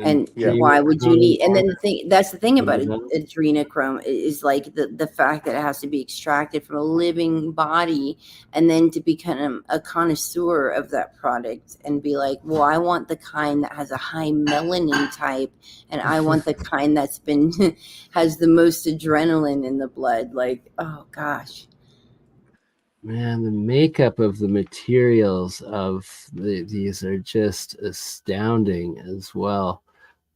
And Yeah. why would you need? And then that's the thing about Mhm. adrenochrome is like the fact that it has to be extracted from a living body, and then to become a connoisseur of that product and be like, well, I want the kind that has a high melanin type, and I want the kind that's been has the most adrenaline in the blood. Like, oh gosh. Man, the makeup of the materials of these are just astounding as well.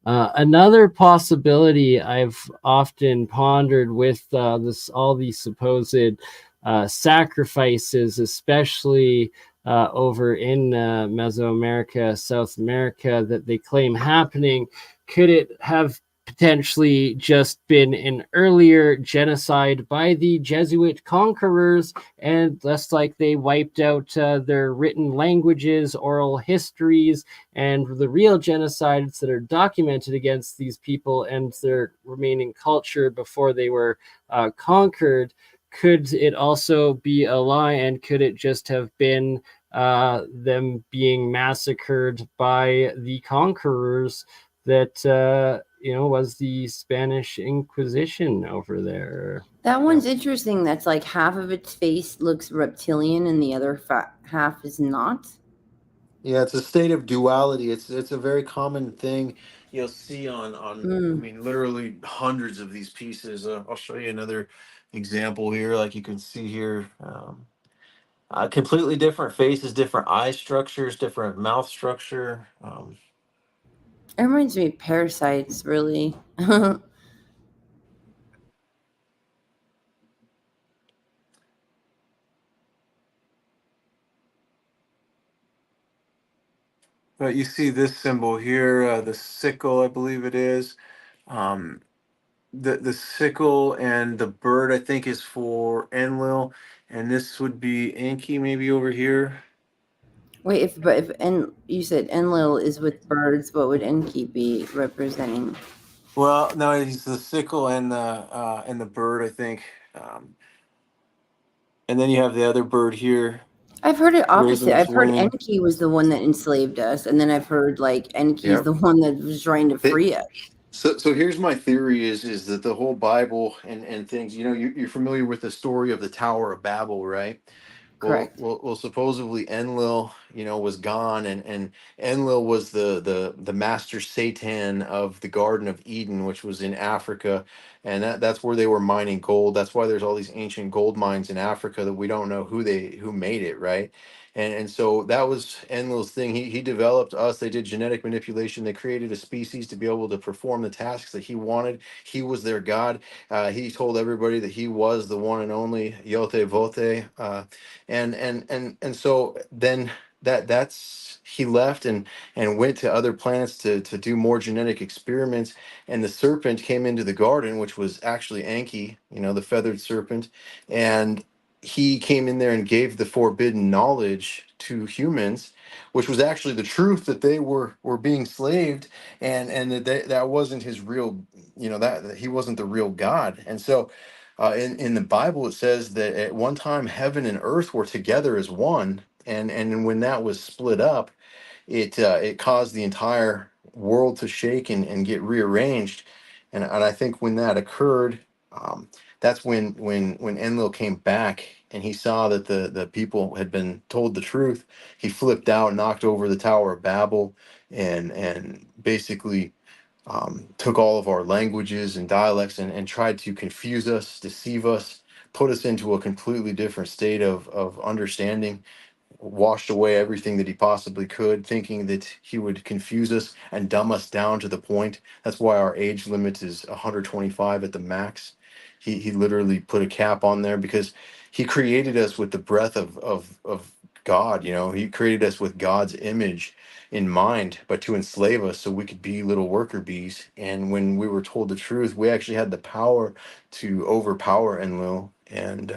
Another possibility I've often pondered with all these supposed sacrifices, especially over in Mesoamerica, South America, that they claim happening, could it have potentially just been an earlier genocide by the Jesuit conquerors, and just like they wiped out their written languages, oral histories, and the real genocides that are documented against these people and their remaining culture before they were conquered? Could it also be a lie, and could it just have been them being massacred by the conquerors that was the Spanish Inquisition over there? That one's interesting. That's like half of its face looks reptilian and the other half is not. Yeah, it's a state of duality. It's a very common thing you'll see on I mean, literally hundreds of these pieces. I'll show you another example here. Like you can see here, completely different faces, different eye structures, different mouth structure. It reminds me of parasites, really. But you see this symbol here, the sickle, I believe it is. Um, the sickle and the bird, I think, is for Enlil, and this would be Enki, maybe over here. Wait, if you said Enlil is with birds, what would Enki be representing? Well, no, he's the sickle and the bird, I think. And then you have the other bird here. I've heard it Raising opposite. its I've heard wing. Enki was the one that enslaved us, and then I've heard like Enki's Yep. the one that was trying to free us. So here's my theory is that the whole Bible and things, you're familiar with the story of the Tower of Babel, right? Correct. Well, supposedly Enlil, was gone, and Enlil was the master Satan of the Garden of Eden, which was in Africa, and that's where they were mining gold. That's why there's all these ancient gold mines in Africa that we don't know who made it, right? And so that was Enlil's thing. He developed us. They did genetic manipulation. They created a species to be able to perform the tasks that he wanted. He was their god. He told everybody that he was the one and only Yote Vote. And so then that's he left and went to other planets to do more genetic experiments, and the serpent came into the garden, which was actually Anki, the feathered serpent, and he came in there and gave the forbidden knowledge to humans, which was actually the truth, that they were being slaved, and that wasn't his real, that he wasn't the real God. And so in the Bible, it says that at one time heaven and earth were together as one, and when that was split up, it caused the entire world to shake and get rearranged. And I think when that occurred, that's when Enlil came back and he saw that the people had been told the truth. He flipped out, knocked over the Tower of Babel, and basically took all of our languages and dialects and tried to confuse us, deceive us, put us into a completely different state of understanding, washed away everything that he possibly could, thinking that he would confuse us and dumb us down to the point. That's why our age limit is 125 at the max. He literally put a cap on there because he created us with the breath of God. He created us with God's image in mind, but to enslave us so we could be little worker bees. And when we were told the truth, we actually had the power to overpower Enlil. And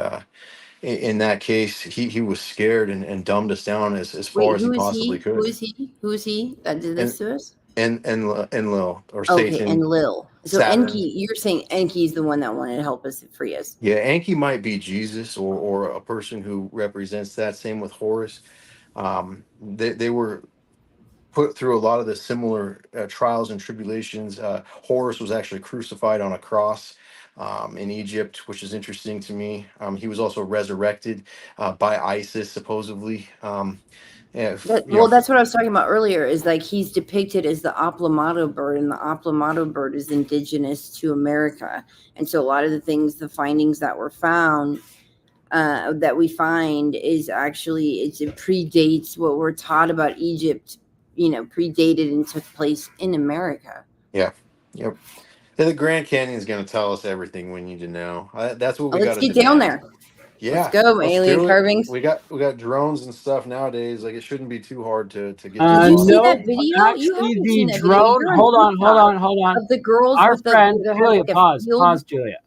in that case, he was scared and dumbed us down as far Wait, as he who is possibly he? Who could. is he? Who is he that did this to us? Enlil, or Okay, Satan, and Lil. So Saturn. Enki, you're saying Enki is the one that wanted to help us free us. Yeah, Anki might be Jesus or a person who represents that. Same with Horus. They were put through a lot of the similar trials and tribulations. Horus was actually crucified on a cross in Egypt, which is interesting to me. He was also resurrected by Isis, supposedly. Yeah, That's what I was talking about earlier. Is like he's depicted as the Oplamato bird, and the Oplamato bird is indigenous to America. And so a lot of the findings that were found, that we find, is actually it predates what we're taught about Egypt. Predated and took place in America. Yeah. Yep. And the Grand Canyon is going to tell us everything we need to know. That's what we got Let's to get down demand. there. Yeah, Let's go, let's alien do it. carvings. We got drones and stuff nowadays. Like, it shouldn't be too hard to get. Did you see No, that video? You actually, haven't the seen that drone. video. You're on Hold on. of the girls Our with friend that have Julia, like a pause, field. Julia.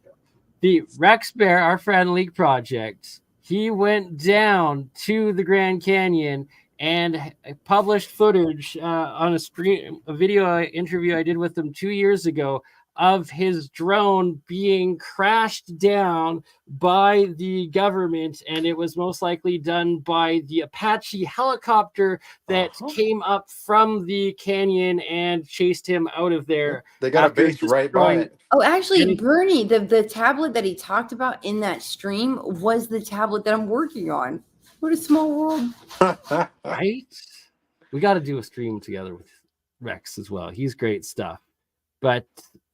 The Rex Bear, our friend Leak Project, he went down to the Grand Canyon and published footage on a video interview I did with him 2 years ago of his drone being crashed down by the government, and it was most likely done by the Apache helicopter that came up from the canyon and chased him out of there. They got a base right by it. Oh, actually, Bernie, the tablet that he talked about in that stream was the tablet that I'm working on. What a small world. Right? We got to do a stream together with Rex as well. He's great stuff. But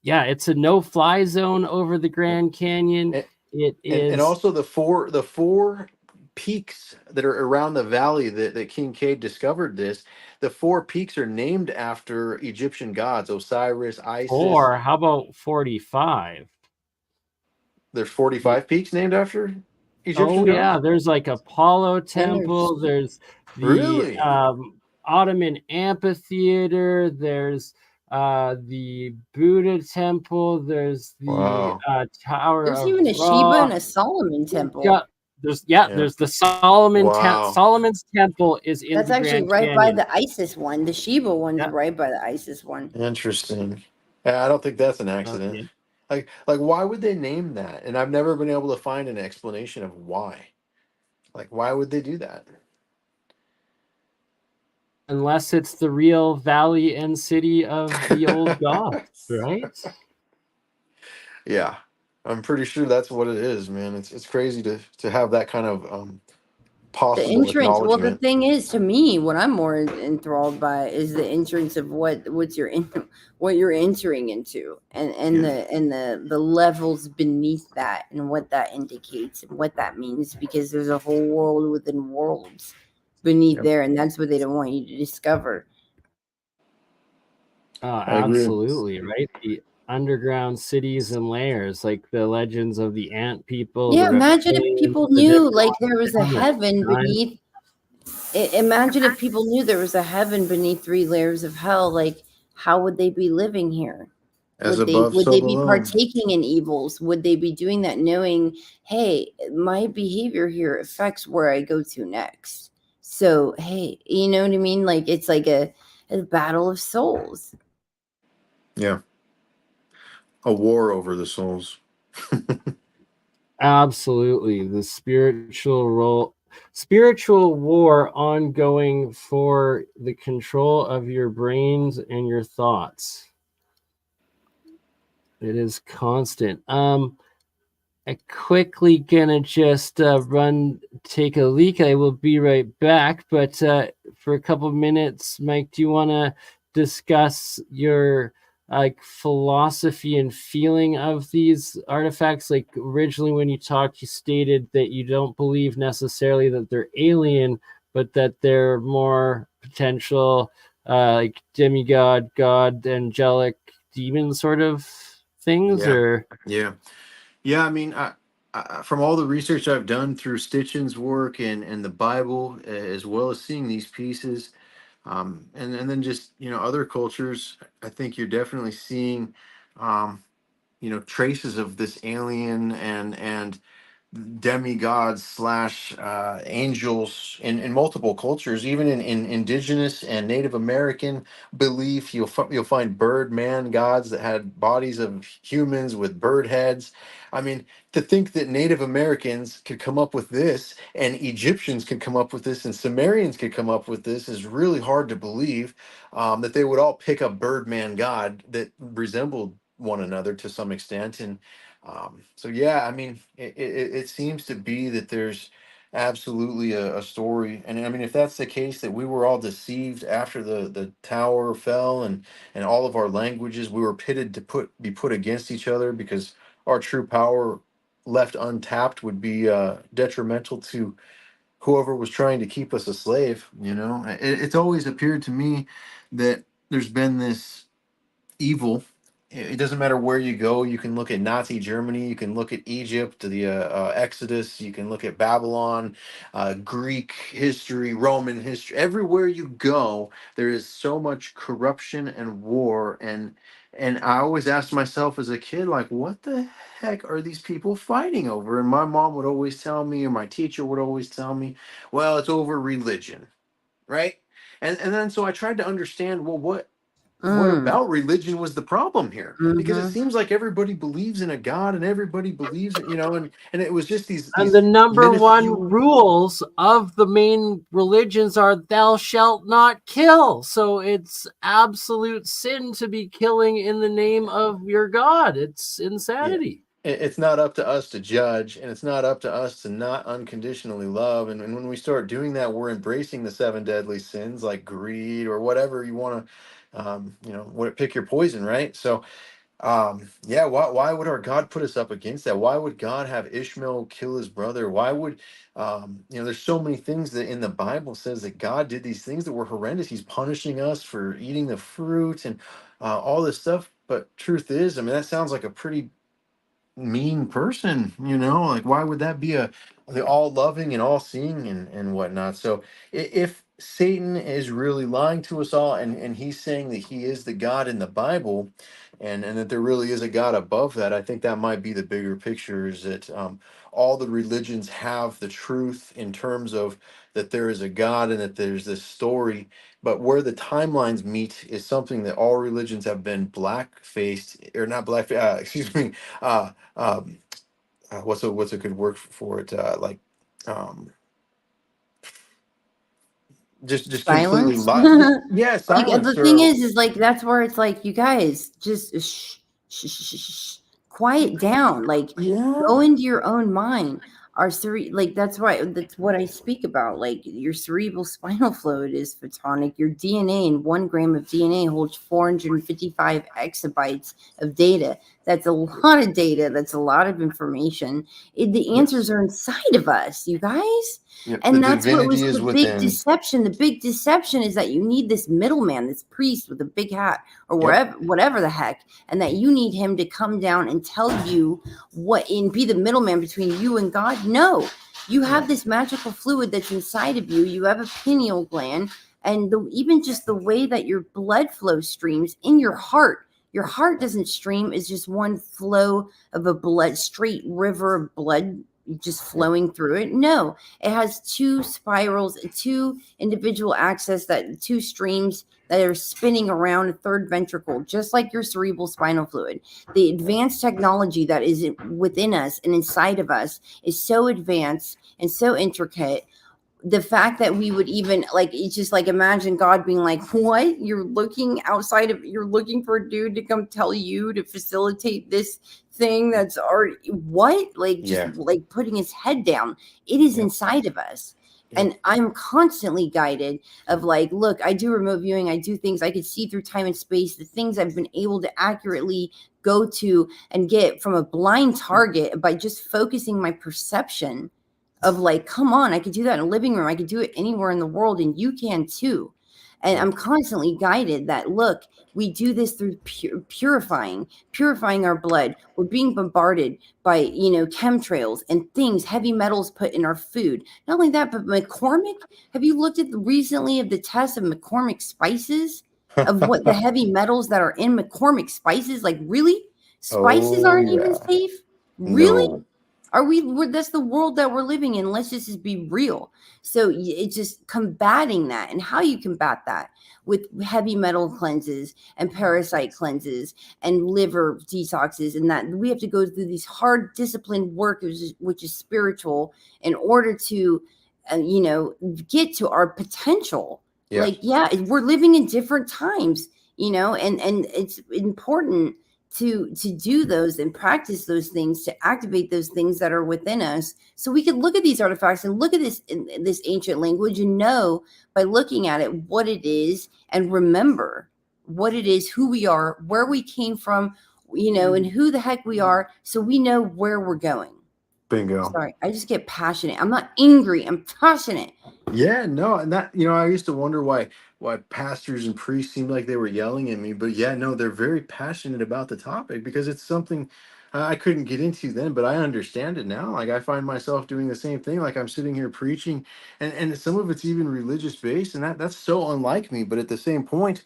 yeah, it's a no-fly zone over the Grand Canyon. It is, and also the four peaks that are around the valley that King Cade discovered this. The 4 peaks are named after Egyptian gods: Osiris, Isis. Or how about 45? There's 45 peaks named after Egyptian gods? Yeah, there's like Apollo Temple. There's the really? Ottoman Amphitheater. There's the Buddha Temple. There's the Tower. There's of even a Ra. Sheba and a Solomon Temple. There's the Solomon Solomon's Temple is in. That's the actually Grand right Canyon. by the Isis one. The Sheba one's right by the Isis one. Interesting. I don't think that's an accident. Like why would they name that? And I've never been able to find an explanation of why. Like, why would they do that? Unless it's the real valley and city of the old gods, right? Yeah, I'm pretty sure that's what it is, man. It's crazy to have that kind of The possible entrance. Well, the acknowledgement. thing is, to me, what I'm more enthralled by is the entrance of what you're entering into, and the levels beneath that, and what that indicates, and what that means, because there's a whole world within worlds beneath Yep. there, and that's what they don't want you to discover. I agree. Absolutely, right? The underground cities and layers, like the legends of the ant people. Yeah, the imagine if reptilians, people the knew, like, there was a Necrons, heaven the beneath. Imagine if people knew there was a heaven beneath 3 layers of hell. Like, how would they be living here? As Would they above, so be below. partaking in evils? Would they be doing that knowing, hey, my behavior here affects where I go to next? So, hey, you know what I mean? Like, it's like a battle of souls. Yeah. A war over the souls. Absolutely, the spiritual war ongoing for the control of your brains and your thoughts. It is constant. I quickly gonna just take a leak. I will be right back, but for a couple of minutes, Mike, do you want to discuss your philosophy and feeling of these artifacts? Like, originally when you talked, you stated that you don't believe necessarily that they're alien, but that they're more potential like demigod, god, angelic, demon sort of things. Yeah. Or Yeah. I mean, I, from all the research I've done through Stitchin's work and the Bible, as well as seeing these pieces, and then just other cultures, I think you're definitely seeing traces of this alien and demigods slash angels in multiple cultures, even in indigenous and Native American belief. You'll find bird man gods that had bodies of humans with bird heads. I mean, to think that Native Americans could come up with this, and Egyptians could come up with this, and Sumerians could come up with this is really hard to believe. That they would all pick a bird man god that resembled one another to some extent. And so yeah, I mean, it seems to be that there's absolutely a story, and I mean, if that's the case, that we were all deceived after the tower fell, and all of our languages, we were pitted to be put against each other because our true power left untapped would be detrimental to whoever was trying to keep us a slave. It's always appeared to me that there's been this evil. It doesn't matter where you go. You can look at Nazi Germany. You can look at Egypt, the Exodus. You can look at Babylon, Greek history, Roman history. Everywhere you go, there is so much corruption and war. And I always asked myself as a kid, like, what the heck are these people fighting over? And my mom would always tell me, or my teacher would always tell me, well, it's over religion, right? And then so I tried to understand, well, what about religion was the problem here? Because it seems like everybody believes in a god, and everybody believes it, and it was just and the number one minuscule- rules of the main religions are thou shalt not kill. So it's absolute sin to be killing in the name of your god. It's insanity. It's not up to us to judge, and it's not up to us to not unconditionally love. And when we start doing that, we're embracing the 7 deadly sins, like greed or whatever you want to, pick your poison, right? So, yeah, why would our God put us up against that? Why would God have Ishmael kill his brother? Why would, there's so many things that in the Bible says that God did these things that were horrendous. He's punishing us for eating the fruit and all this stuff. But truth is, I mean, that sounds like a pretty mean person, like why would that be the all loving and all seeing and whatnot? So if Satan is really lying to us all, and he's saying that he is the God in the Bible, and that there really is a God above that, I think that might be the bigger picture, is that all the religions have the truth in terms of that there is a God and that there's this story. But where the timelines meet is something that all religions have been black-faced, or not black, excuse me, um, what's a good word for it? Um, just completely Silence. yeah, Like, silence. the thing Or is like, that's where it's like, you guys just quiet down. Like, yeah, go into your own mind. That's what I speak about. Like your cerebral spinal fluid is photonic. Your DNA in 1 gram of DNA holds 455 exabytes of data. That's a lot of data. That's a lot of information. The answers are inside of us, you guys. Yep. And The that's what was divinity is the big within. deception. The big deception is that you need this middleman, this priest with a big hat or Yep. whatever the heck, and that you need him to come down and tell you what and be the middleman between you and God. No, you have this magical fluid that's inside of you. You have a pineal gland, and even just the way that your blood flow streams in your heart. Your heart doesn't stream; it's just one flow of a straight river of blood just flowing through it. No, it has 2 spirals, 2 individual axes, that 2 streams that are spinning around a 3rd ventricle, just like your cerebral spinal fluid. The advanced technology that is within us and inside of us is so advanced and so intricate. The fact that we would even it's just imagine God being like, what? You're looking for a dude to come tell you to facilitate this thing that's already what? Putting his head down. It is inside of us. And I'm constantly guided of look, I do remote viewing. I do things I could see through time and space. The things I've been able to accurately go to and get from a blind target by just focusing my perception of come on, I could do that in a living room. I could do it anywhere in the world, and you can too. And I'm constantly guided that, look, we do this through purifying our blood. We're being bombarded by, chemtrails and things, heavy metals put in our food. Not only that, but McCormick, have you looked at recently of the tests of McCormick spices, of what the heavy metals that are in McCormick spices? Really? Spices aren't even safe? Really? No. That's the world that we're living in. Let's just be real. So it's just combating that, and how you combat that with heavy metal cleanses and parasite cleanses and liver detoxes, and that we have to go through these hard disciplined work, which is spiritual, in order to, get to our potential. Yeah. We're living in different times, and it's important to do those and practice those things, to activate those things that are within us, so we can look at these artifacts and look at this ancient language and know by looking at it what it is, and remember what it is, who we are, where we came from, and who the heck we are, so we know where we're going. Bingo. Sorry, I just get passionate. I'm not angry. I'm passionate. Yeah, no, and that I used to wonder why pastors and priests seemed like they were yelling at me, but no, they're very passionate about the topic, because it's something I couldn't get into then, but I understand it now. I find myself doing the same thing. I'm sitting here preaching, and some of it's even religious based, and that's so unlike me. But at the same point,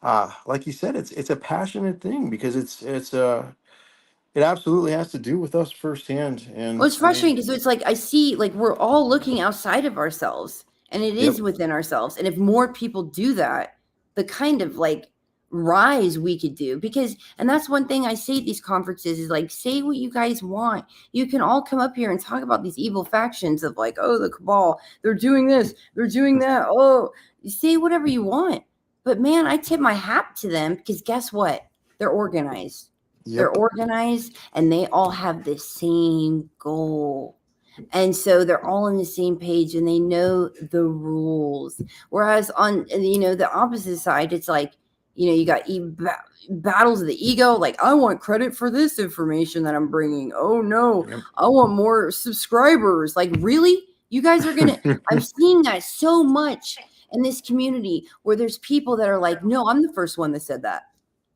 like you said, it's a passionate thing, because it absolutely has to do with us firsthand. And Well, it's frustrating because it's I see we're all looking outside of ourselves, and it is within ourselves. And if more people do that, the kind of rise we could do, and that's one thing I say at these conferences is say what you guys want. You can all come up here and talk about these evil factions of oh, the cabal, they're doing this, they're doing that. Oh, you say whatever you want. But man, I tip my hat to them, because guess what? They're organized. They're organized, and they all have the same goal. And so they're all on the same page, and they know the rules. Whereas on, the opposite side, it's you got battles of the ego. I want credit for this information that I'm bringing. Oh no, I want more subscribers. Really? You guys are going to, I'm seeing that so much in this community, where there's people that are no, I'm the first one that said that.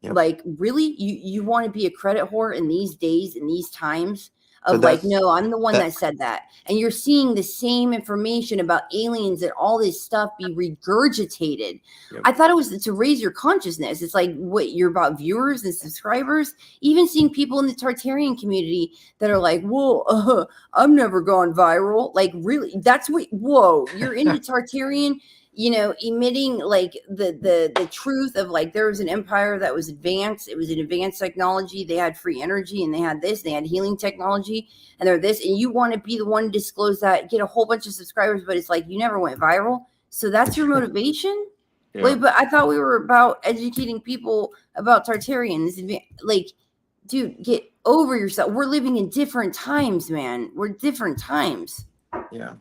Really? You want to be a credit whore in these days, in these times of no, I'm the one that said that. And you're seeing the same information about aliens and all this stuff be regurgitated. I thought it was to raise your consciousness. It's what you're about, viewers and subscribers. Even seeing people in the Tartarian community that are whoa, I've never gone viral. Really? That's what, whoa, you're into Tartarian, emitting the truth of there was an empire that was advanced. It was an advanced technology. They had free energy, and they had this, they had healing technology, and they're this, and you want to be the one to disclose that, get a whole bunch of subscribers, but it's you never went viral. So that's your motivation. But I thought we were about educating people about Tartarians. Dude, get over yourself. We're living in different times, man. We're different times. Yeah.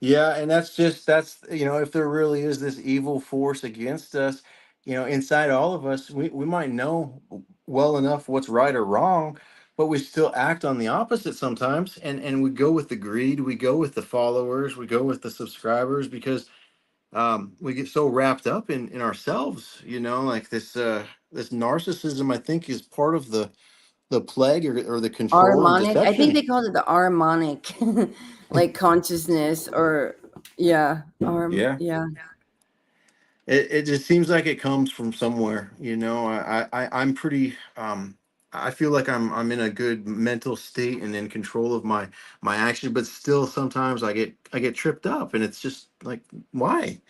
Yeah, and that's if there really is this evil force against us, inside all of us, we might know well enough what's right or wrong, but we still act on the opposite sometimes, and we go with the greed, we go with the followers, we go with the subscribers because we get so wrapped up in ourselves, like this narcissism, I think, is part of the plague or the control and Harmonic. I think deception. they called it the harmonic, like consciousness, or yeah, Yeah. yeah. It just seems like it comes from somewhere, I'm pretty I feel like I'm in a good mental state and in control of my action, but still sometimes I get tripped up, and it's just like, why?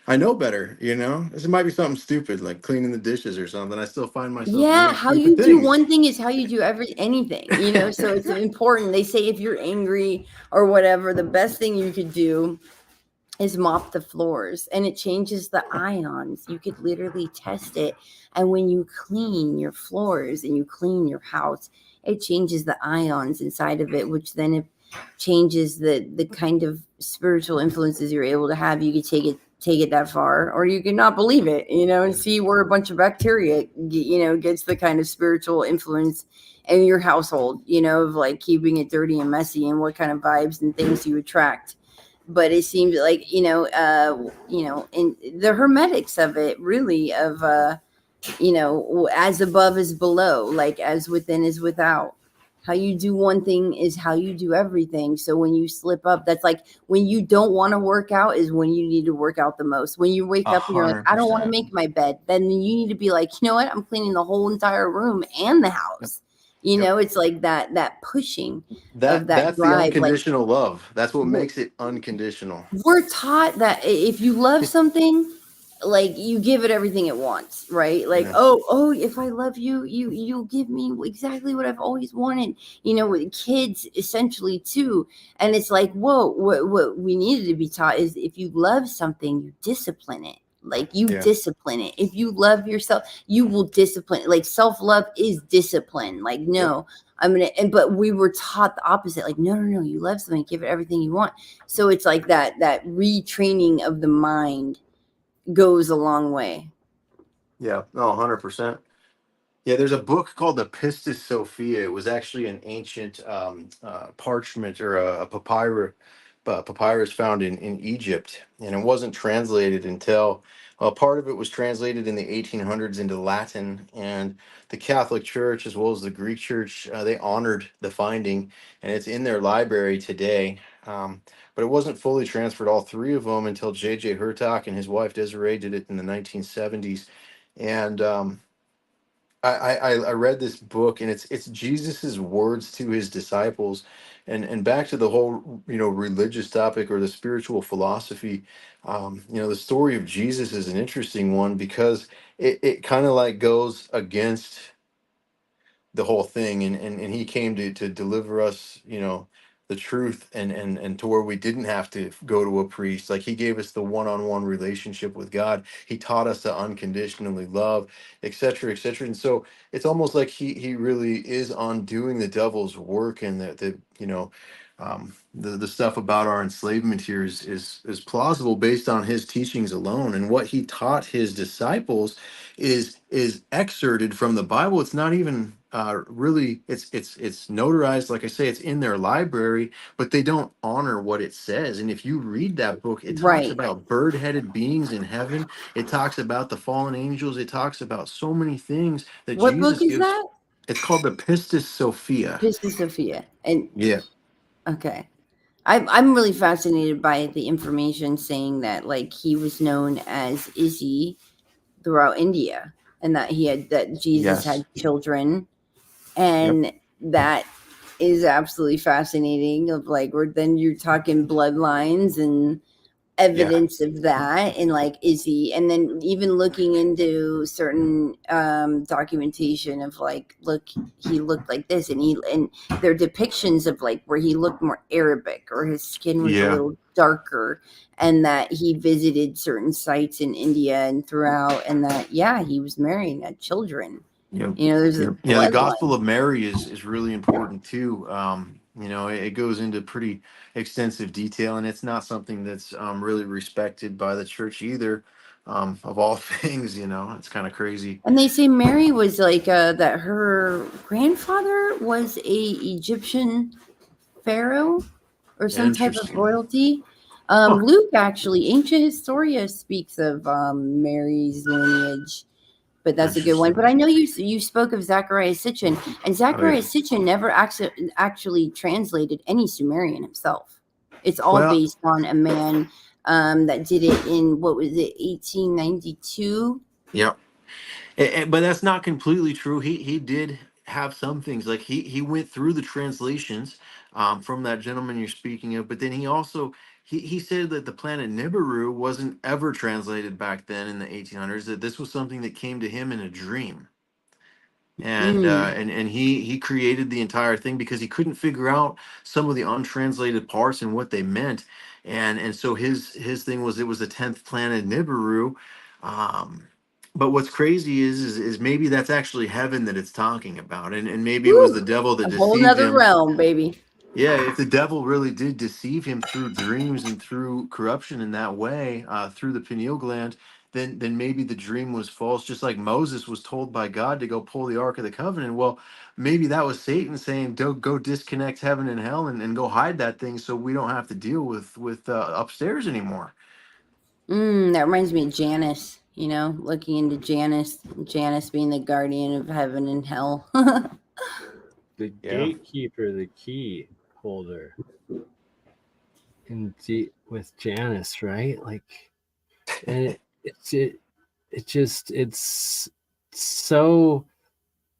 I know better, This might be something stupid like cleaning the dishes or something. I still find myself Yeah, doing how stupid you do things. one thing is how you do anything, so it's important. They say if you're angry or whatever, the best thing you could do is mop the floors, and it changes the ions. You could literally test it. And when you clean your floors and you clean your house, it changes the ions inside of it, which then it changes the kind of spiritual influences you're able to have. You could take it that far, or you could not believe it, and see where a bunch of bacteria gets the kind of spiritual influence in your household, of like keeping it dirty and messy, and what kind of vibes and things you attract. But it seems like, in the hermetics of it, really, of as above is below, like as within is without. How you do one thing is how you do everything. So when you slip up, that's like when you don't want to work out is when you need to work out the most. When you wake up and you're like, I don't want to 100%. make my bed, then you need to be like, you know what? I'm cleaning the whole entire room and the house. Yep. It's like that pushing of that That's the drive. Like, unconditional love. That's what makes it unconditional. we're taught that if you love something, like you give it everything it wants, right? Like, Yeah. oh, if I love you, you'll give me exactly what I've always wanted. With kids, essentially too. And it's like, whoa, what we needed to be taught is if you love something, you discipline it. Like you discipline it. If you love yourself, you will discipline it. Like self-love is discipline. Like, no, but we were taught the opposite. Like, no, you love something, give it everything you want. So it's like that retraining of the mind goes a long way. Yeah, no, 100%. Yeah, there's a book called the Pistis Sophia. It was actually an ancient parchment or a papyrus found in Egypt, and it wasn't translated until part of it was translated in the 1800s into Latin, and the Catholic Church as well as the Greek Church, they honored the finding, and it's in their library today. But it wasn't fully transferred, all three of them, until J.J. Hurtak and his wife Desiree did it in the 1970s. And I read this book, and it's Jesus's words to his disciples, and back to the whole religious topic or the spiritual philosophy. The story of Jesus is an interesting one because it kind of like goes against the whole thing, and he came to deliver us, the truth, and to where we didn't have to go to a priest. Like, he gave us the one-on-one relationship with God. He taught us to unconditionally love, etc., etc. And so it's almost like he really is undoing the devil's work, and the stuff about our enslavement here is plausible based on his teachings alone, and what he taught his disciples is excerpted from the Bible. It's not even really, it's notarized. Like I say, it's in their library, but they don't honor what it says. And if you read that book, it talks about bird-headed beings in heaven. It talks about the fallen angels. It talks about so many things that What Jesus book is gives. that? It's called the Pistis Sophia. Pistis Sophia. And Yeah. okay. I'm really fascinated by the information saying that, like, he was known as Izzy throughout India, and that Jesus had children, and that is absolutely fascinating. Of like, where then you're talking bloodlines and evidence of that, and like, is he, and then even looking into certain documentation of like, look, he looked like this, and there are depictions of like where he looked more Arabic, or his skin was a little darker, and that he visited certain sites in India and throughout, and that he was married and had children. Yeah, You know, there's a yeah. The bloodline. Gospel of Mary is really important too. It goes into pretty extensive detail, and it's not something that's really respected by the church either. Of all things, it's kind of crazy. And they say Mary was like that her grandfather was a Egyptian pharaoh or some type of Interesting. royalty. Huh. Luke actually, Ancient Historia speaks of Mary's lineage, but that's a good one. But Interesting. I know you spoke of Zachariah Sitchin, and Oh yeah. Zachariah Sitchin never actually translated any Sumerian himself. It's all Well, based on a man that did it in, what was it, 1892? yeah. But that's not completely true. He did have some things, like he went through the translations from that gentleman you're speaking of, but then he also he said that the planet Nibiru wasn't ever translated back then in the 1800s. That this was something that came to him in a dream, and Mm. he created the entire thing because he couldn't figure out some of the untranslated parts and what they meant, and so his thing was, it was the 10th planet Nibiru. Um but what's crazy is maybe that's actually heaven that it's talking about, and maybe it was the Woo! devil that A whole deceived nother him. realm, baby. Yeah, if the devil really did deceive him through dreams and through corruption in that way, through the pineal gland, then maybe the dream was false. Just like Moses was told by God to go pull the Ark of the Covenant. Well, maybe that was Satan saying, "Don't go disconnect heaven and hell and go hide that thing, so we don't have to deal with upstairs anymore." That reminds me of Janice, looking into Janice being the guardian of heaven and hell. The Yeah. gatekeeper, the key holder. With Janice, right? Like, and it's so,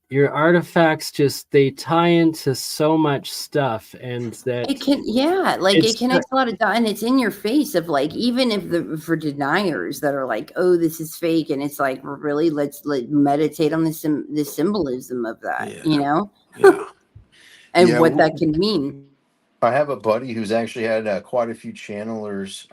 your artifacts they tie into so much stuff, and that It can, yeah, like it's it connects a lot of dots, and it's in your face of like, even if for deniers that are like, oh, this is fake, and it's like, really, let's meditate on the symbolism of that, Yeah. Yeah. and Yeah. what that can mean. I have a buddy who's actually had quite a few channelers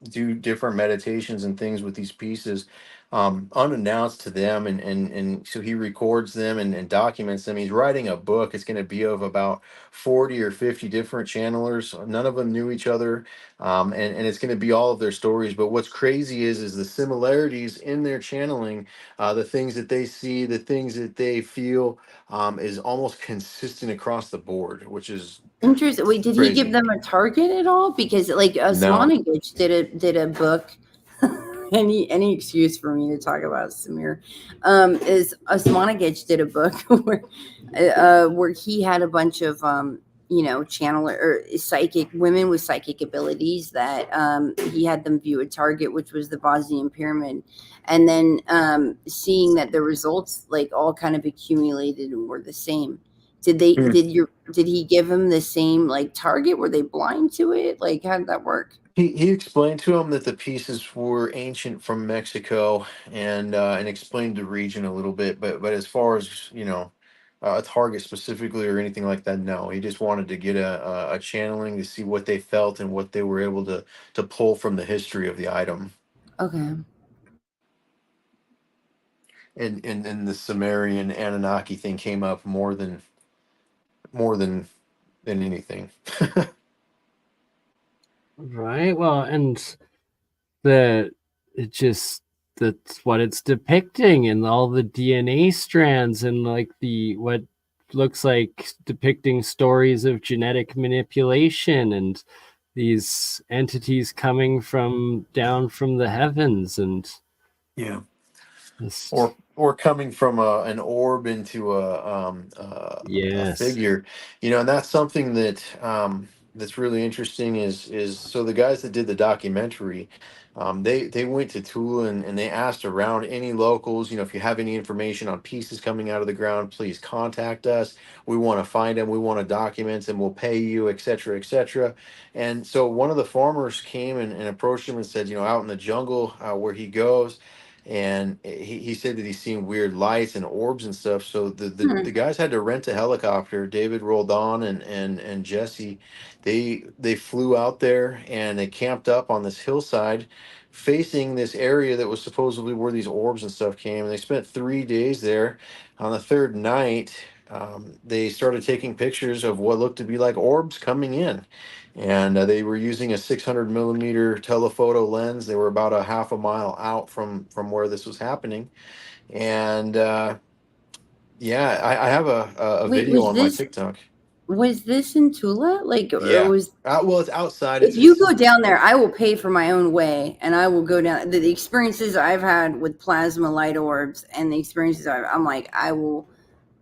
do different meditations and things with these pieces, unannounced to them, and so he records them and documents them. He's writing a book. It's going to be of about 40 or 50 different channelers. None of them knew each other, and it's going to be all of their stories. But what's crazy is the similarities in their channeling, the things that they see, the things that they feel, is almost consistent across the board, which is Interesting. Wait, did he give crazy. them a target at all? Because like No. Osmanagich did a book. Any excuse for me to talk about Samir is Osmanagich did a book where he had a bunch of channeler or psychic women with psychic abilities that he had them view a target, which was the Bosnian pyramid, and then seeing that the results like all kind of accumulated and were the same. Did he give him the same like target? Were they blind to it? Like, how did that work? He explained to him that the pieces were ancient from Mexico, and explained the region a little bit, but as far as a target specifically or anything like that, no. He just wanted to get a channeling to see what they felt and what they were able to pull from the history of the item. Okay. And the Sumerian Anunnaki thing came up more than anything. right. Well, and the it just that's what it's depicting, and all the DNA strands, and like the what looks like depicting stories of genetic manipulation, and these entities coming from down from the heavens, and Yeah. just, Or coming from an orb into a yes. figure, and that's something that that's really interesting. Is so the guys that did the documentary, they went to Tula, and they asked around any locals, if you have any information on pieces coming out of the ground, please contact us. We want to find them, we want to document them, we'll pay you, etc., etc. And so one of the farmers came and approached him and said, out in the jungle where he goes, and he said that he's seen weird lights and orbs and stuff. So the guys had to rent a helicopter. David rolled on, and Jesse, they flew out there, and they camped up on this hillside facing this area that was supposedly where these orbs and stuff came. And they spent 3 days there. On the third night, they started taking pictures of what looked to be like orbs coming in. And they were using a 600 millimeter telephoto lens. They were about a half a mile out from where this was happening. And yeah, I have a Wait, video on my TikTok. was this in Tula? Like, or Yeah. was Well, it's outside. if you go down there, I will pay for my own way, and I will go down. The experiences I've had with plasma light orbs and the experiences I'm like, I will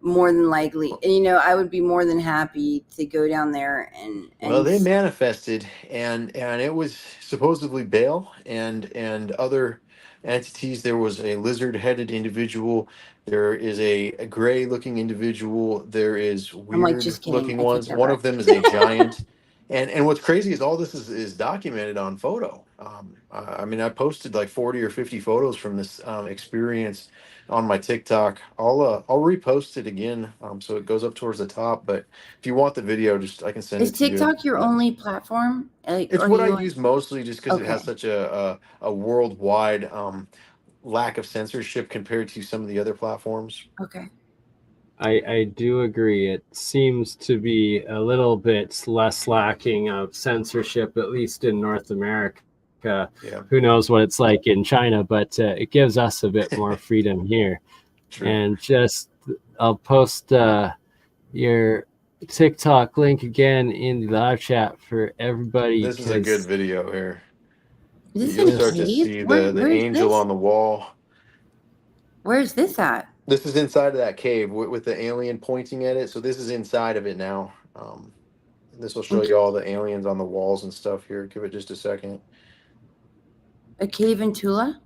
more than likely, I would be more than happy to go down there and Well, they manifested, and it was supposedly Baal and other entities. There was a lizard-headed individual. There is a gray-looking individual. There is I'm like, just kidding. weird-looking I take ones. that One back. of them is a giant. And what's crazy is all this is documented on photo. I mean, I posted like 40 or 50 photos from this experience on my TikTok. I'll repost it again, so it goes up towards the top. But if you want the video, just I can send Is it to you. TikTok your only platform? Like, It's or what you I use mostly, just because it has such a worldwide lack of censorship compared to some of the other platforms. Okay. I do agree. It seems to be a little bit less lacking of censorship, at least in North America. Yeah. Who knows what it's like in China, but it gives us a bit more freedom here. True. And I'll post your TikTok link again in the live chat for everybody. This is a good video here. Is this You'll in a start to cave? see Where's the angel this? on the wall. Where's this at? This is inside of that cave with the alien pointing at it. So this is inside of it now. This will show you all the aliens on the walls and stuff here. Give it just a second. A cave in Tula?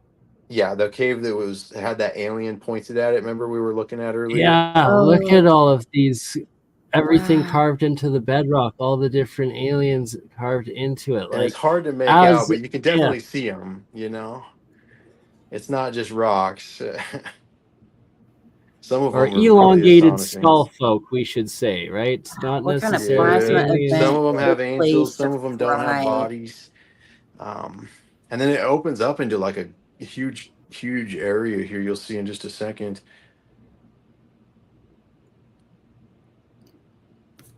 Yeah, the cave that had that alien pointed at it. Remember we were looking at earlier? Yeah, look at all of these, everything carved into the bedrock, all the different aliens carved into it. And it's hard to make out, but you can definitely see them, It's not just rocks. Some of or them are elongated really skull folk, we should say, right? Not What kind of necessarily plasma aliens. event Some of them have took angels, place some to of them don't have fry? bodies. And then it opens up into like a huge area here. You'll see in just a second.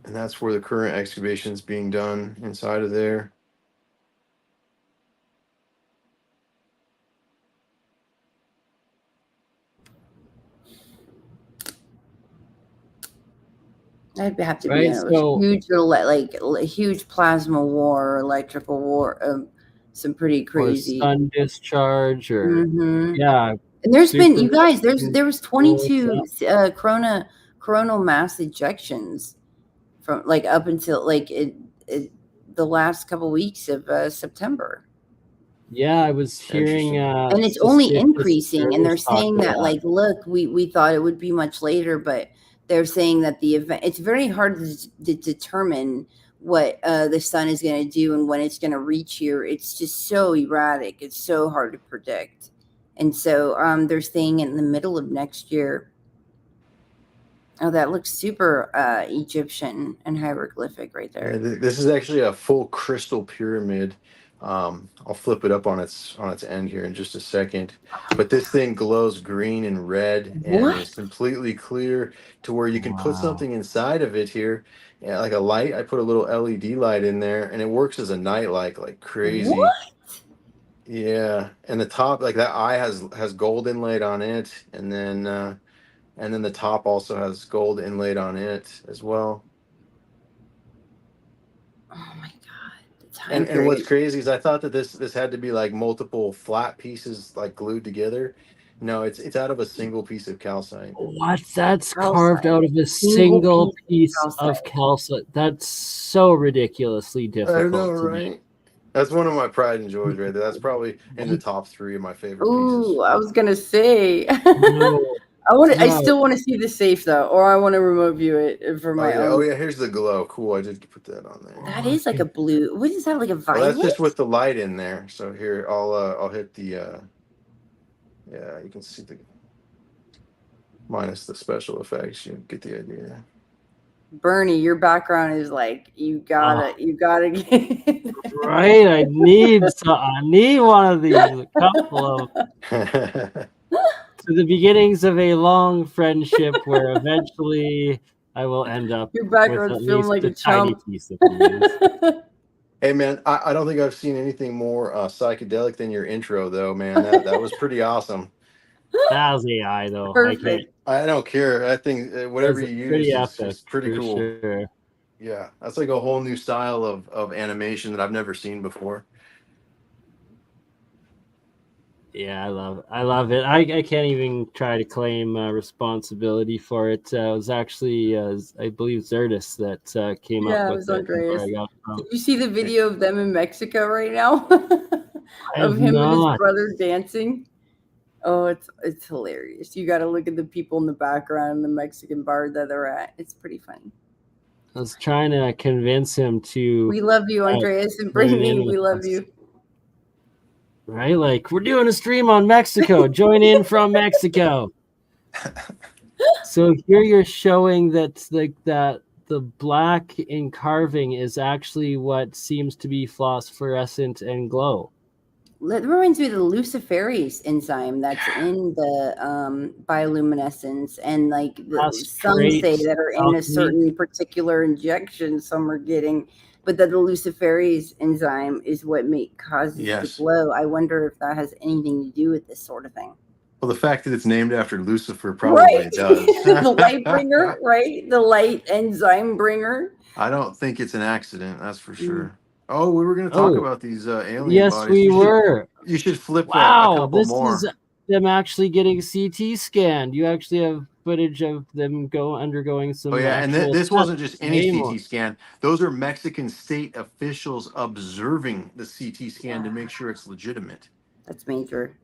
And that's where the current excavation is being done inside of there. I'd have to be Right, in so- a huge plasma war, electrical war, some pretty crazy. Or sun discharge, or Mhm. yeah. And there's been, you super- guys, there was 22 coronal mass ejections from like up until like the last couple weeks of September. Yeah, I was hearing, and it's only suspicious increasing, and they're theories talk saying about that like, look, we thought it would be much later, but they're saying that the event, it's very hard to determine what the sun is going to do and when it's going to reach here. It's just so erratic. It's so hard to predict. And so they're saying in the middle of next year. Oh, that looks super Egyptian and hieroglyphic right there. Yeah, this is actually a full crystal pyramid. I'll flip it up on its end here in just a second. But this thing glows green and red, and it's completely clear to where you can put something inside of it here, like a light. I put a little LED light in there, and it works as a night light like crazy. What? Yeah, and the top, like that eye has gold inlaid on it, and then the top also has gold inlaid on it as well. Oh my god! And what's crazy is I thought that this had to be like multiple flat pieces like glued together. No, it's out of a single piece of calcite. What? That's carved out of a single piece of calcite. That's so ridiculously difficult. I know, right? That's one of my pride and joys right there. That's probably in the top 3 of my favorite pieces. Ooh, I was gonna say. No. I still want to see the safe though, or I want to remote view it for my own. Oh yeah, here's the glow. Cool, I did put that on there. That is like a blue. What is that, like a violet? Well, that's just with the light in there. So here, I'll hit the. Yeah, you can see the minus the special effects. You get the idea. Bernie, your background is like you gotta get Right, I need one of these. A couple of to the beginnings of a long friendship, where eventually I will end up your with background's at feeling least like a a tiny chump. piece of these. Hey man, I don't think I've seen anything more psychedelic than your intro, though, man. That was pretty awesome. That was AI, though. I can't. Perfect. I don't care. I think whatever That's you pretty use epic is pretty for cool. sure. Yeah, that's like a whole new style of animation that I've never seen before. Yeah, I love it. I can't even try to claim responsibility for it. It was actually, I believe, Zerdis that came up Yeah, it with was it. Andreas. Where I got it from. Did you see the video of them in Mexico right now? I Of have him and his not. brother dancing? Oh, it's hilarious. You got to look at the people in the background in the Mexican bar that they're at. It's pretty funny. I was trying to convince him to. We love you, Andreas and join in Brittany. with We love us. you. Right, like we're doing a stream on Mexico. Join in from Mexico. So here you're showing that the black in carving is actually what seems to be phosphorescent and glow. That reminds me of the luciferase enzyme that's in the bioluminescence, and like That's some great. say that are in a Alchemy. certain particular injection some are getting, but that the luciferase enzyme is what causes the Yes. glow. I wonder if that has anything to do with this sort of thing. Well, the fact that it's named after Lucifer probably does. The light bringer, right? The light enzyme bringer. I don't think it's an accident, that's for sure. Oh, we were going to talk Oh, about these alien yes, bodies. we were. You should flip a Wow, couple this more. is them actually getting CT scanned. You actually have footage of them undergoing some. Oh yeah, and actual this wasn't tests. just any Way CT more. scan. Those are Mexican state officials observing the CT scan to make sure it's legitimate. That's major.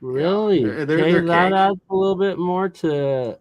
Really? Yeah, they're Okay, that cake. adds a little bit more to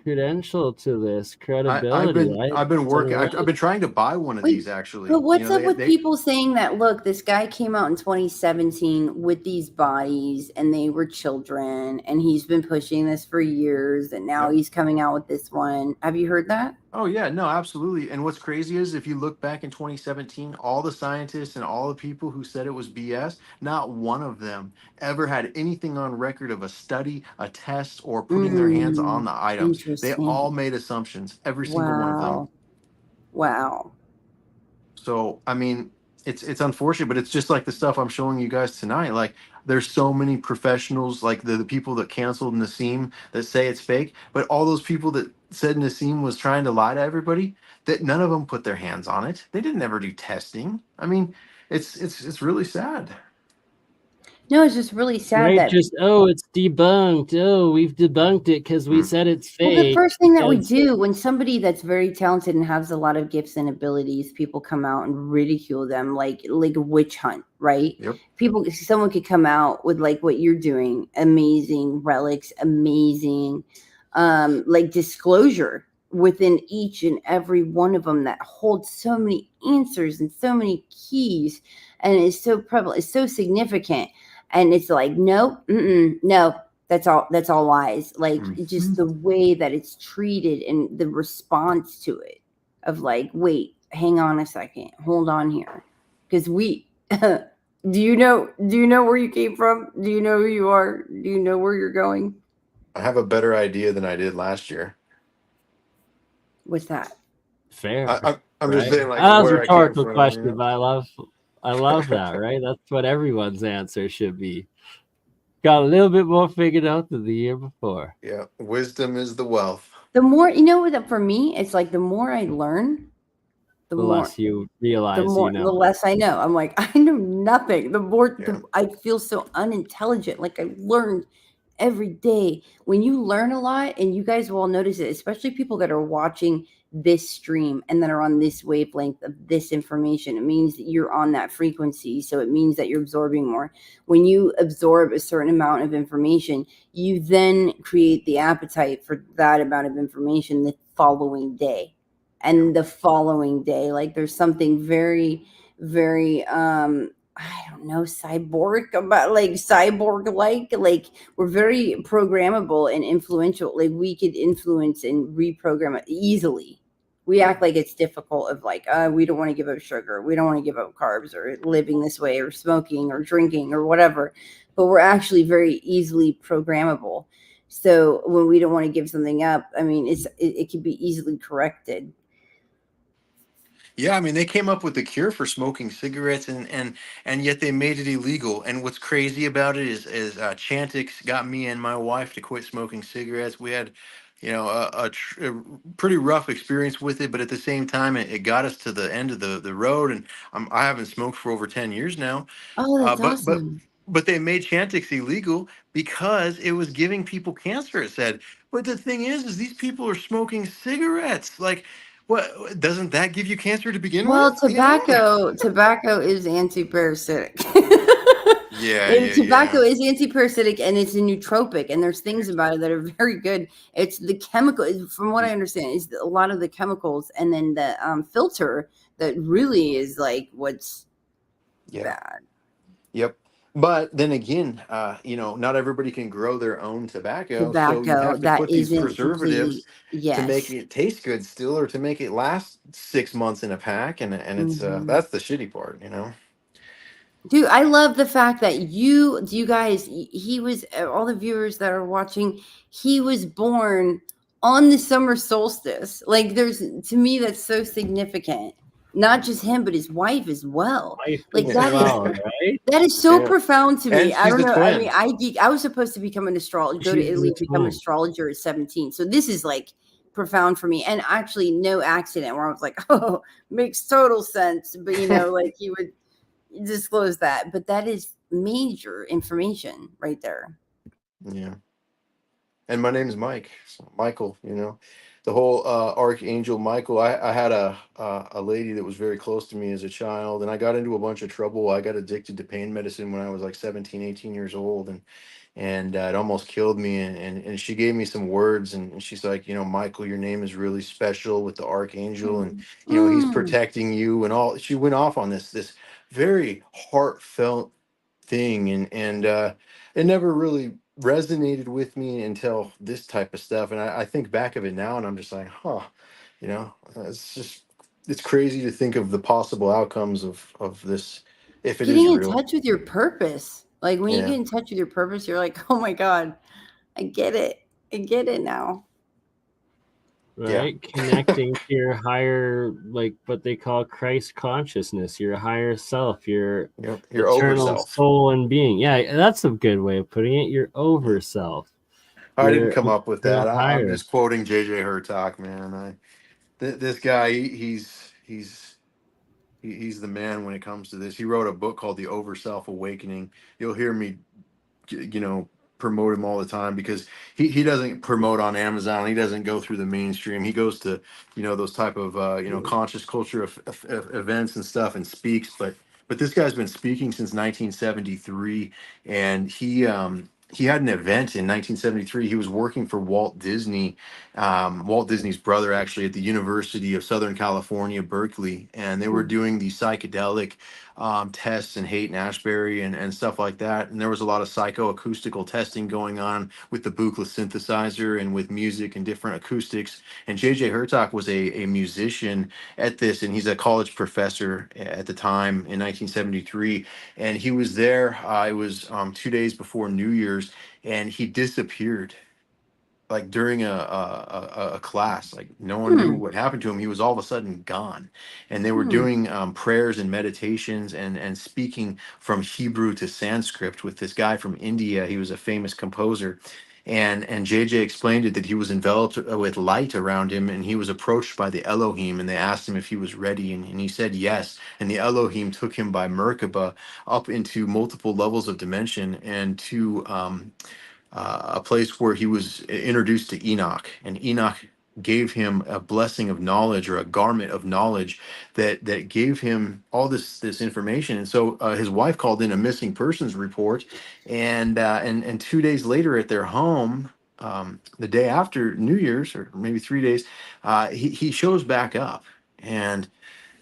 credential to this credibility. I've been working. I've been trying to buy one of Wait, these actually. But what's You know, up with people saying that, look, this guy came out in 2017 with these bodies and they were children and he's been pushing this for years and now he's coming out with this one. Have you heard that? Oh yeah, no, absolutely. And what's crazy is if you look back in 2017, all the scientists and all the people who said it was BS, not one of them ever had anything on record of a study, a test, or putting their hands on the items. They Interesting. all made assumptions, every single one of them. Wow. So I mean, it's unfortunate, but it's just like the stuff I'm showing you guys tonight. Like there's so many professionals, like the people that canceled Nassim that say it's fake, but all those people that said Nassim was trying to lie to everybody, that none of them put their hands on it. They didn't ever do testing. I mean, it's really sad. No, it's just really sad Right? that Just it's debunked. Oh, we've debunked it because we said it's fake. Well, the first thing that we do when somebody that's very talented and has a lot of gifts and abilities, people come out and ridicule them like a witch hunt, right? Yep. Someone could come out with like what you're doing, amazing relics, amazing, like disclosure within each and every one of them that holds so many answers and so many keys, and is so prevalent, it's so significant. And it's like, no, no, that's all lies. Like just the way that it's treated and the response to it of like, wait, hang on a second, hold on here. Because do you know where you came from? Do you know who you are? Do you know where you're going? I have a better idea than I did last year. What's that? Fair. I'm just saying, like, that was a where I came rhetorical from, question, you know? but I love that, right? That's what everyone's answer should be. Got a little bit more figured out than the year before. Yeah, wisdom is the wealth. The more for me, it's like the more I learn, the less you realize, the less I know. I'm like, I know nothing. The more I feel so unintelligent. Like I learned every day. When you learn a lot, and you guys will all notice it, especially people that are watching this stream and that are on this wavelength of this information, it means that you're on that frequency. So it means that you're absorbing more. When you absorb a certain amount of information, you then create the appetite for that amount of information the following day. And the following day, like there's something very, very I don't know, cyborg about like cyborg like we're very programmable and influential. Like we could influence and reprogram it easily. We act like it's difficult of like, we don't want to give up sugar, we don't want to give up carbs or living this way or smoking or drinking or whatever. But we're actually very easily programmable. So when we don't want to give something up, I mean, it can be easily corrected. Yeah, I mean, they came up with the cure for smoking cigarettes, and yet they made it illegal. And what's crazy about it is Chantix got me and my wife to quit smoking cigarettes. We had, a pretty rough experience with it, but at the same time, it got us to the end of the road. And I haven't smoked for over 10 years now. Oh, Uh, that's but but awesome. but they made Chantix illegal because it was giving people cancer. It said. But the thing is these people are smoking cigarettes. Like, what doesn't that give you cancer to begin Well, with? tobacco is anti-parasitic. Yeah, And yeah, tobacco yeah, is anti-parasitic and it's a nootropic, and there's things about it that are very good. It's the chemical, from what I understand, is a lot of the chemicals, and then the filter that really is like what's yeah. bad. Yep. But then again, not everybody can grow their own tobacco, so you Tobacco have to that put these isn't completely, preservatives to make yes. it taste good still, or to make it last 6 months in a pack, and it's Mhm. that's the shitty part. Dude, I love the fact that you guys, he was, all the viewers that are watching, he was born on the summer solstice. Like, to me, that's so significant. Not just him, but his wife as well. Life Like, as Yeah. well, right? that is so Yeah. profound to me. And I she's don't a know. I mean, twin. I was supposed to become an astrologer, go to She's Italy the and become an twin. astrologer at 17. So this is like profound for me. And actually, no accident where I was like, oh, makes total sense. But like he would disclose that, but that is major information right there. Yeah. And my name is Mike. So Michael, the whole Archangel Michael. I had a lady that was very close to me as a child, and I got into a bunch of trouble. I got addicted to pain medicine when I was like 17, 18 years old, and it almost killed me. And she gave me some words, and she's like, Michael, your name is really special with the Archangel, and he's Mm. protecting you and all. She went off on this very heartfelt thing, and it never really resonated with me until this type of stuff. And I think back of it now, and I'm just like, it's crazy to think of the possible outcomes of this if it is Getting in real. touch with your purpose. Like when you Yeah. get in touch with your purpose, you're like, oh my God, I get it. I get it now. Yeah. Right? Connecting to your higher, like what they call Christ consciousness, your higher self, your Yep. Your over eternal self. soul and being. Yeah, that's a good way of putting it. Your over self. I didn't Your come up with your that. I'm higher. just quoting JJ Hertalk, man. This guy, he's the man when it comes to this. He wrote a book called The Over Self Awakening. You'll hear me, promote him all the time because he doesn't promote on Amazon. He doesn't go through the mainstream. He goes to, those type of, conscious culture of events and stuff and speaks. But this guy's been speaking since 1973, and he had an event in 1973. He was working for Walt Disney, Walt Disney's brother, actually, at the University of Southern California, Berkeley, and they were doing the psychedelic tests in Haight and Ashbury and stuff like that. And there was a lot of psychoacoustical testing going on with the Buchla synthesizer and with music and different acoustics. And JJ Hertalk was a musician at this, and he's a college professor at the time in 1973. And he was there. It was 2 days before New Year's, and he disappeared like during a class. Like no one knew Hmm. what happened to him. He was all of a sudden gone, and they were Hmm. doing prayers and meditations and speaking from Hebrew to Sanskrit with this guy from India. He was a famous composer, and JJ explained it that he was enveloped with light around him, and he was approached by the Elohim, and they asked him if he was ready, and he said yes, and the Elohim took him by Merkaba up into multiple levels of dimension and to a place where he was introduced to Enoch, and Enoch gave him a blessing of knowledge, or a garment of knowledge that gave him all this information. And so his wife called in a missing persons report, and 2 days later at their home, the day after New Year's, or maybe 3 days, he shows back up, and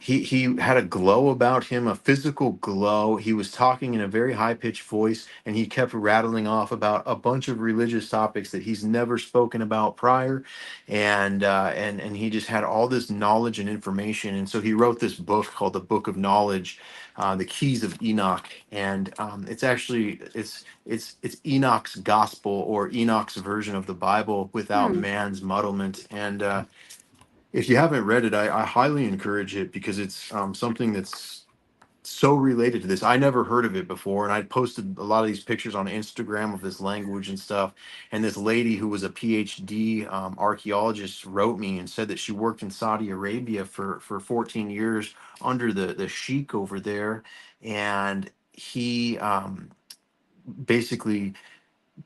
he had a glow about him, a physical glow. He was talking in a very high pitched voice, and he kept rattling off about a bunch of religious topics that he's never spoken about prior, and he just had all this knowledge and information. And so he wrote this book called the Book of Knowledge, the Keys of Enoch, and it's actually it's Enoch's gospel, or Enoch's version of the Bible without Hmm. man's muddlement. And if you haven't read it, I highly encourage it, because it's something that's so related to this. I never heard of it before, and I posted a lot of these pictures on Instagram of this language and stuff. And this lady who was a PhD archaeologist wrote me and said that she worked in Saudi Arabia for 14 years under the sheik over there, and he basically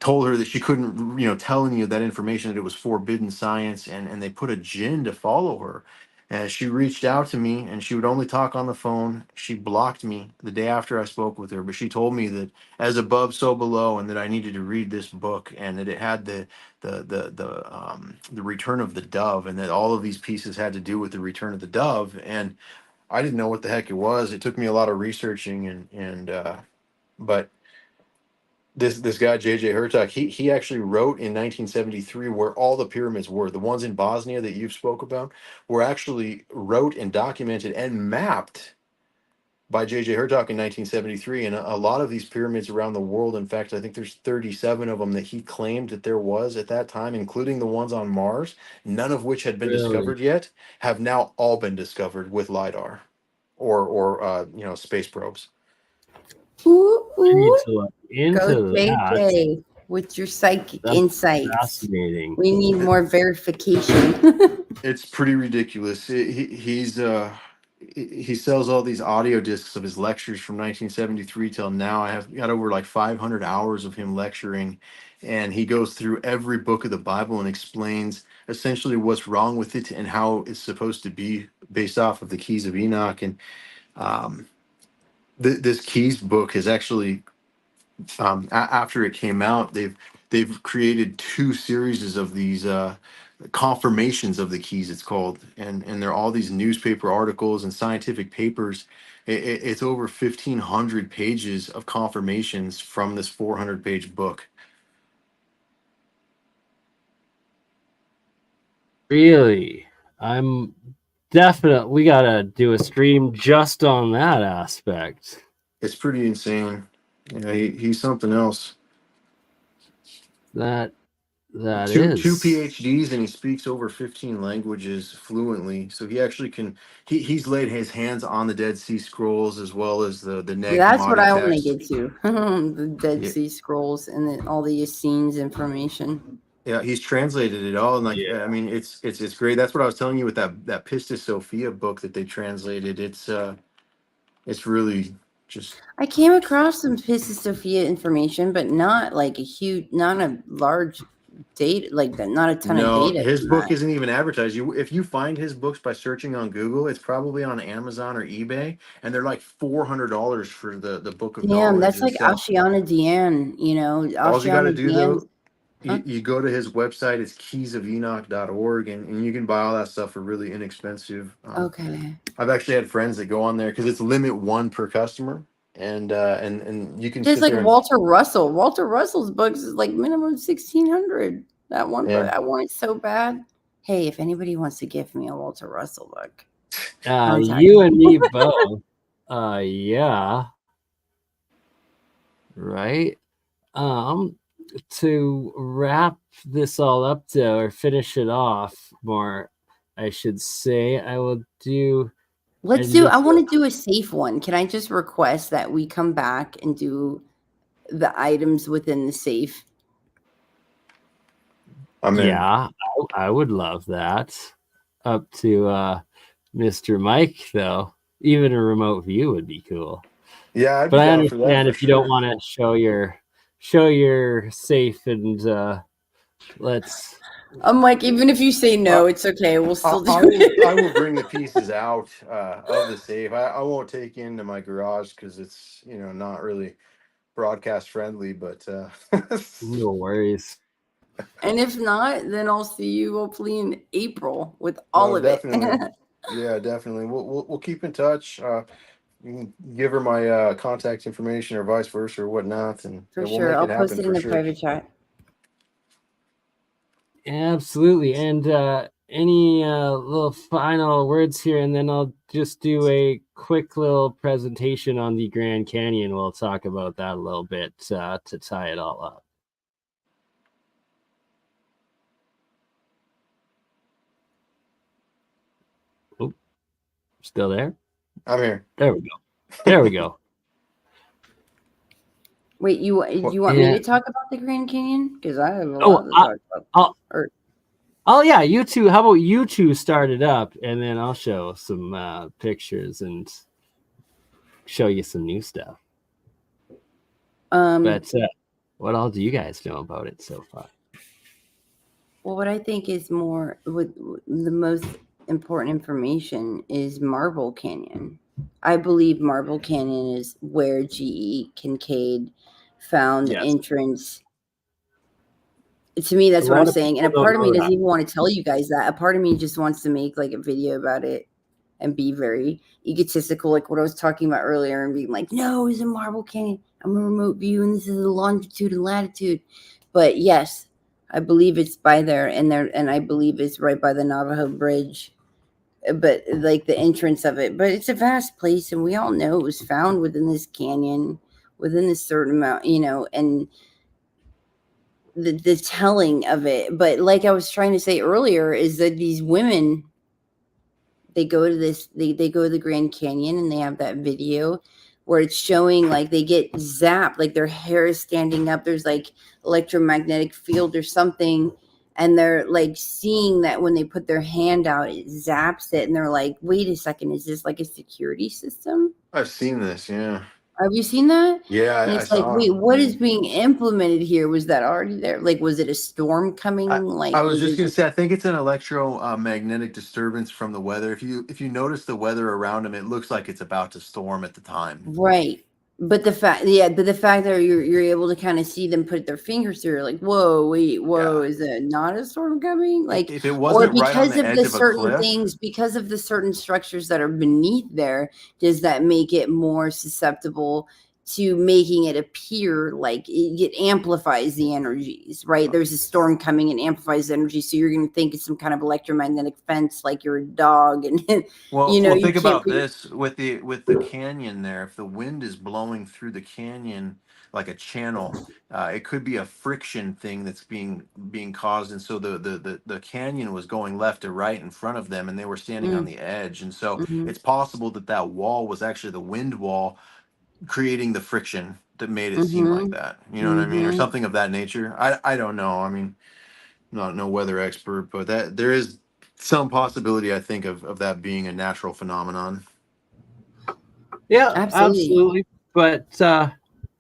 told her that she couldn't, tell any of that information, that it was forbidden science, and they put a jinn to follow her. And she reached out to me, and she would only talk on the phone. She blocked me the day after I spoke with her, but she told me that as above, so below, and that I needed to read this book, and that it had the return of the dove, and that all of these pieces had to do with the return of the dove. And I didn't know what the heck it was. It took me a lot of researching, but this guy JJ Hertog, he actually wrote in 1973 where all the pyramids were. The ones in Bosnia that you've spoke about were actually wrote and documented and mapped by JJ Hertog in 1973. And a lot of these pyramids around the world, in fact, I think there's 37 of them that he claimed that there was at that time, including the ones on Mars, none of which had been Really? discovered yet, have now all been discovered with LiDAR or space probes. Ooh, I need ooh. to look Go into that. JJ with your psychic That's insights. fascinating. We need more verification. It's pretty ridiculous. He sells all these audio discs of his lectures from 1973 till now. I have got over like 500 hours of him lecturing, and he goes through every book of the Bible and explains essentially what's wrong with it and how it's supposed to be, based off of the Keys of Enoch. And um, this Keys book has actually, after it came out, they've created two series of these confirmations of the keys, it's called, and they're all these newspaper articles and scientific papers. It's over 1,500 pages of confirmations from this 400-page book. Really? I'm definitely, we gotta do a stream just on that aspect. It's pretty insane. He's something else. That Two is. PhDs, and he speaks over 15 languages fluently. So he actually can. He's laid his hands on the Dead Sea Scrolls as well as the Nag That's what Hammadi I want to text. get to. The Dead Yeah. Sea Scrolls and then all the Essenes information. Yeah, he's translated it all, and like, Yeah. I mean, it's great. That's what I was telling you with that Pistis Sophia book that they translated. It's really just I came across some Pistis Sophia information, but not like not a large data, like that, not a ton of no. data. His in book that. isn't even advertised. If you find his books by searching on Google, it's probably on Amazon or eBay, and they're like $400 for the Book of Damn, Knowledge that's and like stuff. Ashiana Deanne, All you got to Ashiana do Deanne. though, you go to his website. It's keysofenoch.org, and you can buy all that stuff for really inexpensive. Okay. I've actually had friends that go on there because it's limit one per customer, and you can Just sit like there and Walter Russell. Walter Russell's books is like minimum 1,600. That one book, and I want it so bad. Hey, if anybody wants to give me a Walter Russell book, contact You me. and me both. Yeah. Right. To wrap this all up though, or finish it off more, I should say, I will do. Let's do. I want to do a safe one. Can I just request that we come back and do the items within the safe? I'm in. Yeah, I would love that. Up to Mr. Mike though. Even a remote view would be cool. Yeah, I'd But be I down for that understand for if you don't sure. want to show your safe and let's. I'm like, even if you say no, it's okay. We'll still do it. I will bring the pieces out of the safe. I won't take into my garage because it's not really broadcast friendly. But No worries. And if not, then I'll see you hopefully in April with no, all of it. definitely. Yeah, definitely. We'll keep in touch. You can give her my contact information or vice versa or whatnot, and For we'll sure. make I'll it post happen it in for the sure. private chat. Absolutely. And any little final words here, and then I'll just do a quick little presentation on the Grand Canyon. We'll talk about that a little bit to tie it all up. Oh, still there? I'm here. There we go. There we go. Wait, you want me to talk about the Grand Canyon? Because I have a lot to talk about. Oh yeah, you two. How about you two start it up, and then I'll show some pictures and show you some new stuff. But what all do you guys know about it so far? Well, what I think is more with the most important information is Marble Canyon. I believe Marble Canyon is where G.E. Kincaid found the entrance. To me, that's what I'm saying. And a part of me doesn't even want to tell you guys that. A part of me just wants to make like a video about it and be very egotistical, like what I was talking about earlier, and being like, no, it's a Marble Canyon. I'm a remote view, and this is the longitude and latitude. But yes, I believe it's by there, and I believe it's right by the Navajo Bridge. But like the entrance of it. But it's a vast place, and we all know it was found within this canyon, within this certain amount, and the telling of it. But like I was trying to say earlier, is that these women, they go to the Grand Canyon, and they have that video where it's showing like they get zapped, like their hair is standing up, there's like electromagnetic field or something, and they're like seeing that when they put their hand out, it zaps it, and they're like, wait a second, is this like a security system? I've seen this, yeah. Have you seen that? Yeah, And I it's like, saw. wait, what is being implemented here? Was that already there? Like, was it a storm coming? I was just gonna say, I think it's an electromagnetic disturbance from the weather. If you notice the weather around them, it looks like it's about to storm at the time. Right. But the fact that you're able to kind of see them put their fingers through, like, whoa, wait, whoa, is it not a storm coming? Like, if it wasn't right on the edge of a cliff, because of the certain structures that are beneath there, does that make it more susceptible to making it appear like it amplifies the energies, right? There's a storm coming and amplifies the energy, so you're going to think it's some kind of electromagnetic fence, like you're a dog, and well, you think about this with the canyon there. If the wind is blowing through the canyon like a channel, it could be a friction thing that's being caused, and so the canyon was going left to right in front of them, and they were standing on the edge, and so it's possible that wall was actually the wind wall creating the friction that made it seem like that. You know what I mean? Or something of that nature. I don't know. I mean, I'm not no weather expert, but that there is some possibility, I think, of that being a natural phenomenon. Yeah, absolutely. But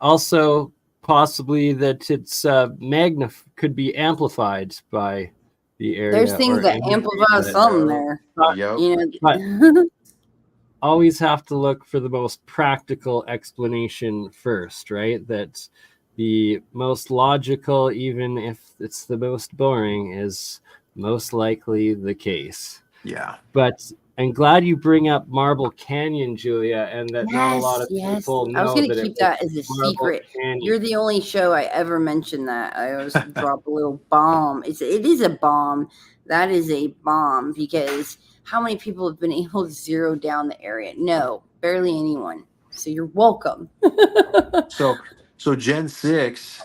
also possibly that it's could be amplified by the area. There's things that amplify something there. But always have to look for the most practical explanation first, right? That the most logical, even if it's the most boring, is most likely the case. Yeah. But I'm glad you bring up Marble Canyon, Julia, and that not a lot of people know. I was going to keep that as a secret. Canyon. You're the only show I ever mentioned that. I always drop a little bomb. It is a bomb. That is a bomb, because how many people have been able to zero down the area? No, barely anyone. So you're welcome. So Gen 6,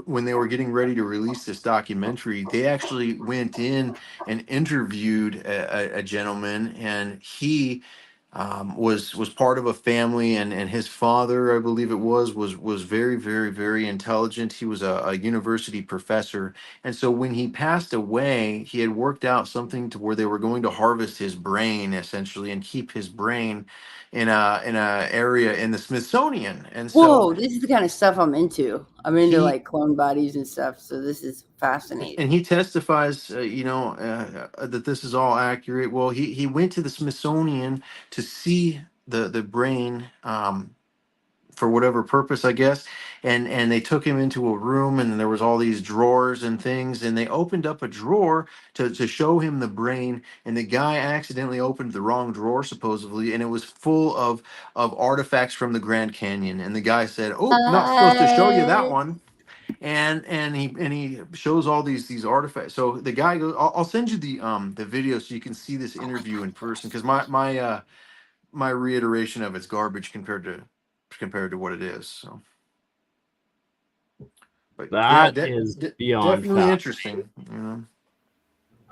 when they were getting ready to release this documentary, they actually went in and interviewed a gentleman, and he was part of a family, and his father, I believe it was very, very, very intelligent. He was a university professor, and so when he passed away, he had worked out something to where they were going to harvest his brain essentially and keep his brain in a area in the Smithsonian. And so, whoa, this is the kind of stuff I'm into. I'm into like clone bodies and stuff. So this is fascinating. And he testifies, that this is all accurate. Well, he went to the Smithsonian to see the brain for whatever purpose, I guess. And they took him into a room, and there was all these drawers and things, and they opened up a drawer to show him the brain, and the guy accidentally opened the wrong drawer supposedly, and it was full of artifacts from the Grand Canyon. And the guy said, "Oh, not supposed to show you that one." And he shows all these artifacts. So the guy goes, I'll send you the video so you can see this interview in person, because my reiteration of it's garbage compared to what it is. So, but yeah, That is beyond definitely fascinating. interesting. You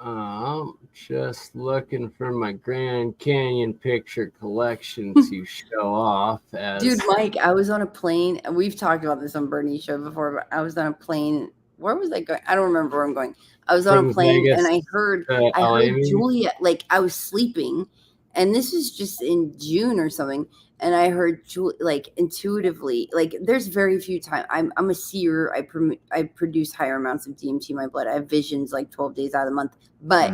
know. Just looking for my Grand Canyon picture collection to show off. As Dude, Mike, I was on a plane. We've talked about this on BurnEye show before, but I was on a plane. Where was I going? I don't remember where I'm going. I was on From a plane Vegas and I heard LA, maybe? Julia, like I was sleeping, and this was just in June or something. And I heard Julia, like intuitively, like there's very few times. I'm a seer. I produce higher amounts of DMT in my blood. I have visions like 12 days out of the month, but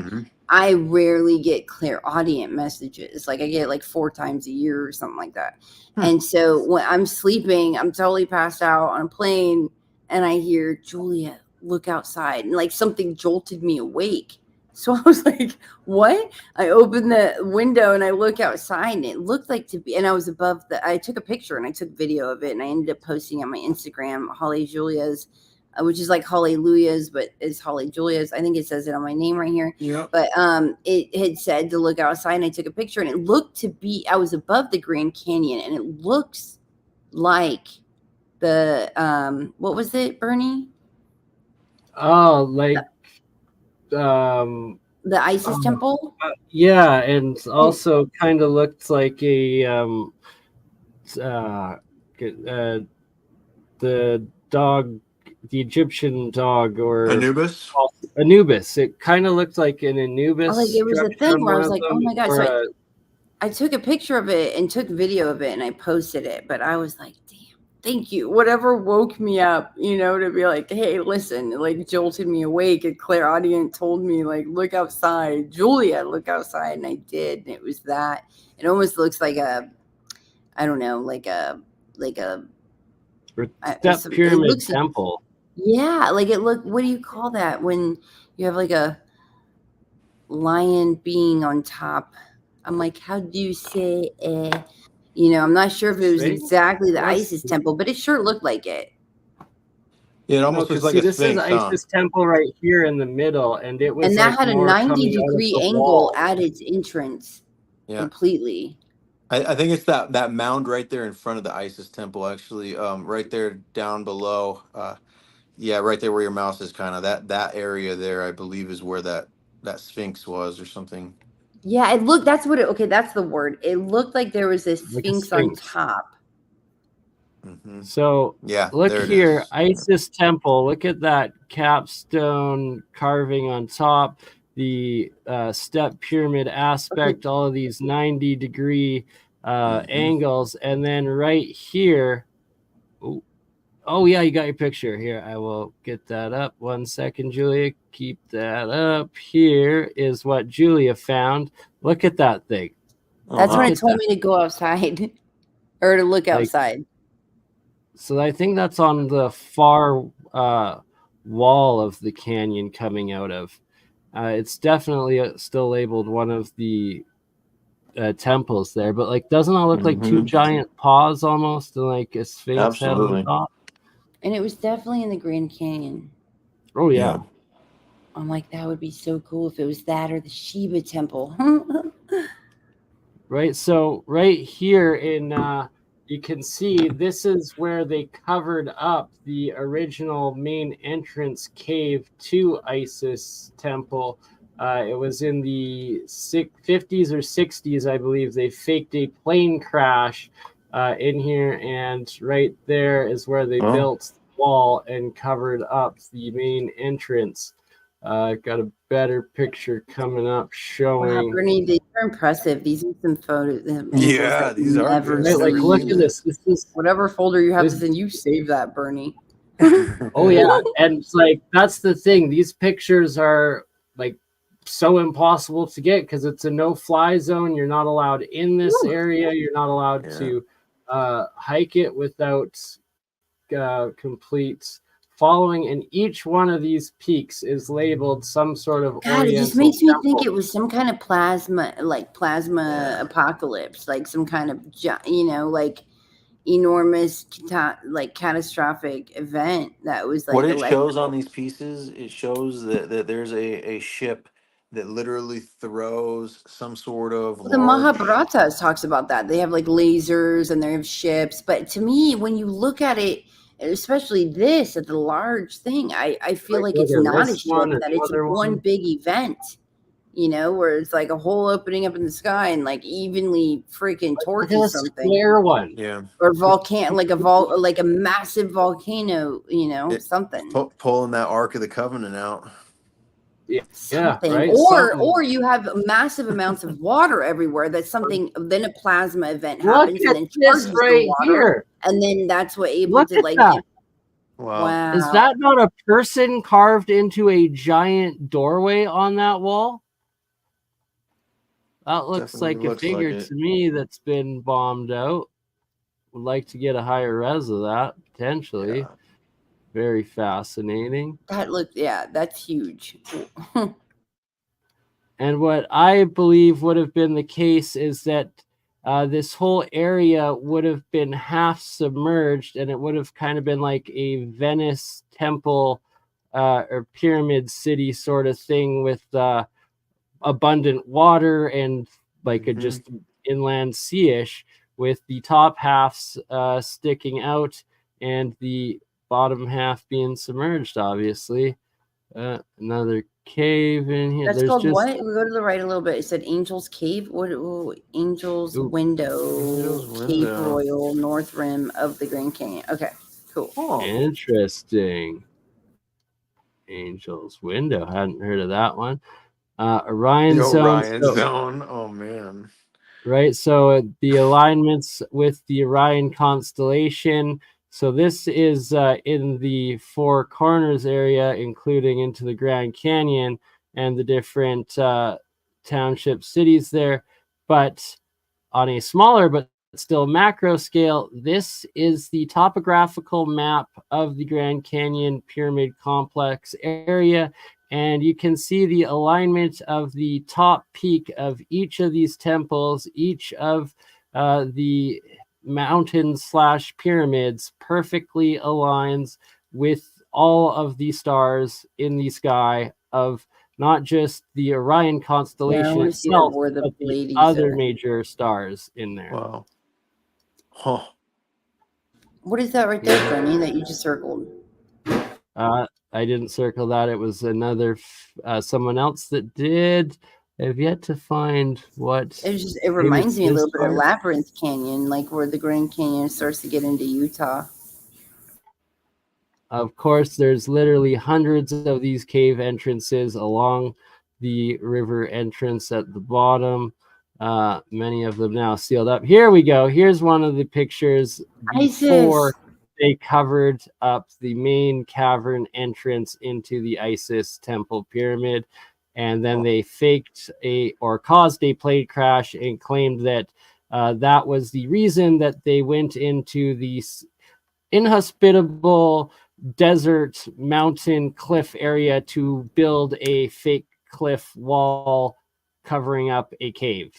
I rarely get clairaudient messages. Like I get like 4 times a year or something like that. And so when I'm sleeping, I'm totally passed out on a plane, and I hear, "Julia, look outside," and like something jolted me awake. So I was like, "What?" I opened the window and I look outside, and it looked like to be, and I was above I took a picture and I took video of it, and I ended up posting on my Instagram, Holly Julia's, which is like Hallelujah's, but it's Holly Julia's. I think it says it on my name right here. Yeah. But it had said to look outside, and I took a picture, and it looked to be, I was above the Grand Canyon, and it looks like the what was it, BurnEye? Oh, like The Isis temple? yeah, and also kind of looked like a the dog, the Egyptian dog, or Anubis. Anubis. It kind of looked like an Anubis. Like it was a structure thing on where I one was of like, "Oh them, my god!" or So I took a picture of it and took video of it, and I posted it. But I was like, "Damn, thank you." Whatever woke me up, to be like, "Hey, listen," it like jolted me awake. A clairaudient told me, like, "Look outside, Julia, look outside," and I did. And it was that. It almost looks like I don't know, like a step pyramid temple. Yeah, like it looked. What do you call that when you have like a lion being on top? I'm like, how do you say? I'm not sure if it was exactly the Isis temple, but it sure looked like it. Yeah, it almost looks like a this sphinx. Is Isis temple right here in the middle, and it was And that like had a more coming 90-degree out of the angle wall. at its entrance. Yeah. Completely. I think it's that mound right there in front of the Isis temple, actually, right there down below. Yeah, right there where your mouse is, kind of that area there, I believe, is where that Sphinx was or something. Yeah, it looked. That's what it. Okay, that's the word. It looked like there was this sphinx on top. So yeah, look here, is. Isis temple. Look at that capstone carving on top. The step pyramid aspect. All of these 90-degree angles, and then right here. Oh yeah, you got your picture here. I will get that up. 1 second, Julia. Keep that up. Here is what Julia found. Look at that thing. That's when it told me to go outside or to look outside. So I think that's on the far wall of the canyon coming out of. It's definitely still labeled one of the temples there, but like, doesn't it look like 2 giant paws almost, and like a sphinx head on top? And it was definitely in the Grand Canyon. Oh yeah. I'm like, that would be so cool if it was that or the Shiva temple. Right. So right here in you can see this is where they covered up the original main entrance cave to Isis temple. It was in the 50s or 60s, I believe. They faked a plane crash in here, and right there is where they built the wall and covered up the main entrance. Got a better picture coming up showing. Wow, BurnEye, these are impressive. These are some photos. Yeah, these are good. Like, look at this. This is whatever folder you have this in. You save that, BurnEye. Oh yeah, and it's like, that's the thing. These pictures are like so impossible to get because it's a no-fly zone. You're not allowed in this area. You're not allowed to hike it without complete following, and each one of these peaks is labeled some sort of God, it just oriental makes me think temple. it was some kind of plasma apocalypse, like some kind of, like enormous, like catastrophic event that was like What it electric. shows on these pieces, it shows that there's a ship that literally throws some sort of Well, the large. Mahabharata talks about that. They have like lasers and they have ships. But to me, when you look at it, especially this at the large thing, I feel like it's Look at not a this ship, one, that it's another one one. big event, where it's like a hole opening up in the sky and like evenly freaking Look at torches the something. square one. Yeah. Or like a massive volcano, something. Pulling that Ark of the Covenant out. Yeah, Something. right. Or you have massive amounts of water everywhere. That's something. Then a plasma event Look happens, at and then this charges right the water, here. and then that's what able Look to at like. that. Wow. Is that not a person carved into a giant doorway on that wall? That looks Definitely like a looks figure like it. to me that's been bombed out. Would like to get a higher res of that, potentially. Yeah. Very fascinating. That's huge. And what I believe would have been the case is that this whole area would have been half submerged, and it would have kind of been like a Venice temple or pyramid city sort of thing with abundant water and like a just inland sea-ish, with the top halves sticking out and the bottom half being submerged, obviously. Another cave in here. That's There's called just what? We go to the right a little bit. It said Angel's Cave. What? Angel's Window. Angel's Cape Window. Royal, North Rim of the Grand Canyon. Okay, cool. Oh. interesting. Angel's Window. Hadn't heard of that one. Orion The Zone. Orion Zone. Oh man. Right. So the alignments with the Orion constellation. So this is in the Four Corners area, including into the Grand Canyon and the different township cities there. But on a smaller but still macro scale, this is the topographical map of the Grand Canyon Pyramid Complex area. And you can see the alignment of the top peak of each of these temples, each of the mountains / pyramids perfectly aligns with all of the stars in the sky of not just the Orion constellation itself, where the but the ladies other are. major stars in there. Wow. Huh. What is that right there, Bernie, that you just circled? I didn't circle that. It was another someone else that did. I've yet to find what. It reminds me a little bit of Labyrinth Canyon, like where the Grand Canyon starts to get into Utah. Of course, there's literally hundreds of these cave entrances along the river entrance at the bottom. Many of them now sealed up. Here we go. Here's one of the pictures before they covered up the main cavern entrance into the Isis temple pyramid. And then they faked caused a plane crash and claimed that that was the reason that they went into these inhospitable desert mountain cliff area to build a fake cliff wall covering up a cave.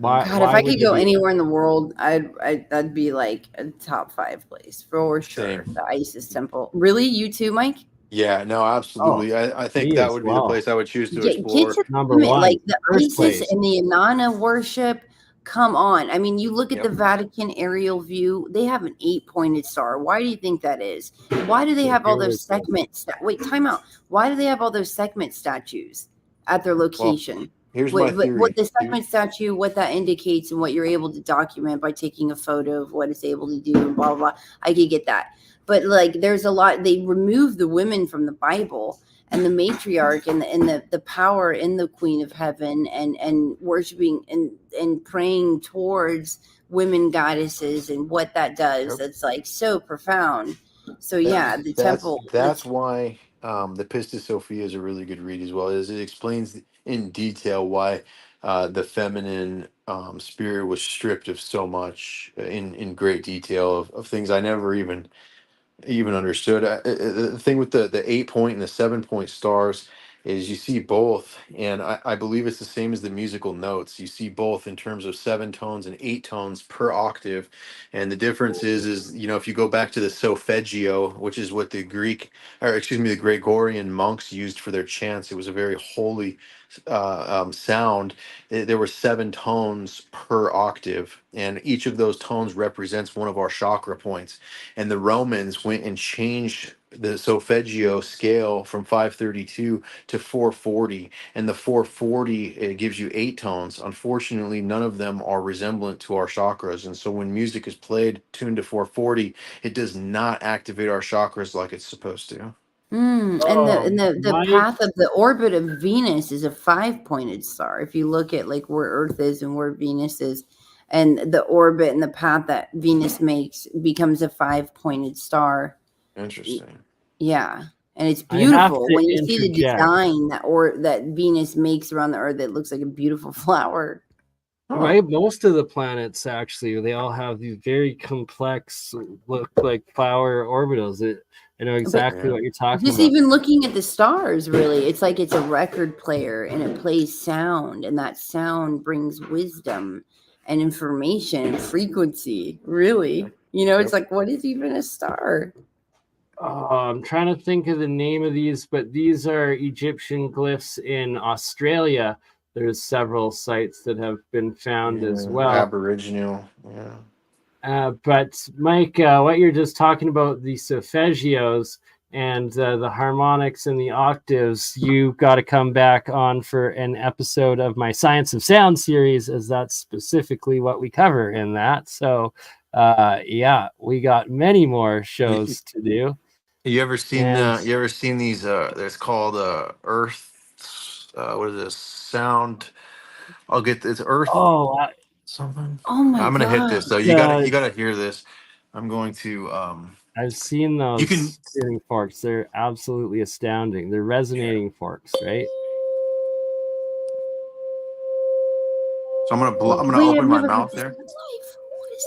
God, if I could go anywhere in the world, that'd be like a top 5 place for sure. The Isis temple. Really, you too, Mike? Yeah, no, absolutely. I think that would be the place I would choose to explore. Get to number one, like the Isis and the Inanna worship. Come on. I mean, you look at the Vatican aerial view, they have an 8-pointed star. Why do you think that is? Why do they have all those segments? Wait, time out. Why do they have all those segment statues at their location? Well, here's my theory. What the segment statue, what that indicates, and what you're able to document by taking a photo of what it's able to do, and blah, blah, blah. I could get that. But like, there's a lot, they remove the women from the Bible and the matriarch and the power in the Queen of Heaven and worshiping and praying towards women goddesses and what that does. It's like so profound. So yeah, the temple. That's why the Pistis Sophia is a really good read as well. Is it explains in detail why the feminine spirit was stripped of so much in great detail of things I never even understood. The thing with the 8-point and the 7-point stars is you see both, and I believe it's the same as the musical notes. You see both in terms of 7 tones and 8 tones per octave, and the difference is if you go back to the solfeggio, which is what the the Gregorian monks used for their chants. It was a very holy sound. There were 7 tones per octave, and each of those tones represents one of our chakra points. And the Romans went and changed the solfeggio scale from 532 to 440, and the 440, it gives you 8 tones. Unfortunately, none of them are resemblant to our chakras, and so when music is played tuned to 440, it does not activate our chakras like it's supposed to. And the path of the orbit of Venus is a 5-pointed star. If you look at like where Earth is and where Venus is, and the orbit and the path that Venus makes becomes a 5-pointed star. Interesting. Yeah, and it's beautiful when you see the interject. design that Venus makes around the Earth. It looks like a beautiful flower. Right, most of the planets actually, they all have these very complex, look like flower orbitals. I know exactly what you're talking Just about. even looking at the stars, really, it's like it's a record player and it plays sound, and that sound brings wisdom and information and frequency. Really, it's like, what is even a star? I'm trying to think of the name of these, but these are Egyptian glyphs in Australia. There's several sites that have been found as well. Aboriginal, yeah. But Mike, what you're just talking about, the solfeggios and the harmonics and the octaves, you got to come back on for an episode of my Science of Sound series, as that's specifically what we cover in that. So, we got many more shows to do. You ever seen these? There's called Earth. What is this? Sound. I'll get this Earth. Something. Oh my god! I'm gonna hit this though. You gotta hear this. I'm going to. I've seen those tuning forks. They're absolutely astounding. They're resonating forks, right? So I'm gonna open my mouth there. What is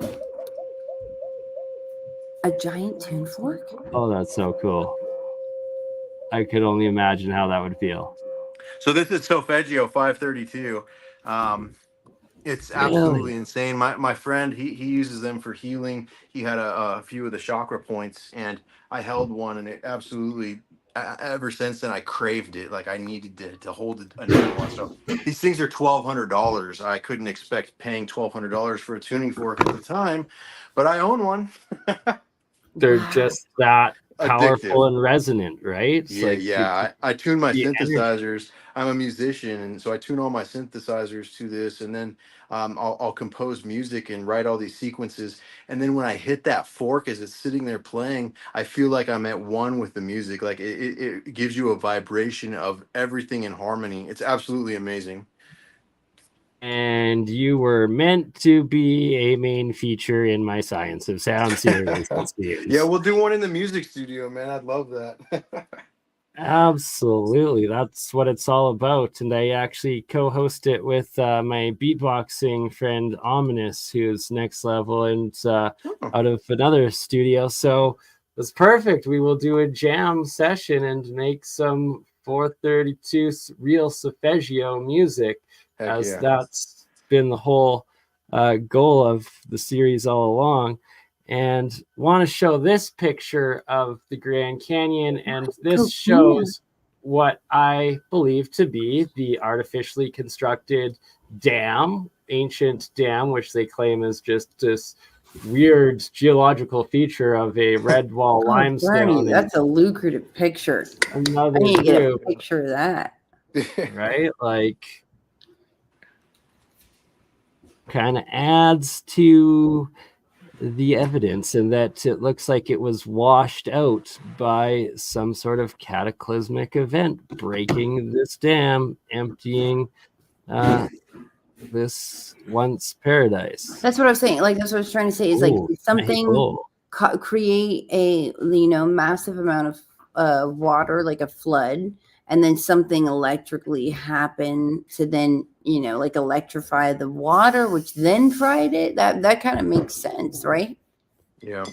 this? A giant tune fork? Oh, that's so cool. I could only imagine how that would feel. So this is Solfeggio 532. It's absolutely insane. My friend, he uses them for healing. He had a few of the chakra points, and I held one, and it absolutely, ever since then, I craved it. Like I needed to hold another one. So these things are $1,200. I couldn't expect paying $1,200 for a tuning fork at the time, but I own one. They're just that powerful and resonant, right? I tune my synthesizers. I'm a musician, and so I tune all my synthesizers to this, and then I'll compose music and write all these sequences. And then when I hit that fork as it's sitting there playing, I feel like I'm at one with the music. Like it gives you a vibration of everything in harmony. It's absolutely amazing. And you were meant to be a main feature in my Science of Sound series. Yeah, we'll do one in the music studio, man. I'd love that. Absolutely. That's what it's all about. And I actually co-host it with my beatboxing friend Ominous, who's next level and out of another studio. So it's perfect. We will do a jam session and make some 432 real solfeggio music, that's been the whole goal of the series all along. And want to show this picture of the Grand Canyon, and this shows what I believe to be the artificially constructed dam, ancient dam, which they claim is just this weird geological feature of a red wall limestone. Bernie, that's a lucrative picture. I need to get a picture of that. Right? Like, kind of adds to the evidence in that it looks like it was washed out by some sort of cataclysmic event, breaking this dam, emptying this once paradise. That's what I was saying. Like, that's what I was trying to say is like something create a massive amount of water, like a flood, and then something electrically happened to then, you know, like electrify the water, which then fried it. That kind of makes sense, right? Yeah.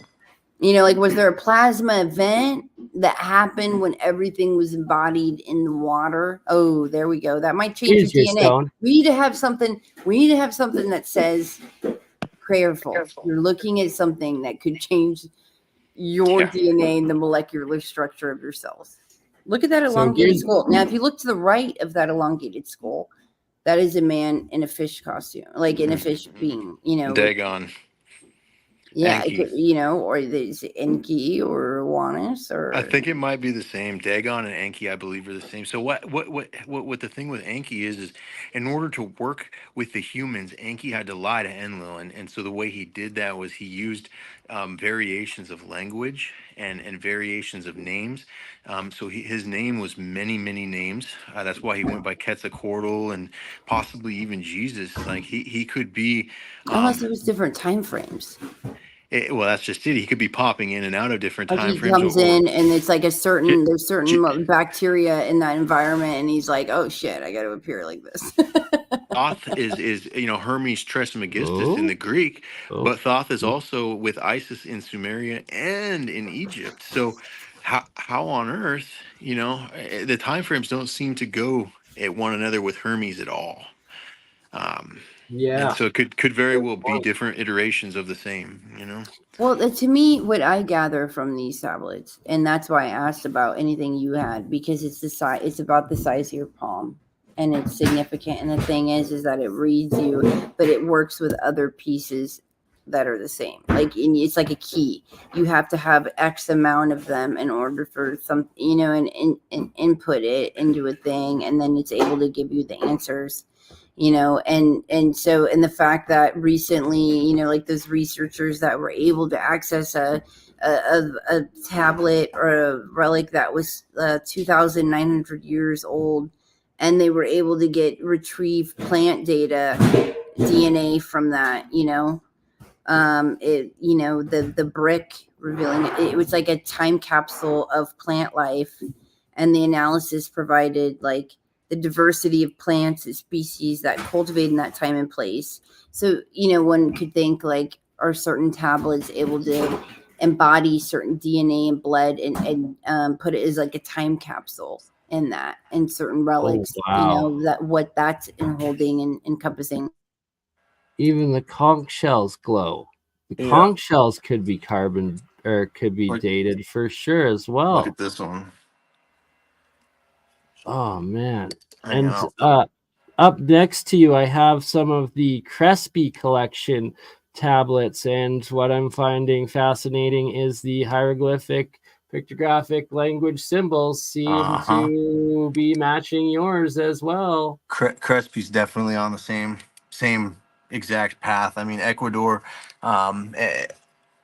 You know, like, was there a plasma event that happened when everything was embodied in the water? Oh, there we go. That might change your Here's your DNA. stone. We need to have something. We need to have something that says prayerful. You're looking at something that could change your DNA and the molecular structure of your cells. Look at that So elongated here's- skull. Now, if you look to the right of that elongated skull, that is a man in a fish costume, like in a fish being, you know. Dagon. Yeah, it Enki. could, you know, or there's Enki or Wanus or. I think it might be the same. Dagon and Enki, I believe, are the same. So what the thing with Enki is in order to work with the humans, Enki had to lie to Enlil, and so the way he did that was he used variations of language and variations of names. So his name was many names. That's why he went by Quetzalcoatl and possibly even Jesus. Like he could be. Unless it was different time frames. Well, that's just it. He could be popping in and out of different Like time he frames, comes or in and it's like there's J- certain bacteria in that environment, and he's like, oh shit, I got to appear like this. Thoth is Hermes Trismegistus in the Greek, but Thoth is also with Isis in Sumeria and in Egypt. So how on earth, the time frames don't seem to go at one another with Hermes at all. And yeah. so it could very Good well be point. different iterations of the same. Well, to me, what I gather from these tablets, and that's why I asked about anything you had, because it's the size. It's about the size of your palm, and it's significant. And the thing is that it reads you, but it works with other pieces that are the same. Like it's like a key. You have to have X amount of them in order for some, and input it into a thing, and then it's able to give you the answers. And so, and the fact that recently, like those researchers that were able to access a tablet or a relic that was 2,900 years old, and they were able to retrieve plant data, DNA from that, the brick revealing it was like a time capsule of plant life, and the analysis provided like the diversity of plants and species that cultivate in that time and place. So, one could think like, are certain tablets able to embody certain DNA and blood and put it as like a time capsule in that, and certain relics, wow. that what that's holding and encompassing. Even the conch shells glow. The conch shells could be carbon or could be dated for sure as well. Look at this one. Oh man. Hang And on. up next to you I have some of the Crespi collection tablets, and what I'm finding fascinating is the hieroglyphic pictographic language symbols seem to be matching yours as well. Crespi's definitely on the same exact path. I mean, Ecuador.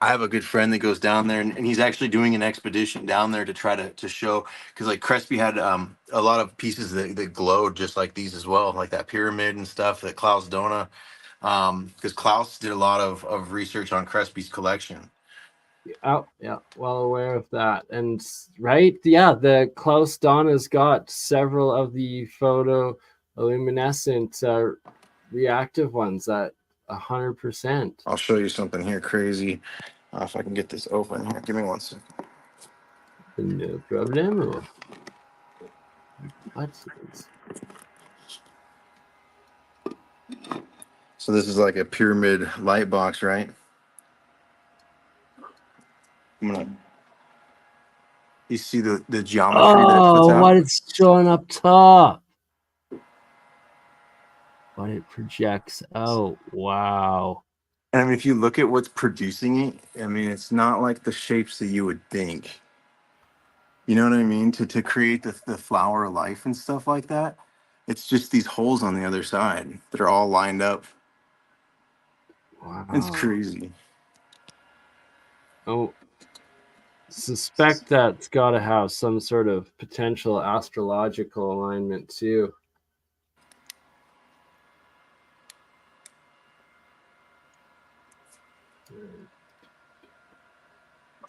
I have a good friend that goes down there, and he's actually doing an expedition down there to try to show, because like Crespi had a lot of pieces that glowed just like these as well, like that pyramid and stuff that Klaus Dona, because Klaus did a lot of research on Crespi's collection. Oh, yeah, well aware of that. And right, yeah, the Klaus Donna's got several of the photoluminescent reactive ones at 100%. I'll show you something here crazy. If I can get this open here, give me 1 second. No problem. What? So this is like a pyramid light box, right? You see the geometry that it puts out? What it's showing up top. What it projects out. Wow. And I mean, if you look at what's producing it, I mean, it's not like the shapes that you would think. You know what I mean? To create the flower of life and stuff like that. It's just these holes on the other side that are all lined up. Wow. It's crazy. Oh, suspect that's got to have some sort of potential astrological alignment too.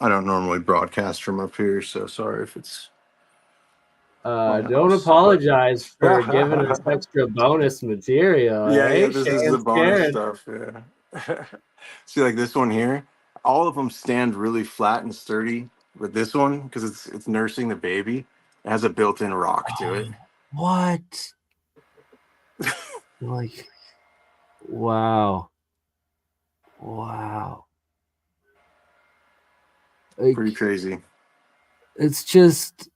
I don't normally broadcast from up here, so sorry if it's Don't apologize for giving us extra bonus material. Yeah, eh? this is the Sharon's bonus Karen. stuff. Yeah. See, like this one here, all of them stand really flat and sturdy. But this one, because it's nursing the baby, it has a built-in rock to it. What? Like, wow. Like, Pretty crazy. it's just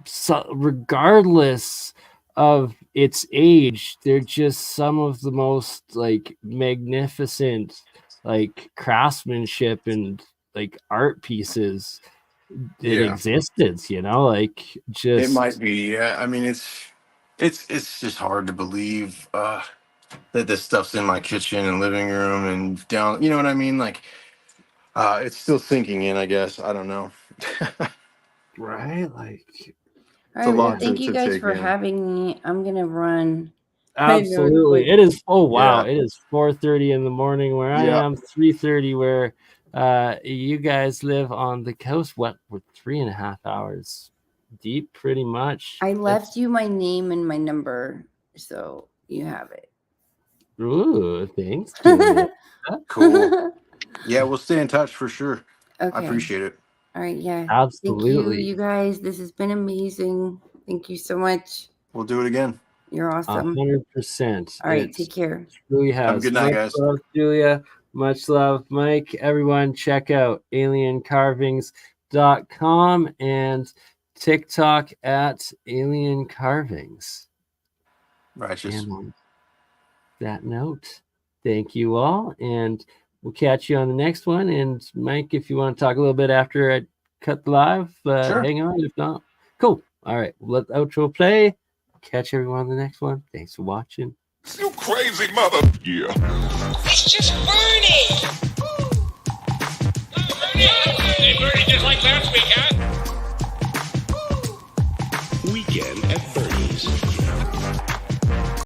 so, regardless of its age, they're just some of the most like magnificent like craftsmanship and like art pieces in existence, you know, like just It might be. Yeah. I mean, it's just hard to believe that this stuff's in my kitchen and living room and down. You know what I mean? Like, it's still sinking in. I guess I don't know. right, like All right, well, lot thank to you guys take for in. having me. I'm gonna run. absolutely. It is. Oh wow! Yeah. It is 4:30 in the morning where I Yeah. am. 3:30 where you guys live on the coast. What? We're 3.5 hours deep, pretty much. I left you my name and my number, so you have it. Ooh, thanks, Julia. Cool. Yeah, we'll stay in touch for sure. Okay. I appreciate it. All right, yeah. Absolutely. Thank you guys. This has been amazing. Thank you so much. We'll do it again. You're awesome. 100%. All right, take care. Truly Have a has. good night, Much guys. love, Julia. Much love, Mike. Everyone, check out aliencarvings.com and TikTok at Alien Carvings. Righteous. And on that note, thank you all, and we'll catch you on the next one. And Mike, if you want to talk a little bit after I cut the live, Sure. hang on. If not, cool. All right, we'll let the outro play. Catch everyone on the next one. Thanks for watching. You crazy mother. Yeah.